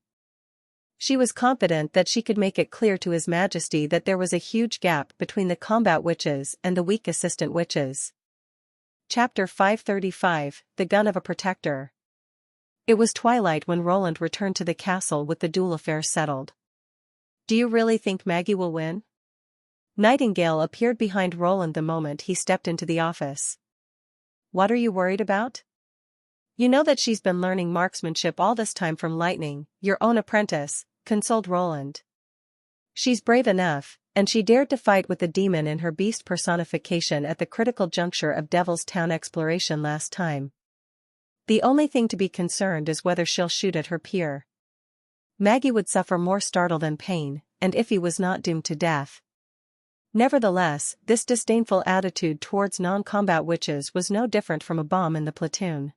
She was confident that she could make it clear to His Majesty that there was a huge gap between the combat witches and the weak assistant witches. Chapter 535, The Gun of a Protector. It was twilight when Roland returned to the castle with the duel affairs settled. "Do you really think Maggie will win?" Nightingale appeared behind Roland the moment he stepped into the office. "What are you worried about?" "You know that she's been learning marksmanship all this time from Lightning, your own apprentice," consoled Roland. "She's brave enough, and she dared to fight with the demon in her beast personification at the critical juncture of Devil's Town exploration last time. The only thing to be concerned is whether she'll shoot at her peer. Maggie would suffer more startle than pain, and Iffy was not doomed to death." Nevertheless, this disdainful attitude towards non-combat witches was no different from a bomb in the platoon.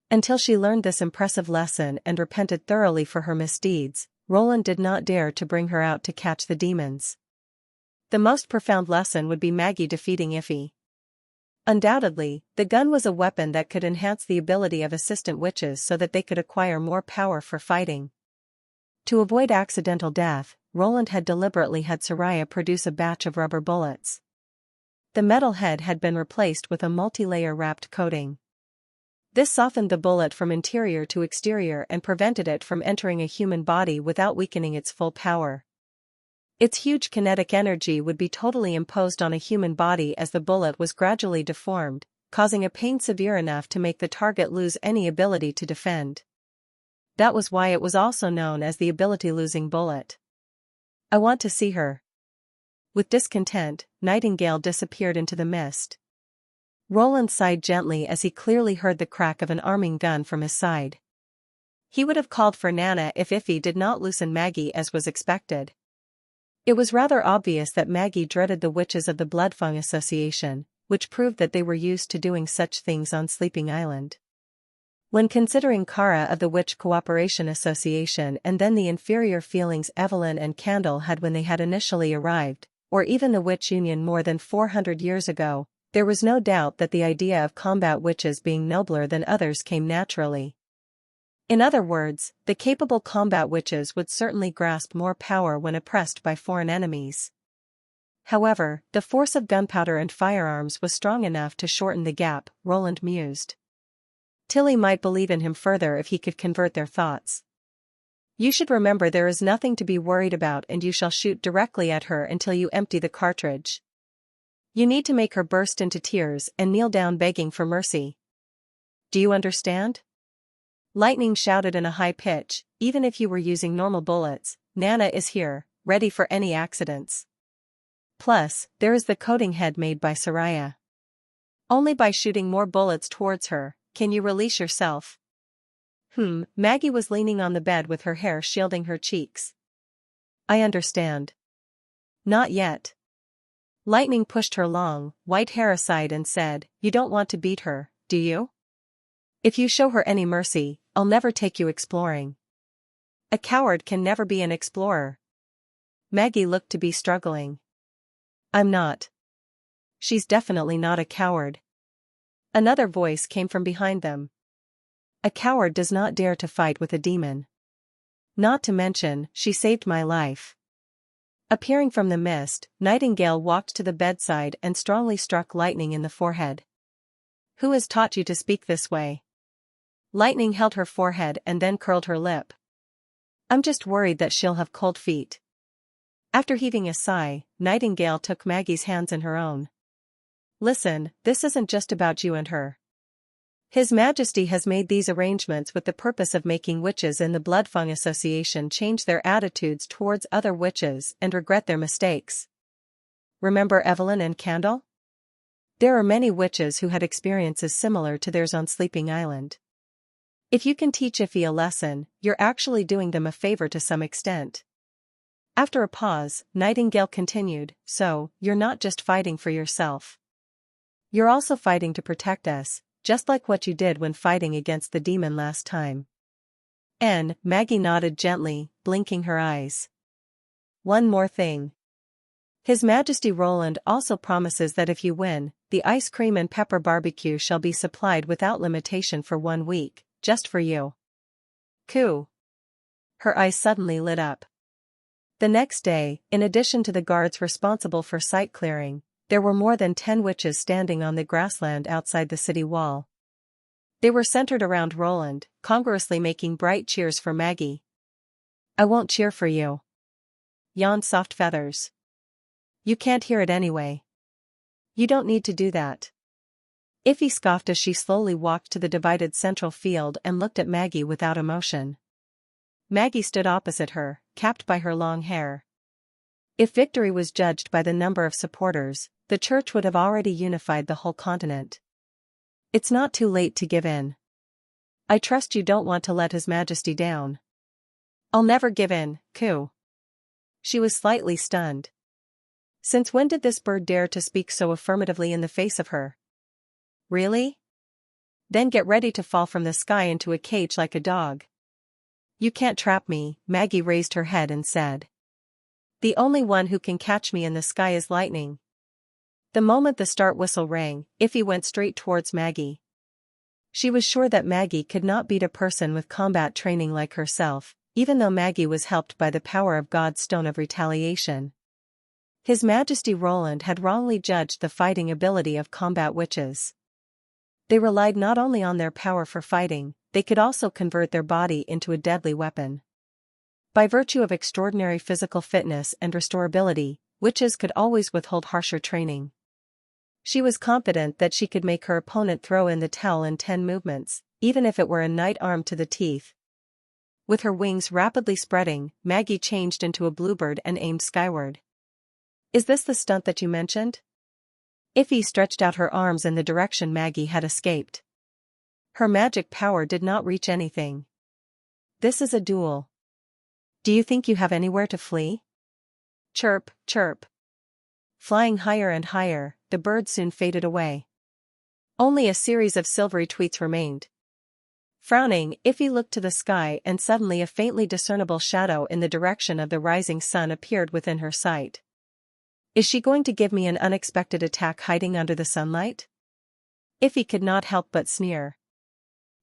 Until she learned this impressive lesson and repented thoroughly for her misdeeds, Roland did not dare to bring her out to catch the demons. The most profound lesson would be Maggie defeating Iffy. Undoubtedly, the gun was a weapon that could enhance the ability of assistant witches so that they could acquire more power for fighting. To avoid accidental death, Roland had deliberately had Soraya produce a batch of rubber bullets. The metal head had been replaced with a multi-layer wrapped coating. This softened the bullet from interior to exterior and prevented it from entering a human body without weakening its full power. Its huge kinetic energy would be totally imposed on a human body as the bullet was gradually deformed, causing a pain severe enough to make the target lose any ability to defend. That was why it was also known as the ability-losing bullet. "I want to see her." With discontent, Nightingale disappeared into the mist. Roland sighed gently as he clearly heard the crack of an arming gun from his side. He would have called for Nana if Iffy did not loosen Maggie as was expected. It was rather obvious that Maggie dreaded the witches of the Bloodfang Association, which proved that they were used to doing such things on Sleeping Island. When considering Kara of the Witch Cooperation Association and then the inferior feelings Evelyn and Candle had when they had initially arrived, or even the Witch Union more than 400 years ago, there was no doubt that the idea of combat witches being nobler than others came naturally. In other words, the capable combat witches would certainly grasp more power when oppressed by foreign enemies. However, the force of gunpowder and firearms was strong enough to shorten the gap, Roland mused. Tilly might believe in him further if he could convert their thoughts. "You should remember there is nothing to be worried about and you shall shoot directly at her until you empty the cartridge. You need to make her burst into tears and kneel down begging for mercy. Do you understand?" Lightning shouted in a high pitch, "Even if you were using normal bullets, Nana is here, ready for any accidents. Plus, there is the coating head made by Soraya. Only by shooting more bullets towards her can you release yourself." Maggie was leaning on the bed with her hair shielding her cheeks. "I understand." "Not yet." Lightning pushed her long, white hair aside and said, "You don't want to beat her, do you? If you show her any mercy, I'll never take you exploring." "A coward can never be an explorer." Maggie looked to be struggling. "I'm not." "She's definitely not a coward." Another voice came from behind them. "A coward does not dare to fight with a demon. Not to mention, she saved my life." Appearing from the mist, Nightingale walked to the bedside and strongly struck Lightning in the forehead. "Who has taught you to speak this way?" Lightning held her forehead and then curled her lip. "I'm just worried that she'll have cold feet." After heaving a sigh, Nightingale took Maggie's hands in her own. "Listen, this isn't just about you and her. His Majesty has made these arrangements with the purpose of making witches in the Bloodfang Association change their attitudes towards other witches and regret their mistakes. Remember Evelyn and Candle? There are many witches who had experiences similar to theirs on Sleeping Island. If you can teach Iffy a lesson, you're actually doing them a favor to some extent." After a pause, Nightingale continued, "So, you're not just fighting for yourself. You're also fighting to protect us, just like what you did when fighting against the demon last time." Maggie nodded gently, blinking her eyes. "One more thing. His Majesty Roland also promises that if you win, the ice cream and pepper barbecue shall be supplied without limitation for 1 week, just for you. Coo. Her eyes suddenly lit up. The next day, in addition to the guards responsible for site clearing, there were more than 10 witches standing on the grassland outside the city wall. They were centered around Roland, congruously making bright cheers for Maggie. "I won't cheer for you," yawned Soft Feathers. "You can't hear it anyway. You don't need to do that." Iffy scoffed as she slowly walked to the divided central field and looked at Maggie without emotion. Maggie stood opposite her, capped by her long hair. If victory was judged by the number of supporters, the church would have already unified the whole continent. "It's not too late to give in. I trust you don't want to let His Majesty down." "I'll never give in, Coo." She was slightly stunned. Since when did this bird dare to speak so affirmatively in the face of her? Really? Then get ready to fall from the sky into a cage like a dog. "You can't trap me," Maggie raised her head and said. "The only one who can catch me in the sky is lightning." The moment the start whistle rang, Iffy went straight towards Maggie. She was sure that Maggie could not beat a person with combat training like herself, even though Maggie was helped by the power of God's stone of retaliation. His Majesty Roland had wrongly judged the fighting ability of combat witches. They relied not only on their power for fighting, they could also convert their body into a deadly weapon. By virtue of extraordinary physical fitness and restorability, witches could always withhold harsher training. She was confident that she could make her opponent throw in the towel in 10 movements, even if it were a knight armed to the teeth. With her wings rapidly spreading, Maggie changed into a bluebird and aimed skyward. "Is this the stunt that you mentioned?" Iffy stretched out her arms in the direction Maggie had escaped. Her magic power did not reach anything. "This is a duel. Do you think you have anywhere to flee?" Chirp, chirp. Flying higher and higher, the bird soon faded away. Only a series of silvery tweets remained. Frowning, Iffy looked to the sky and suddenly a faintly discernible shadow in the direction of the rising sun appeared within her sight. "Is she going to give me an unexpected attack hiding under the sunlight?" Iffy could not help but sneer.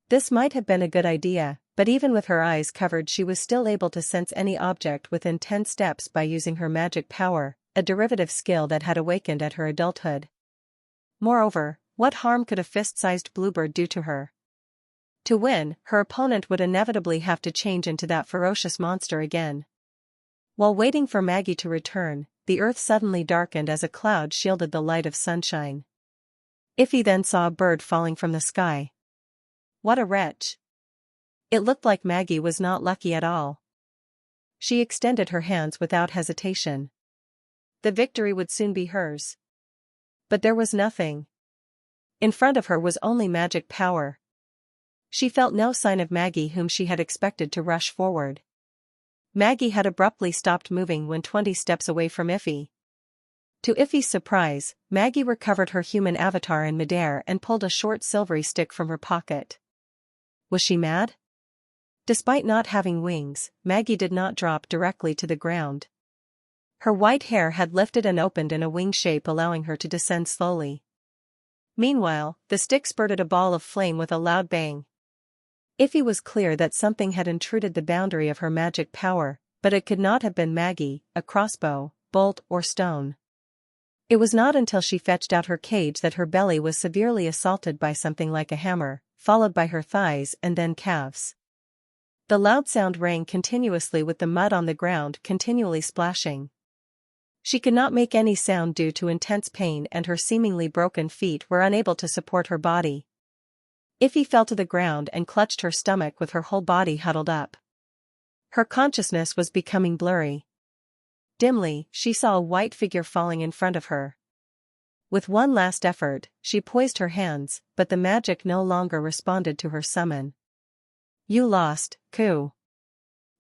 This might have been a good idea, but even with her eyes covered she was still able to sense any object within 10 steps by using her magic power, a derivative skill that had awakened at her adulthood. Moreover, what harm could a fist-sized bluebird do to her? To win, her opponent would inevitably have to change into that ferocious monster again. While waiting for Maggie to return, the earth suddenly darkened as a cloud shielded the light of sunshine. Iffy then saw a bird falling from the sky. What a wretch! It looked like Maggie was not lucky at all. She extended her hands without hesitation. The victory would soon be hers. But there was nothing. In front of her was only magic power. She felt no sign of Maggie, whom she had expected to rush forward. Maggie had abruptly stopped moving when 20 steps away from Iffy. To Iffy's surprise, Maggie recovered her human avatar in midair and pulled a short silvery stick from her pocket. Was she mad? Despite not having wings, Maggie did not drop directly to the ground. Her white hair had lifted and opened in a wing shape, allowing her to descend slowly. Meanwhile, the stick spurted a ball of flame with a loud bang. Iffy was clear that something had intruded the boundary of her magic power, but it could not have been Maggie, a crossbow, bolt, or stone. It was not until she fetched out her cage that her belly was severely assaulted by something like a hammer, followed by her thighs and then calves. The loud sound rang continuously, with the mud on the ground continually splashing. She could not make any sound due to intense pain, and her seemingly broken feet were unable to support her body. Iffy fell to the ground and clutched her stomach with her whole body huddled up. Her consciousness was becoming blurry. Dimly, she saw a white figure falling in front of her. With one last effort, she poised her hands, but the magic no longer responded to her summon. "You lost, Coo."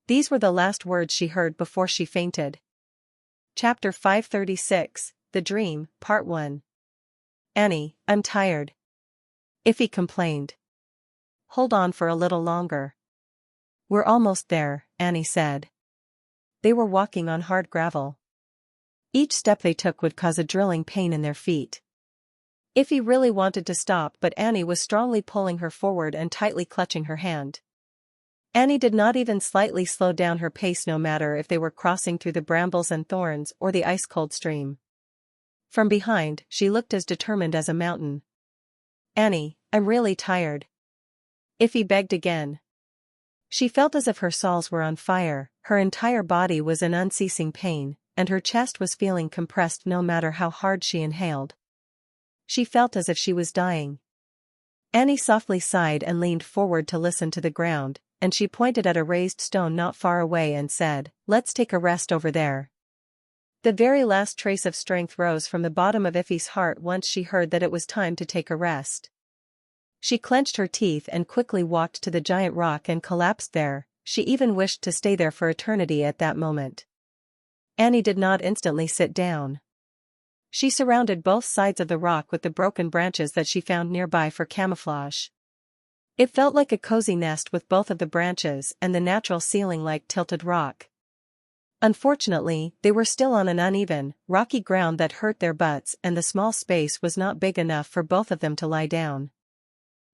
These were the last words she heard before she fainted. Chapter 536, The Dream, Part 1. "Annie, I'm tired," Iffy complained. "Hold on for a little longer." "We're almost there," Annie said. They were walking on hard gravel. Each step they took would cause a drilling pain in their feet. Effie really wanted to stop, but Annie was strongly pulling her forward and tightly clutching her hand. Annie did not even slightly slow down her pace, no matter if they were crossing through the brambles and thorns or the ice-cold stream. From behind, she looked as determined as a mountain. "Annie, I'm really tired," Effie begged again. She felt as if her soles were on fire, her entire body was in unceasing pain, and her chest was feeling compressed no matter how hard she inhaled. She felt as if she was dying. Annie softly sighed and leaned forward to listen to the ground, and she pointed at a raised stone not far away and said, "Let's take a rest over there." The very last trace of strength rose from the bottom of Effie's heart once she heard that it was time to take a rest. She clenched her teeth and quickly walked to the giant rock and collapsed there. She even wished to stay there for eternity at that moment. Annie did not instantly sit down. She surrounded both sides of the rock with the broken branches that she found nearby for camouflage. It felt like a cozy nest with both of the branches and the natural ceiling like tilted rock. Unfortunately, they were still on an uneven, rocky ground that hurt their butts, and the small space was not big enough for both of them to lie down.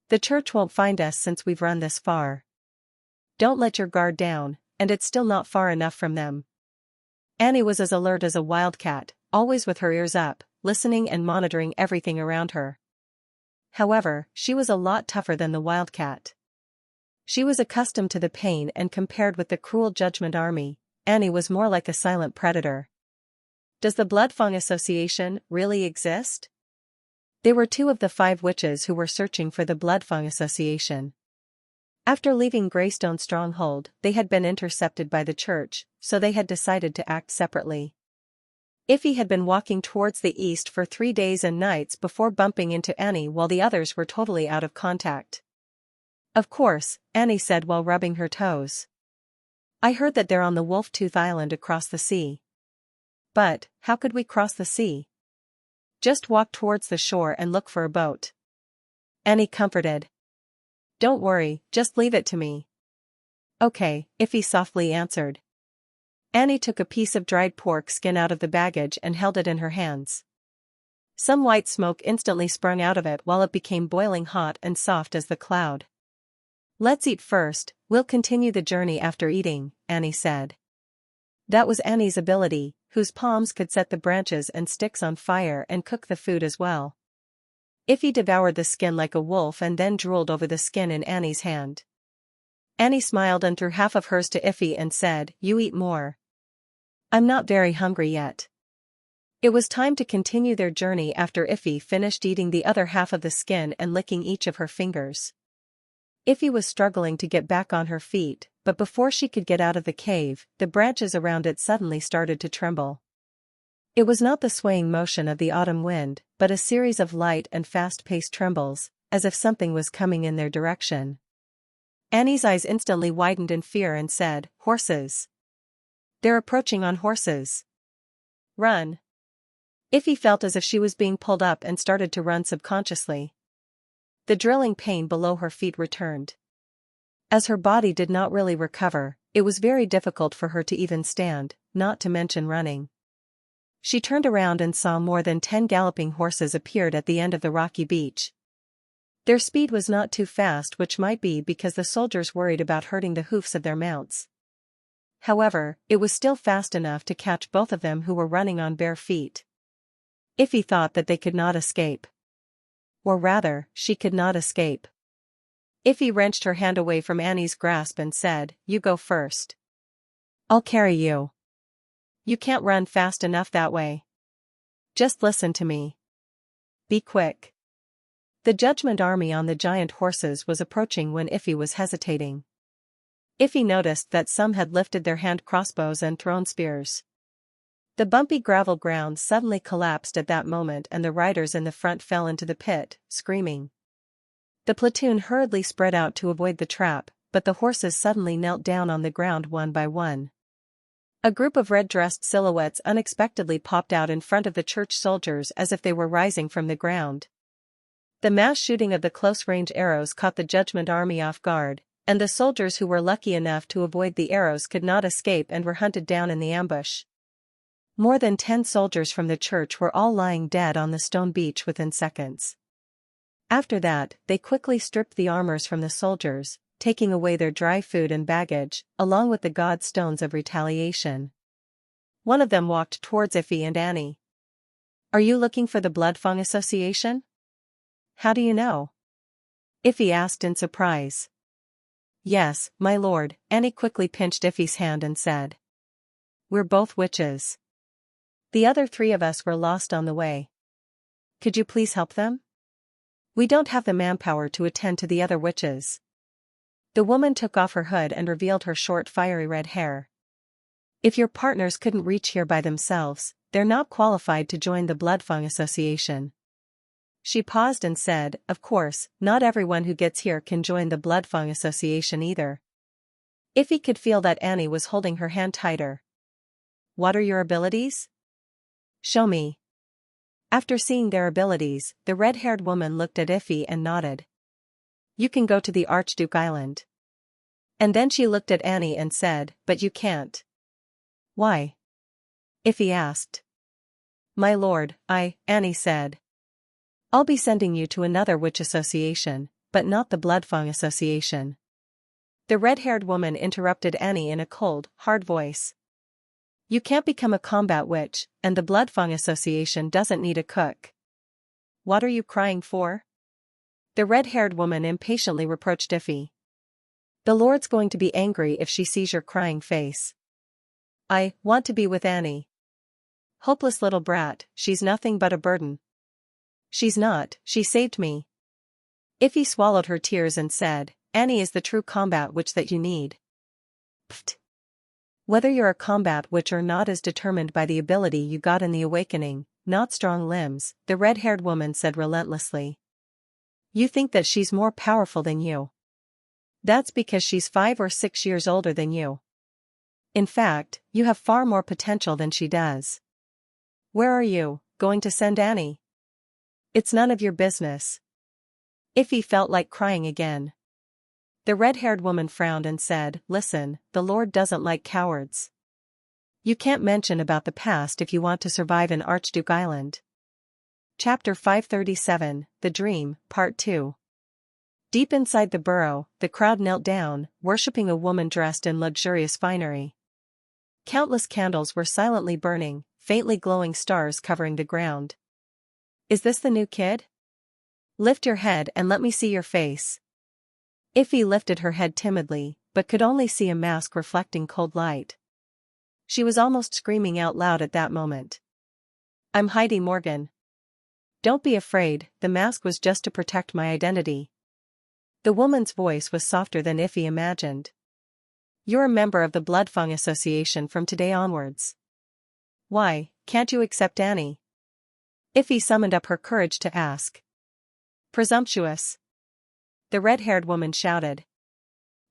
"The church won't find us since we've run this far. Don't let your guard down, and it's still not far enough from them." Annie was as alert as a wildcat, always with her ears up, listening and monitoring everything around her. However, she was a lot tougher than the wildcat. She was accustomed to the pain, and compared with the cruel Judgment Army, Annie was more like a silent predator. Does the Bloodfang Association really exist? They were 2 of the 5 witches who were searching for the Bloodfang Association. After leaving Greystone's stronghold, they had been intercepted by the church, so they had decided to act separately. Effie had been walking towards the east for 3 days and nights before bumping into Annie while the others were totally out of contact. "Of course," Annie said while rubbing her toes. "I heard that they're on the Wolf-Tooth Island across the sea." "But, how could we cross the sea?" "Just walk towards the shore and look for a boat," Annie comforted. "Don't worry, just leave it to me." "Okay," Effie softly answered. Annie took a piece of dried pork skin out of the baggage and held it in her hands. Some white smoke instantly sprung out of it while it became boiling hot and soft as the cloud. "Let's eat first, we'll continue the journey after eating," Annie said. That was Annie's ability, whose palms could set the branches and sticks on fire and cook the food as well. Effie devoured the skin like a wolf and then drooled over the skin in Annie's hand. Annie smiled and threw half of hers to Effie and said, "You eat more. I'm not very hungry yet." It was time to continue their journey after Effie finished eating the other half of the skin and licking each of her fingers. Effie was struggling to get back on her feet, but before she could get out of the cave, the branches around it suddenly started to tremble. It was not the swaying motion of the autumn wind, but a series of light and fast-paced trembles, as if something was coming in their direction. Annie's eyes instantly widened in fear and said, "Horses! They're approaching on horses. Run!" Effie felt as if she was being pulled up and started to run subconsciously. The drilling pain below her feet returned. As her body did not really recover, it was very difficult for her to even stand, not to mention running. She turned around and saw more than 10 galloping horses appeared at the end of the rocky beach. Their speed was not too fast, which might be because the soldiers worried about hurting the hoofs of their mounts. However, it was still fast enough to catch both of them who were running on bare feet. Effie thought that they could not escape. Or rather, she could not escape. Effie wrenched her hand away from Annie's grasp and said, "You go first. I'll carry you. You can't run fast enough that way. Just listen to me. Be quick." The Judgment Army on the giant horses was approaching when Effie was hesitating. Effie noticed that some had lifted their hand crossbows and thrown spears. The bumpy gravel ground suddenly collapsed at that moment and the riders in the front fell into the pit, screaming. The platoon hurriedly spread out to avoid the trap, but the horses suddenly knelt down on the ground one by one. A group of red-dressed silhouettes unexpectedly popped out in front of the church soldiers as if they were rising from the ground. The mass shooting of the close-range arrows caught the Judgment Army off guard, and the soldiers who were lucky enough to avoid the arrows could not escape and were hunted down in the ambush. More than 10 soldiers from the church were all lying dead on the stone beach within seconds. After that, they quickly stripped the armors from the soldiers, taking away their dry food and baggage, along with the god stones of retaliation. One of them walked towards Iffy and Annie. "Are you looking for the Bloodfang Association?" "How do you know?" Iffy asked in surprise. "Yes, my lord," Annie quickly pinched Iffy's hand and said. "We're both witches. The other 3 of us were lost on the way. Could you please help them? We don't have the manpower to attend to the other witches." The woman took off her hood and revealed her short fiery red hair. "If your partners couldn't reach here by themselves, they're not qualified to join the Bloodfang Association." She paused and said, "Of course, not everyone who gets here can join the Bloodfang Association either." Iffy could feel that Annie was holding her hand tighter. "What are your abilities? Show me." After seeing their abilities, the red-haired woman looked at Iffy and nodded. "You can go to the Archduke Island." And then she looked at Annie and said, "But you can't." "Why?" Iffy asked. "My lord, Annie said. I'll be sending you to another witch association, but not the Bloodfang Association." The red-haired woman interrupted Annie in a cold, hard voice. "You can't become a combat witch, and the Bloodfang Association doesn't need a cook. What are you crying for?" The red-haired woman impatiently reproached Iffy. "The Lord's going to be angry if she sees your crying face." "I want to be with Annie." "Hopeless little brat, she's nothing but a burden." "She's not, she saved me." Iffy swallowed her tears and said, "Annie is the true combat witch that you need." "Pfft. Whether you're a combat witch or not is determined by the ability you got in the awakening, not strong limbs," the red-haired woman said relentlessly. "You think that she's more powerful than you. That's because she's 5 or 6 years older than you. In fact, you have far more potential than she does. Where are you going to send Annie?" "It's none of your business." Iffy felt like crying again. The red-haired woman frowned and said, "Listen, the Lord doesn't like cowards. You can't mention about the past if you want to survive in Archduke Island." Chapter 537, The Dream, Part 2. Deep inside the burrow, the crowd knelt down, worshipping a woman dressed in luxurious finery. Countless candles were silently burning, faintly glowing stars covering the ground. "Is this the new kid? Lift your head and let me see your face." Iffy lifted her head timidly, but could only see a mask reflecting cold light. She was almost screaming out loud at that moment. "I'm Heidi Morgan. Don't be afraid, the mask was just to protect my identity." The woman's voice was softer than Iffy imagined. "You're a member of the Bloodfang Association from today onwards. Why, can't you accept Annie?" Iffy summoned up her courage to ask. "Presumptuous!" the red-haired woman shouted.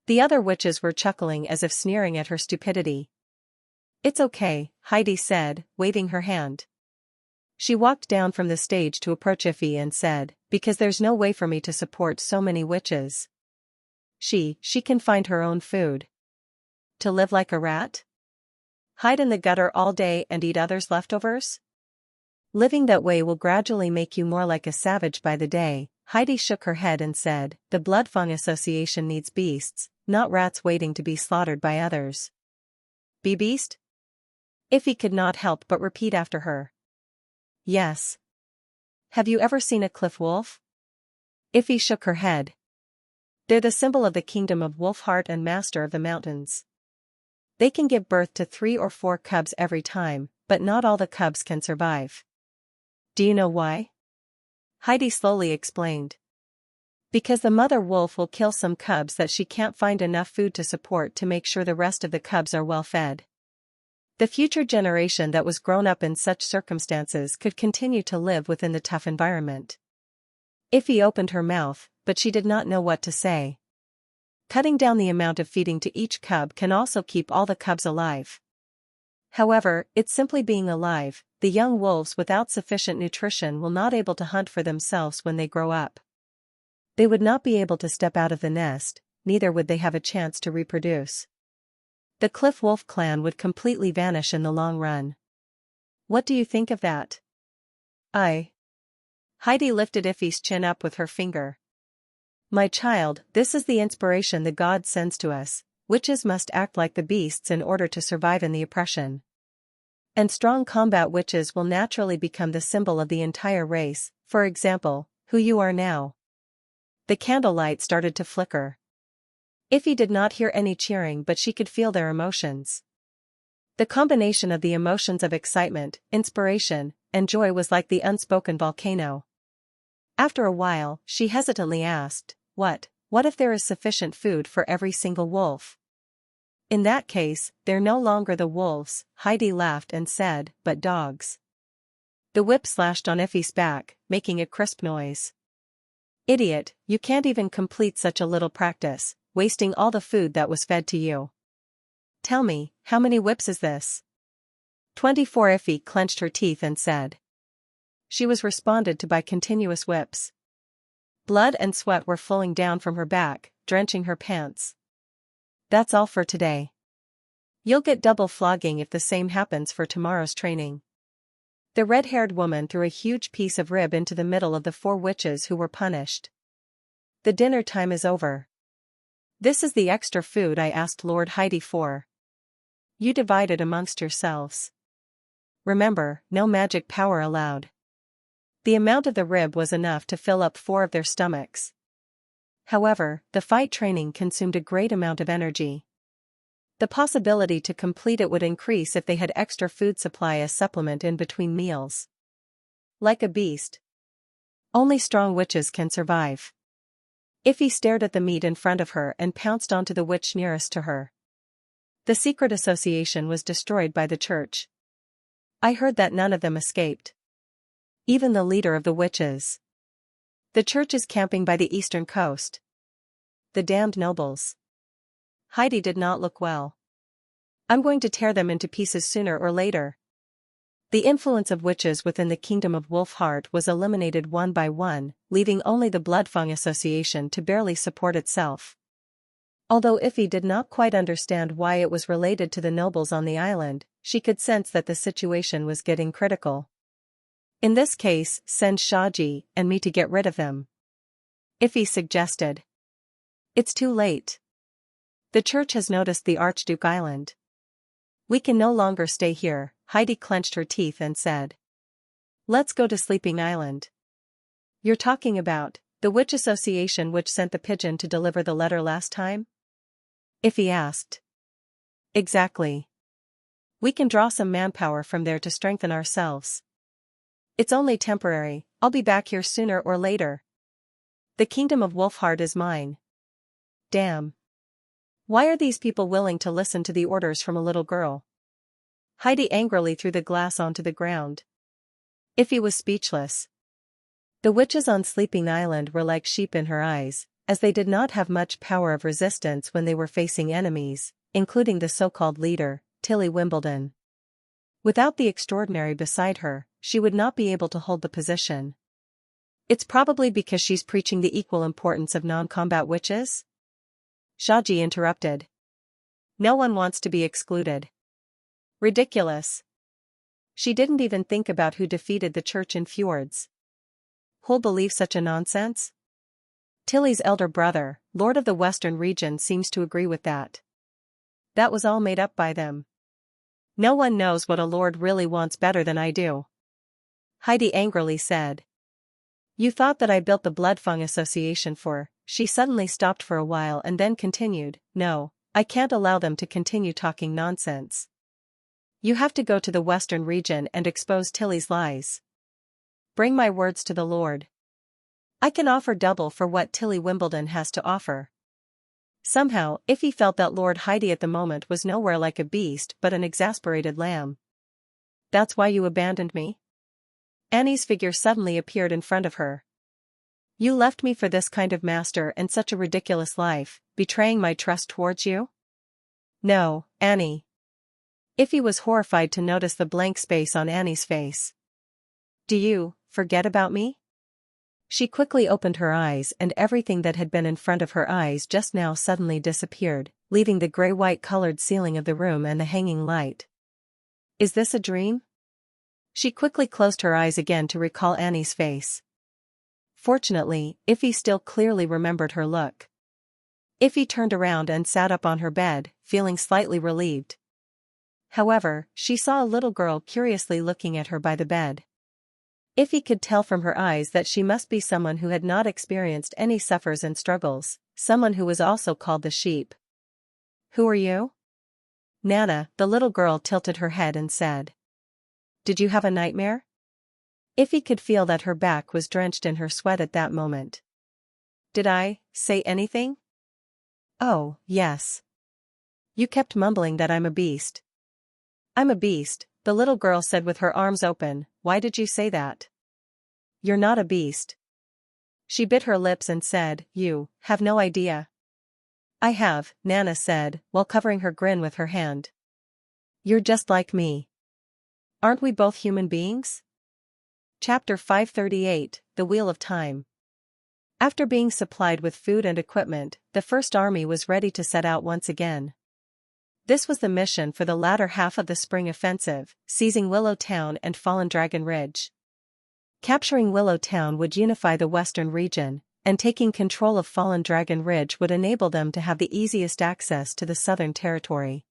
The other witches were chuckling as if sneering at her stupidity. "It's okay," Heidi said, waving her hand. She walked down from the stage to approach Iffy and said, "Because there's no way for me to support so many witches. She can find her own food. To live like a rat? Hide in the gutter all day and eat others' leftovers? Living that way will gradually make you more like a savage by the day." Heidi shook her head and said, "The Bloodfang Association needs beasts, not rats waiting to be slaughtered by others." "Be beast?" Iffy could not help but repeat after her. "Yes." "Have you ever seen a cliff wolf?" Iffy shook her head. "They're the symbol of the kingdom of Wolfheart and master of the mountains. They can give birth to 3 or 4 cubs every time, but not all the cubs can survive." "Do you know why?" Heidi slowly explained. "Because the mother wolf will kill some cubs that she can't find enough food to support to make sure the rest of the cubs are well fed. The future generation that was grown up in such circumstances could continue to live within the tough environment." Iffy opened her mouth, but she did not know what to say. Cutting down the amount of feeding to each cub can also keep all the cubs alive. However, it's simply being alive. The young wolves without sufficient nutrition will not able to hunt for themselves when they grow up. They would not be able to step out of the nest, neither would they have a chance to reproduce. The Cliff Wolf clan would completely vanish in the long run. What do you think of that? I. Heidi lifted Iffy's chin up with her finger. My child, this is the inspiration the God sends to us. Witches must act like the beasts in order to survive in the oppression. And strong combat witches will naturally become the symbol of the entire race, for example, who you are now. The candlelight started to flicker. Iffy did not hear any cheering, but she could feel their emotions. The combination of the emotions of excitement, inspiration, and joy was like the unspoken volcano. After a while, she hesitantly asked, What if there is sufficient food for every single wolf? In that case, they're no longer the wolves, Heidi laughed and said, but dogs. The whip slashed on Iffy's back, making a crisp noise. Idiot, you can't even complete such a little practice, wasting all the food that was fed to you. Tell me, how many whips is this? 24. Iffy clenched her teeth and said. She was responded to by continuous whips. Blood and sweat were flowing down from her back, drenching her pants. That's all for today. You'll get double flogging if the same happens for tomorrow's training. The red-haired woman threw a huge piece of rib into the middle of the 4 witches who were punished. The dinner time is over. This is the extra food I asked Lord Heidi for. You divide it amongst yourselves. Remember, no magic power allowed. The amount of the rib was enough to fill up 4 of their stomachs. However, the fight training consumed a great amount of energy. The possibility to complete it would increase if they had extra food supply as supplement in between meals. Like a beast. Only strong witches can survive. Iffy stared at the meat in front of her and pounced onto the witch nearest to her. The secret association was destroyed by the church. I heard that none of them escaped. Even the leader of the witches. The church is camping by the eastern coast. The damned nobles. Heidi did not look well. I'm going to tear them into pieces sooner or later. The influence of witches within the kingdom of Wolfheart was eliminated one by one, leaving only the Bloodfang Association to barely support itself. Although Iffy did not quite understand why it was related to the nobles on the island, she could sense that the situation was getting critical. In this case, send Shaji and me to get rid of them. Iffy suggested. It's too late. The church has noticed the Archduke Island. We can no longer stay here, Heidi clenched her teeth and said. Let's go to Sleeping Island. You're talking about the witch association which sent the pigeon to deliver the letter last time? Iffy asked. Exactly. We can draw some manpower from there to strengthen ourselves. It's only temporary, I'll be back here sooner or later. The kingdom of Wolfheart is mine. Damn. Why are these people willing to listen to the orders from a little girl? Heidi angrily threw the glass onto the ground. Iffy was speechless. The witches on Sleeping Island were like sheep in her eyes, as they did not have much power of resistance when they were facing enemies, including the so-called leader, Tilly Wimbledon. Without the extraordinary beside her, she would not be able to hold the position. It's probably because she's preaching the equal importance of non-combat witches? Shaji interrupted. No one wants to be excluded. Ridiculous. She didn't even think about who defeated the church in Fjords. Who'll believe such a nonsense? Tilly's elder brother, Lord of the Western region, seems to agree with that. That was all made up by them. No one knows what a lord really wants better than I do. Heidi angrily said. You thought that I built the Bloodfang Association for. She suddenly stopped for a while and then continued, No, I can't allow them to continue talking nonsense. You have to go to the Western region and expose Tilly's lies. Bring my words to the Lord. I can offer double for what Tilly Wimbledon has to offer. Somehow, Iffy felt that Lord Heidi at the moment was nowhere like a beast but an exasperated lamb. That's why you abandoned me? Annie's figure suddenly appeared in front of her. You left me for this kind of master and such a ridiculous life, betraying my trust towards you? No, Annie. Iffy was horrified to notice the blank space on Annie's face. Do you forget about me? She quickly opened her eyes and everything that had been in front of her eyes just now suddenly disappeared, leaving the gray-white colored ceiling of the room and the hanging light. Is this a dream? She quickly closed her eyes again to recall Annie's face. Fortunately, Iffy still clearly remembered her look. Iffy turned around and sat up on her bed, feeling slightly relieved. However, she saw a little girl curiously looking at her by the bed. Iffy could tell from her eyes that she must be someone who had not experienced any suffers and struggles, someone who was also called the sheep. "Who are you?" Nana, the little girl, tilted her head and said. "Did you have a nightmare?" Iffy could feel that her back was drenched in her sweat at that moment. "Did I say anything?" "Oh, yes. You kept mumbling that I'm a beast." "I'm a beast," the little girl said with her arms open. "Why did you say that?" "You're not a beast." She bit her lips and said, "You have no idea." "I have," Nana said, while covering her grin with her hand. "You're just like me. Aren't we both human beings?" Chapter 538, The Wheel of Time. After being supplied with food and equipment, the First Army was ready to set out once again. This was the mission for the latter half of the spring offensive, seizing Willow Town and Fallen Dragon Ridge. Capturing Willow Town would unify the western region, and taking control of Fallen Dragon Ridge would enable them to have the easiest access to the southern territory.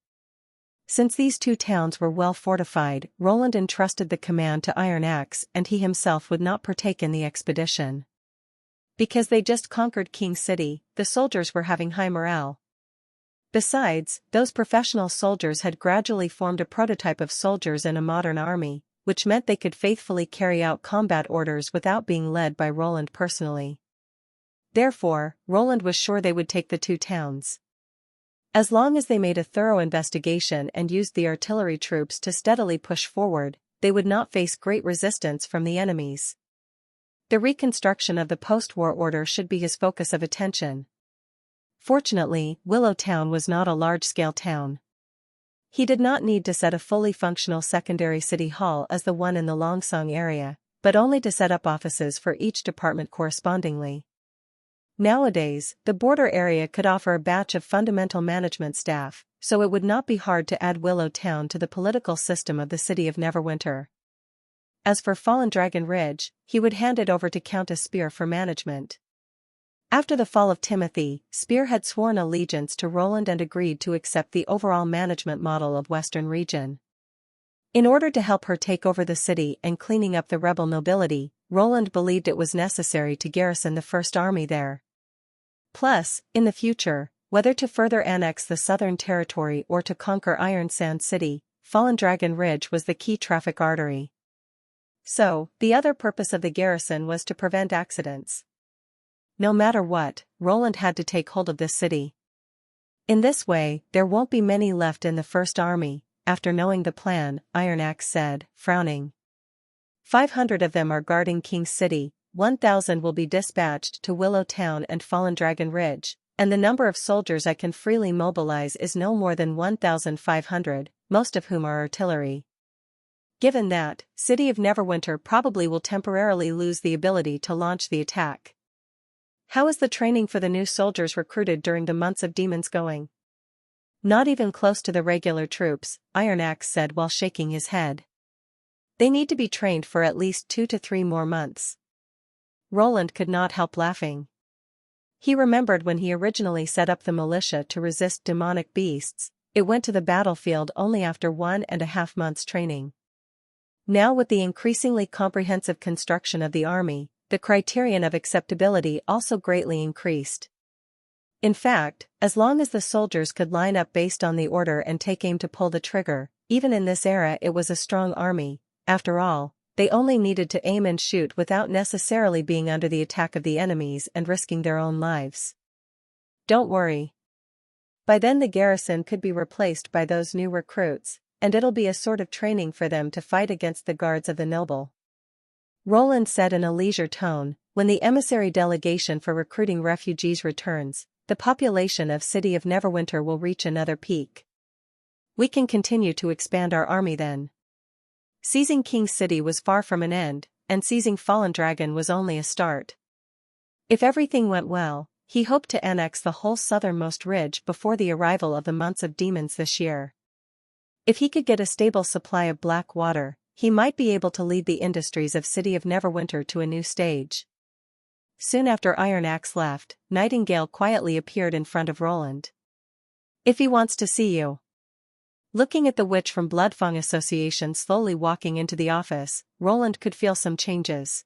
Since these two towns were well fortified, Roland entrusted the command to Iron Axe, and he himself would not partake in the expedition. Because they just conquered King City, the soldiers were having high morale. Besides, those professional soldiers had gradually formed a prototype of soldiers in a modern army, which meant they could faithfully carry out combat orders without being led by Roland personally. Therefore, Roland was sure they would take the two towns. As long as they made a thorough investigation and used the artillery troops to steadily push forward, they would not face great resistance from the enemies. The reconstruction of the post-war order should be his focus of attention. Fortunately, Willow Town was not a large-scale town. He did not need to set a fully functional secondary city hall as the one in the Longsong area, but only to set up offices for each department correspondingly. Nowadays, the border area could offer a batch of fundamental management staff, so it would not be hard to add Willow Town to the political system of the city of Neverwinter. As for Fallen Dragon Ridge, he would hand it over to Countess Spear for management. After the fall of Timothy, Spear had sworn allegiance to Roland and agreed to accept the overall management model of Western Region. In order to help her take over the city and cleaning up the rebel nobility, Roland believed it was necessary to garrison the First Army there. Plus, in the future, whether to further annex the Southern Territory or to conquer Iron Sand City, Fallen Dragon Ridge was the key traffic artery. So, the other purpose of the garrison was to prevent accidents. No matter what, Roland had to take hold of this city. In this way, there won't be many left in the First Army. After knowing the plan, Iron Axe said, frowning. 500 of them are guarding King's City, 1,000 will be dispatched to Willow Town and Fallen Dragon Ridge, and the number of soldiers I can freely mobilize is no more than 1,500, most of whom are artillery. Given that, City of Neverwinter probably will temporarily lose the ability to launch the attack. How is the training for the new soldiers recruited during the months of demons going? Not even close to the regular troops, Iron Axe said while shaking his head. They need to be trained for at least 2 to 3 more months. Roland could not help laughing. He remembered when he originally set up the militia to resist demonic beasts, it went to the battlefield only after 1.5 months training. Now with the increasingly comprehensive construction of the army, the criterion of acceptability also greatly increased. In fact, as long as the soldiers could line up based on the order and take aim to pull the trigger, even in this era it was a strong army. After all, they only needed to aim and shoot without necessarily being under the attack of the enemies and risking their own lives. Don't worry. By then the garrison could be replaced by those new recruits, and it'll be a sort of training for them to fight against the guards of the noble. Roland said in a leisure tone, when the emissary delegation for recruiting refugees returns, the population of City of Neverwinter will reach another peak. We can continue to expand our army then. Seizing King's City was far from an end, and seizing Fallen Dragon was only a start. If everything went well, he hoped to annex the whole southernmost ridge before the arrival of the months of demons this year. If he could get a stable supply of black water, he might be able to lead the industries of City of Neverwinter to a new stage. Soon after Iron Axe left, Nightingale quietly appeared in front of Roland. "If he wants to see you." Looking at the witch from Bloodfang Association slowly walking into the office, Roland could feel some changes.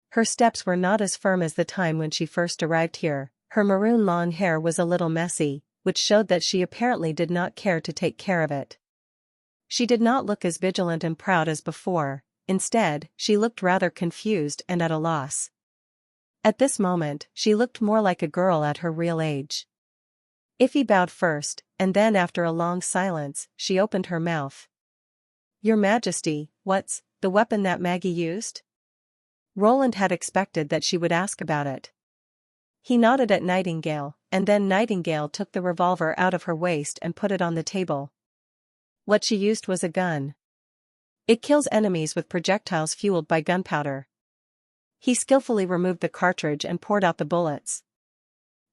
Her steps were not as firm as the time when she first arrived here, her maroon long hair was a little messy, which showed that she apparently did not care to take care of it. She did not look as vigilant and proud as before, instead, she looked rather confused and at a loss. At this moment, she looked more like a girl at her real age. Iffy bowed first, and then after a long silence, she opened her mouth. "Your Majesty, what's the weapon that Maggie used?" Roland had expected that she would ask about it. He nodded at Nightingale, and then Nightingale took the revolver out of her waist and put it on the table. "What she used was a gun. It kills enemies with projectiles fueled by gunpowder." He skillfully removed the cartridge and poured out the bullets.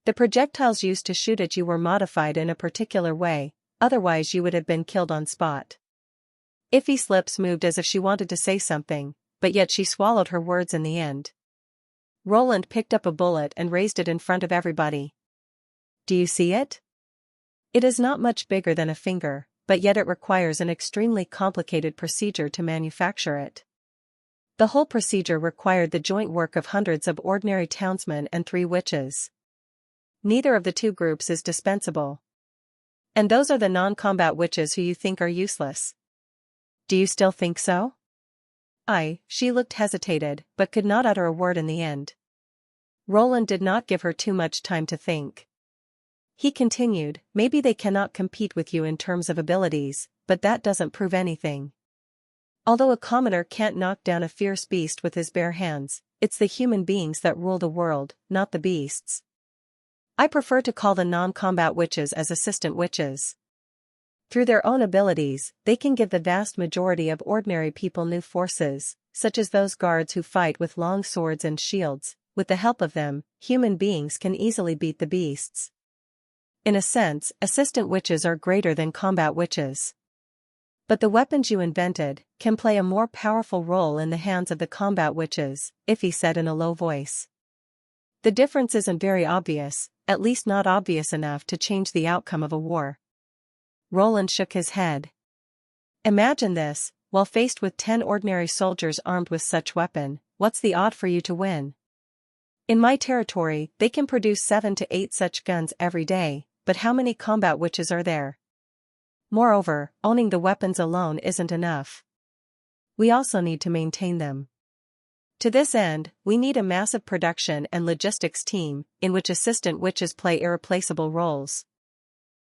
"The projectiles used to shoot at you were modified in a particular way, otherwise you would have been killed on spot." Iffy's lips moved as if she wanted to say something, but yet she swallowed her words in the end. Roland picked up a bullet and raised it in front of everybody. "Do you see it? It is not much bigger than a finger, but yet it requires an extremely complicated procedure to manufacture it. The whole procedure required the joint work of hundreds of ordinary townsmen and 3 witches. Neither of the 2 groups is dispensable. And those are the non-combat witches who you think are useless. Do you still think so?" She looked hesitated, but could not utter a word in the end. Roland did not give her too much time to think. He continued, "Maybe they cannot compete with you in terms of abilities, but that doesn't prove anything. Although a commoner can't knock down a fierce beast with his bare hands, it's the human beings that rule the world, not the beasts. I prefer to call the non-combat witches as assistant witches. Through their own abilities, they can give the vast majority of ordinary people new forces, such as those guards who fight with long swords and shields. With the help of them, human beings can easily beat the beasts. In a sense, assistant witches are greater than combat witches. But the weapons you invented can play a more powerful role in the hands of the combat witches," Iffy said in a low voice. "The difference isn't very obvious, at least not obvious enough to change the outcome of a war." Roland shook his head. "Imagine this, while faced with 10 ordinary soldiers armed with such weapon, what's the odd for you to win? In my territory, they can produce 7 to 8 such guns every day, but how many combat witches are there? Moreover, owning the weapons alone isn't enough. We also need to maintain them. To this end, we need a massive production and logistics team, in which assistant witches play irreplaceable roles."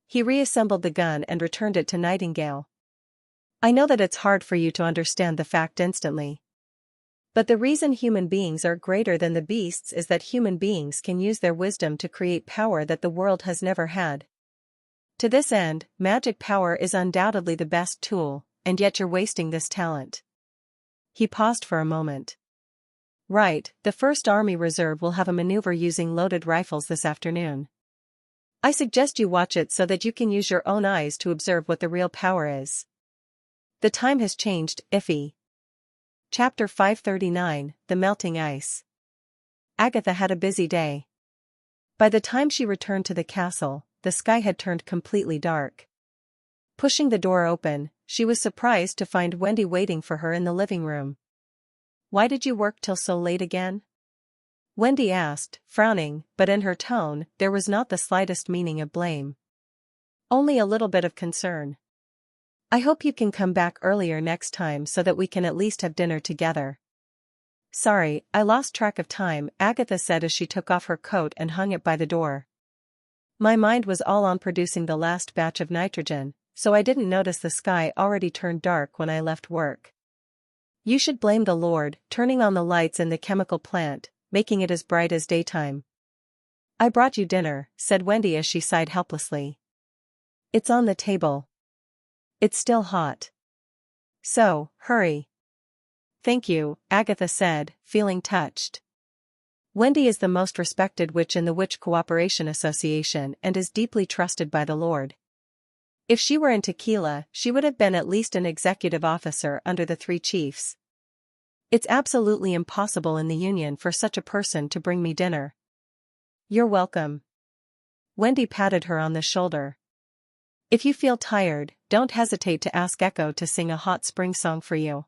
He reassembled the gun and returned it to Nightingale. "I know that it's hard for you to understand the fact instantly. But the reason human beings are greater than the beasts is that human beings can use their wisdom to create power that the world has never had. To this end, magic power is undoubtedly the best tool, and yet you're wasting this talent." He paused for a moment. "Right, the 1st Army Reserve will have a maneuver using loaded rifles this afternoon. I suggest you watch it so that you can use your own eyes to observe what the real power is. The time has changed, Iffy." Chapter 539, The Melting Ice. Agatha had a busy day. By the time she returned to the castle, the sky had turned completely dark. Pushing the door open, she was surprised to find Wendy waiting for her in the living room. "Why did you work till so late again?" Wendy asked, frowning, but in her tone, there was not the slightest meaning of blame. Only a little bit of concern. "I hope you can come back earlier next time so that we can at least have dinner together." "Sorry, I lost track of time," Agatha said as she took off her coat and hung it by the door. "My mind was all on producing the last batch of nitrogen, so I didn't notice the sky already turned dark when I left work. You should blame the Lord, turning on the lights in the chemical plant, making it as bright as daytime." "I brought you dinner," said Wendy as she sighed helplessly. "It's on the table. It's still hot. So, hurry." "Thank you," Agatha said, feeling touched. Wendy is the most respected witch in the Witch Cooperation Association and is deeply trusted by the Lord. If she were in Tequila, she would have been at least an executive officer under the three chiefs. It's absolutely impossible in the Union for such a person to bring me dinner. You're welcome. Wendy patted her on the shoulder. If you feel tired, don't hesitate to ask Echo to sing a hot spring song for you.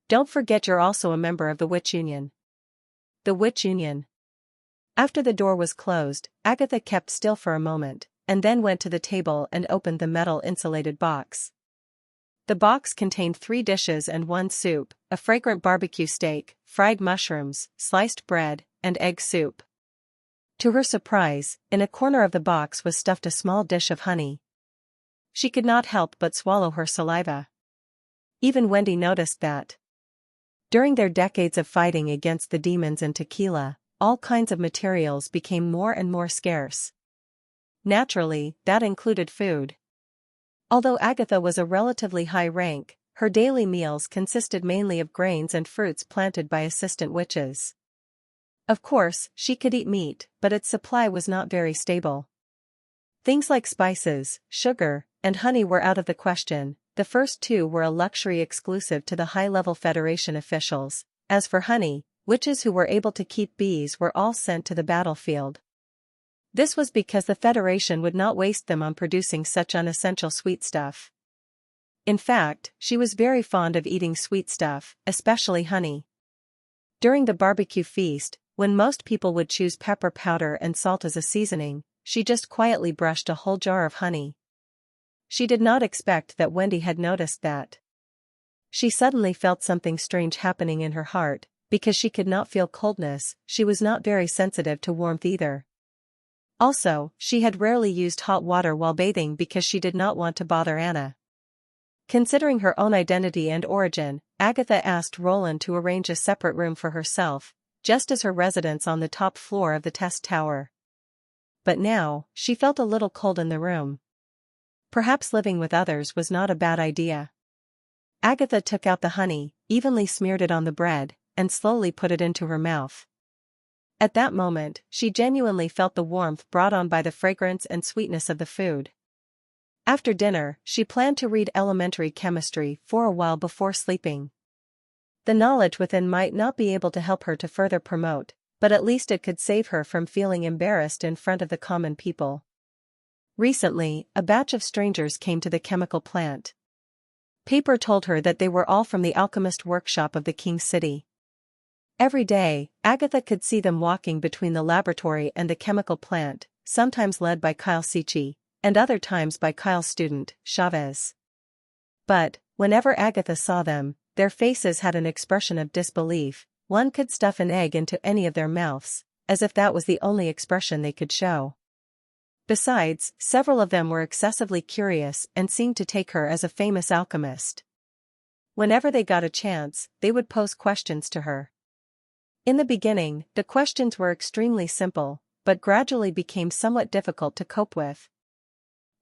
Don't forget you're also a member of the Witch Union. The Witch Union. After the door was closed, Agatha kept still for a moment, and then went to the table and opened the metal insulated box. The box contained 3 dishes and 1 soup, a fragrant barbecue steak, fried mushrooms, sliced bread, and egg soup. To her surprise, in a corner of the box was stuffed a small dish of honey. She could not help but swallow her saliva. Even Wendy noticed that. During their decades of fighting against the demons in Tequila, all kinds of materials became more and more scarce. Naturally, that included food. Although Agatha was a relatively high rank, her daily meals consisted mainly of grains and fruits planted by assistant witches. Of course, she could eat meat, but its supply was not very stable. Things like spices, sugar, and honey were out of the question. The first 2 were a luxury exclusive to the high-level Federation officials. As for honey, witches who were able to keep bees were all sent to the battlefield. This was because the Federation would not waste them on producing such unessential sweet stuff. In fact, she was very fond of eating sweet stuff, especially honey. During the barbecue feast, when most people would choose pepper powder and salt as a seasoning, she just quietly brushed a whole jar of honey. She did not expect that Wendy had noticed that. She suddenly felt something strange happening in her heart. Because she could not feel coldness, she was not very sensitive to warmth either. Also, she had rarely used hot water while bathing because she did not want to bother Anna. Considering her own identity and origin, Agatha asked Roland to arrange a separate room for herself, just as her residence on the top floor of the test tower. But now, she felt a little cold in the room. Perhaps living with others was not a bad idea. Agatha took out the honey, evenly smeared it on the bread, and slowly put it into her mouth. At that moment, she genuinely felt the warmth brought on by the fragrance and sweetness of the food. After dinner, she planned to read elementary chemistry for a while before sleeping. The knowledge within might not be able to help her to further promote, but at least it could save her from feeling embarrassed in front of the common people. Recently, a batch of strangers came to the chemical plant. Paper told her that they were all from the alchemist workshop of the King's City. Every day, Agatha could see them walking between the laboratory and the chemical plant, sometimes led by Kyle Sichi, and other times by Kyle's student, Chavez. But, whenever Agatha saw them, their faces had an expression of disbelief. One could stuff an egg into any of their mouths, as if that was the only expression they could show. Besides, several of them were excessively curious and seemed to take her as a famous alchemist. Whenever they got a chance, they would pose questions to her. In the beginning, the questions were extremely simple, but gradually became somewhat difficult to cope with.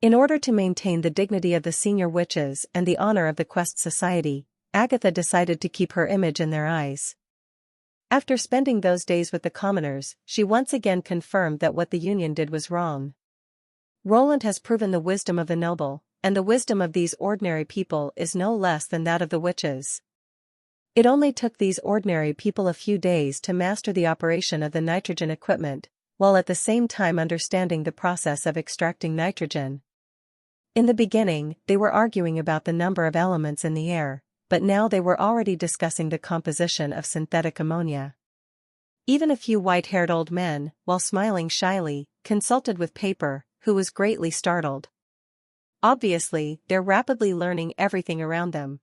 In order to maintain the dignity of the senior witches and the honor of the Quest Society, Agatha decided to keep her image in their eyes. After spending those days with the commoners, she once again confirmed that what the Union did was wrong. Roland has proven the wisdom of the noble, and the wisdom of these ordinary people is no less than that of the witches. It only took these ordinary people a few days to master the operation of the nitrogen equipment, while at the same time understanding the process of extracting nitrogen. In the beginning, they were arguing about the number of elements in the air, but now they were already discussing the composition of synthetic ammonia. Even a few white-haired old men, while smiling shyly, consulted with Paper, who was greatly startled. Obviously, they're rapidly learning everything around them.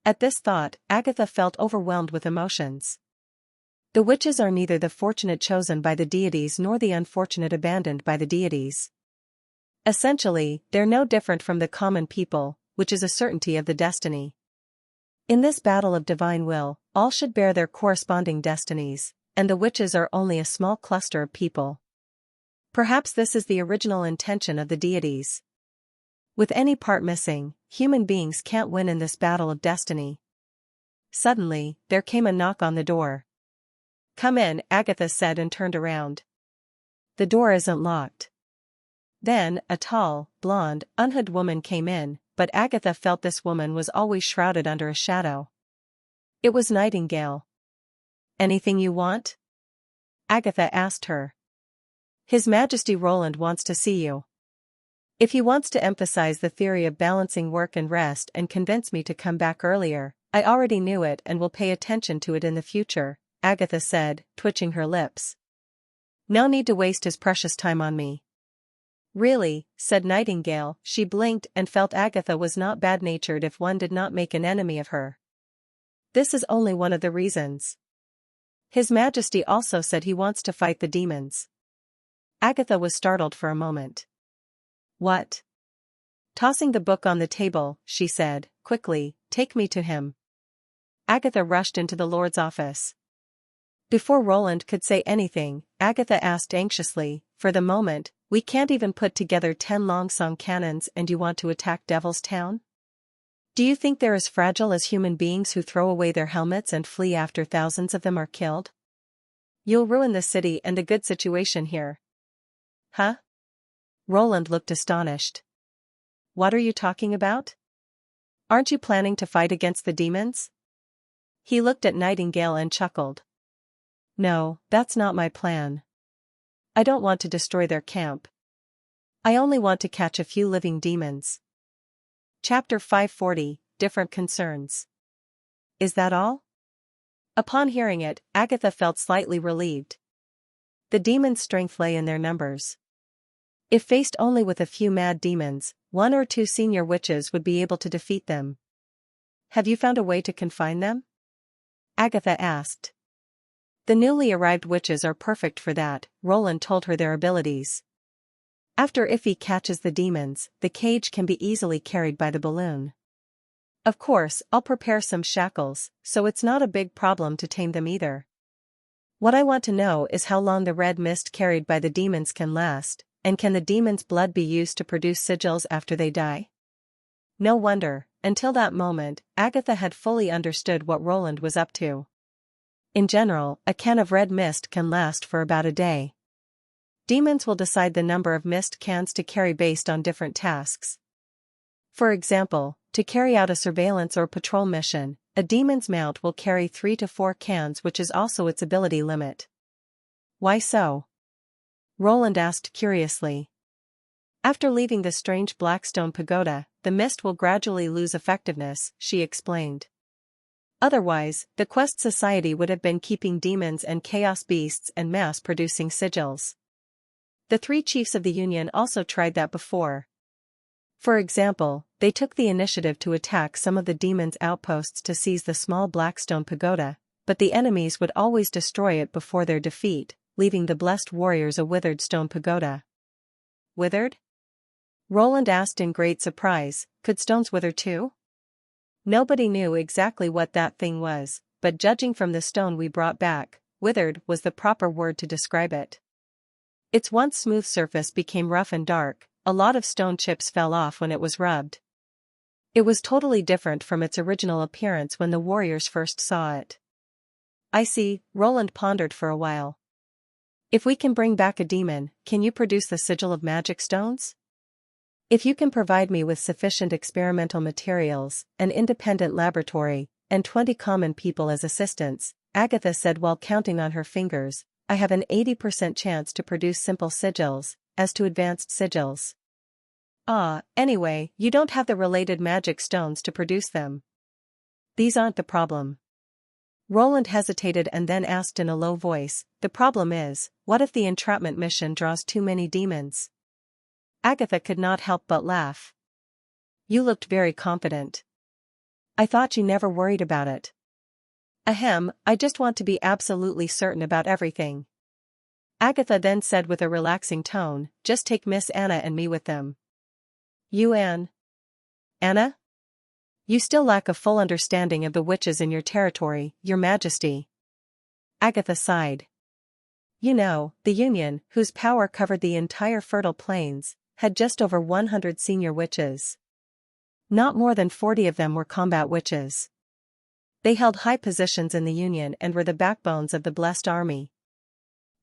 At this thought, Agatha felt overwhelmed with emotions. The witches are neither the fortunate chosen by the deities nor the unfortunate abandoned by the deities. Essentially, they're no different from the common people, which is a certainty of the destiny. In this battle of divine will, all should bear their corresponding destinies, and the witches are only a small cluster of people. Perhaps this is the original intention of the deities. With any part missing, human beings can't win in this battle of destiny. Suddenly, there came a knock on the door. "Come in," Agatha said and turned around. "The door isn't locked." Then, a tall, blonde, unhooded woman came in, but Agatha felt this woman was always shrouded under a shadow. It was Nightingale. "Anything you want?" Agatha asked her. "His Majesty Roland wants to see you. If he wants to emphasize the theory of balancing work and rest and convince me to come back earlier, I already knew it and will pay attention to it in the future," Agatha said, twitching her lips. "No need to waste his precious time on me." "Really," said Nightingale. She blinked and felt Agatha was not bad-natured if one did not make an enemy of her. "This is only one of the reasons. His Majesty also said he wants to fight the demons." Agatha was startled for a moment. "What?" Tossing the book on the table, she said, quickly, "Take me to him." Agatha rushed into the Lord's office. Before Roland could say anything, Agatha asked anxiously, "For the moment, we can't even put together 10 long-song cannons and you want to attack Devil's Town? Do you think they're as fragile as human beings who throw away their helmets and flee after thousands of them are killed? You'll ruin the city and the good situation here." "Huh?" Roland looked astonished. "What are you talking about? Aren't you planning to fight against the demons?" He looked at Nightingale and chuckled. "No, that's not my plan. I don't want to destroy their camp. I only want to catch a few living demons." Chapter 540, Different Concerns. "Is that all?" Upon hearing it, Agatha felt slightly relieved. The demons' strength lay in their numbers. If faced only with a few mad demons, 1 or 2 senior witches would be able to defeat them. "Have you found a way to confine them?" Agatha asked. "The newly arrived witches are perfect for that," Roland told her their abilities. "After Iffy catches the demons, the cage can be easily carried by the balloon. Of course, I'll prepare some shackles, so it's not a big problem to tame them either. What I want to know is how long the red mist carried by the demons can last, and can the demons' blood be used to produce sigils after they die?" No wonder, until that moment, Agatha had fully understood what Roland was up to. In general, a can of red mist can last for about a day. Demons will decide the number of mist cans to carry based on different tasks. For example, to carry out a surveillance or patrol mission, a demon's mount will carry 3 to 4 cans, which is also its ability limit. "Why so?" Roland asked curiously. "After leaving the strange Blackstone pagoda, the mist will gradually lose effectiveness," she explained. "Otherwise, the Quest Society would have been keeping demons and chaos beasts and mass-producing sigils. The 3 chiefs of the Union also tried that before. For example, they took the initiative to attack some of the demons' outposts to seize the small Blackstone pagoda, but the enemies would always destroy it before their defeat, leaving the blessed warriors a withered stone pagoda." "Withered?" Roland asked in great surprise. Could stones wither too? Nobody knew exactly what that thing was, but judging from the stone we brought back, withered was the proper word to describe it. Its once smooth surface became rough and dark, a lot of stone chips fell off when it was rubbed. It was totally different from its original appearance when the warriors first saw it. "I see," Roland pondered for a while. "If we can bring back a demon, can you produce the sigil of magic stones?" "If you can provide me with sufficient experimental materials, an independent laboratory, and 20 common people as assistants," Agatha said while counting on her fingers, "I have an 80% chance to produce simple sigils. As to advanced sigils, anyway, you don't have the related magic stones to produce them. These aren't the problem." Roland hesitated and then asked in a low voice, "The problem is, what if the entrapment mission draws too many demons?" Agatha could not help but laugh. "You looked very confident. I thought you never worried about it." "Ahem, I just want to be absolutely certain about everything." Agatha then said with a relaxing tone, "Just take Miss Anna and me with them." "You and Anna? You still lack a full understanding of the witches in your territory, Your Majesty." Agatha sighed. "You know, the Union, whose power covered the entire fertile plains, had just over 100 senior witches. Not more than 40 of them were combat witches. They held high positions in the Union and were the backbones of the blessed army.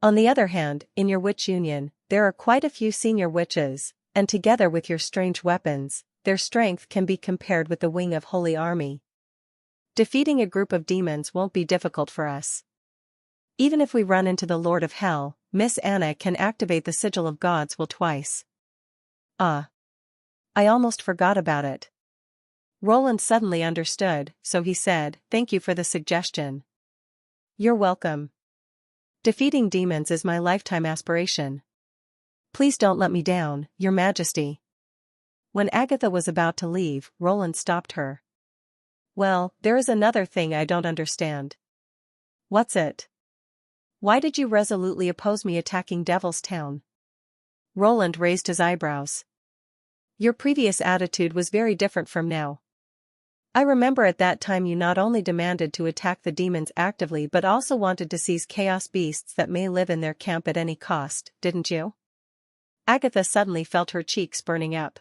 On the other hand, in your witch union, there are quite a few senior witches, and together with your strange weapons, their strength can be compared with the wing of Holy Army. Defeating a group of demons won't be difficult for us. Even if we run into the Lord of Hell, Miss Anna can activate the Sigil of God's will twice. Ah. I almost forgot about it. Roland suddenly understood, so he said, "Thank you for the suggestion." "You're welcome. Defeating demons is my lifetime aspiration. Please don't let me down, Your Majesty." When Agatha was about to leave, Roland stopped her. "Well, there is another thing I don't understand." "What's it?" "Why did you resolutely oppose me attacking Devil's Town?" Roland raised his eyebrows. "Your previous attitude was very different from now. I remember at that time you not only demanded to attack the demons actively but also wanted to seize chaos beasts that may live in their camp at any cost, didn't you?" Agatha suddenly felt her cheeks burning up.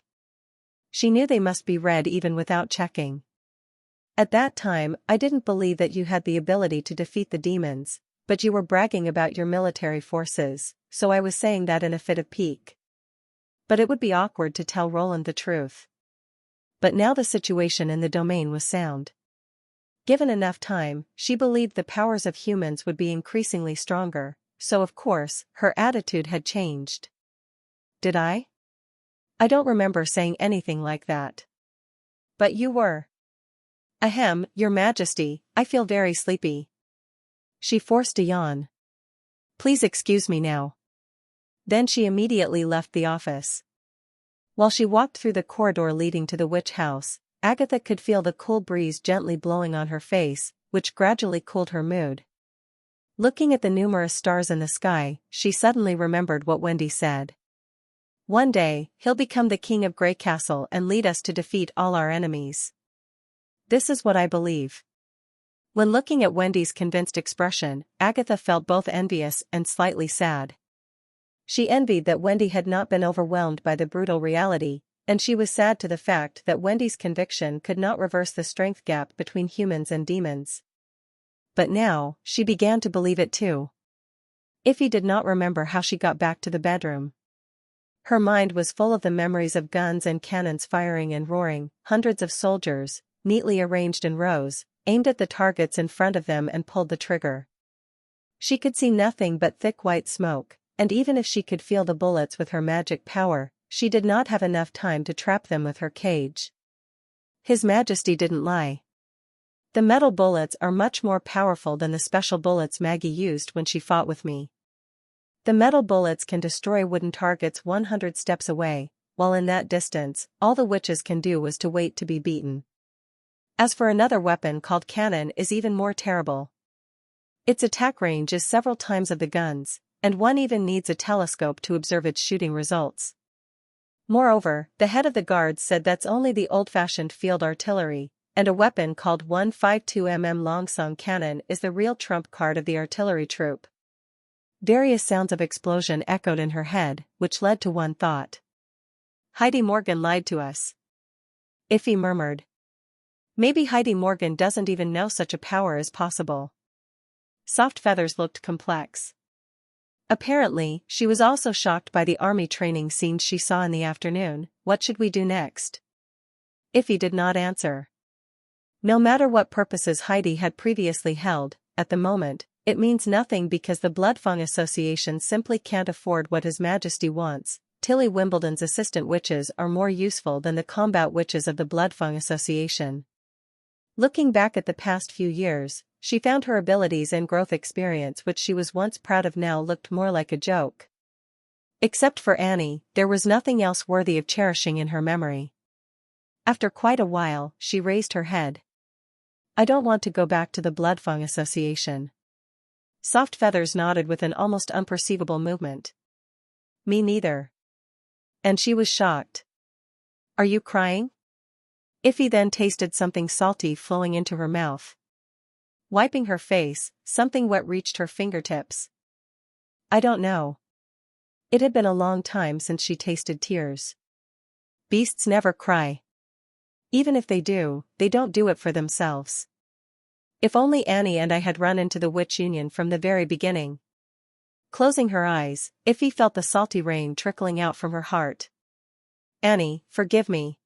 She knew they must be red even without checking. "At that time, I didn't believe that you had the ability to defeat the demons, but you were bragging about your military forces, so I was saying that in a fit of pique. But it would be awkward to tell Roland the truth. But now the situation in the domain was sound. Given enough time, she believed the powers of humans would be increasingly stronger, so of course, her attitude had changed." "Did I? I don't remember saying anything like that." "But you were." "Ahem, Your Majesty, I feel very sleepy." She forced a yawn. "Please excuse me now." Then she immediately left the office. While she walked through the corridor leading to the witch house, Agatha could feel the cool breeze gently blowing on her face, which gradually cooled her mood. Looking at the numerous stars in the sky, she suddenly remembered what Wendy said. "One day, he'll become the king of Grey Castle and lead us to defeat all our enemies." This is what I believe. When looking at Wendy's convinced expression, Agatha felt both envious and slightly sad. She envied that Wendy had not been overwhelmed by the brutal reality, and she was sad to the fact that Wendy's conviction could not reverse the strength gap between humans and demons. But now, she began to believe it too. Iffy did not remember how she got back to the bedroom. Her mind was full of the memories of guns and cannons firing and roaring, hundreds of soldiers, neatly arranged in rows, aimed at the targets in front of them and pulled the trigger. She could see nothing but thick white smoke, and even if she could feel the bullets with her magic power, she did not have enough time to trap them with her cage. His Majesty didn't lie. The metal bullets are much more powerful than the special bullets Maggie used when she fought with me. The metal bullets can destroy wooden targets 100 steps away, while in that distance, all the witches can do was to wait to be beaten. As for another weapon called cannon is even more terrible. Its attack range is several times of the guns, and one even needs a telescope to observe its shooting results. Moreover, the head of the guards said that's only the old-fashioned field artillery, and a weapon called 152 long-song cannon is the real trump card of the artillery troop. Various sounds of explosion echoed in her head, which led to one thought. Heidi Morgan lied to us. Iffy murmured. Maybe Heidi Morgan doesn't even know such a power is possible. Soft Feathers looked complex. Apparently, she was also shocked by the army training scenes she saw in the afternoon. What should we do next? Iffy did not answer. No matter what purposes Heidi had previously held, at the moment, it means nothing because the Bloodfang Association simply can't afford what His Majesty wants. Tilly Wimbledon's assistant witches are more useful than the combat witches of the Bloodfang Association. Looking back at the past few years, she found her abilities and growth experience which she was once proud of now looked more like a joke. Except for Annie, there was nothing else worthy of cherishing in her memory. After quite a while, she raised her head. I don't want to go back to the Bloodfang Association. Soft Feathers nodded with an almost unperceivable movement. Me neither. And she was shocked. Are you crying? Iffy then tasted something salty flowing into her mouth. Wiping her face, something wet reached her fingertips. I don't know. It had been a long time since she tasted tears. Beasts never cry. Even if they do, they don't do it for themselves. If only Annie and I had run into the Witch Union from the very beginning. Closing her eyes, Iffy felt the salty rain trickling out from her heart. Annie, forgive me,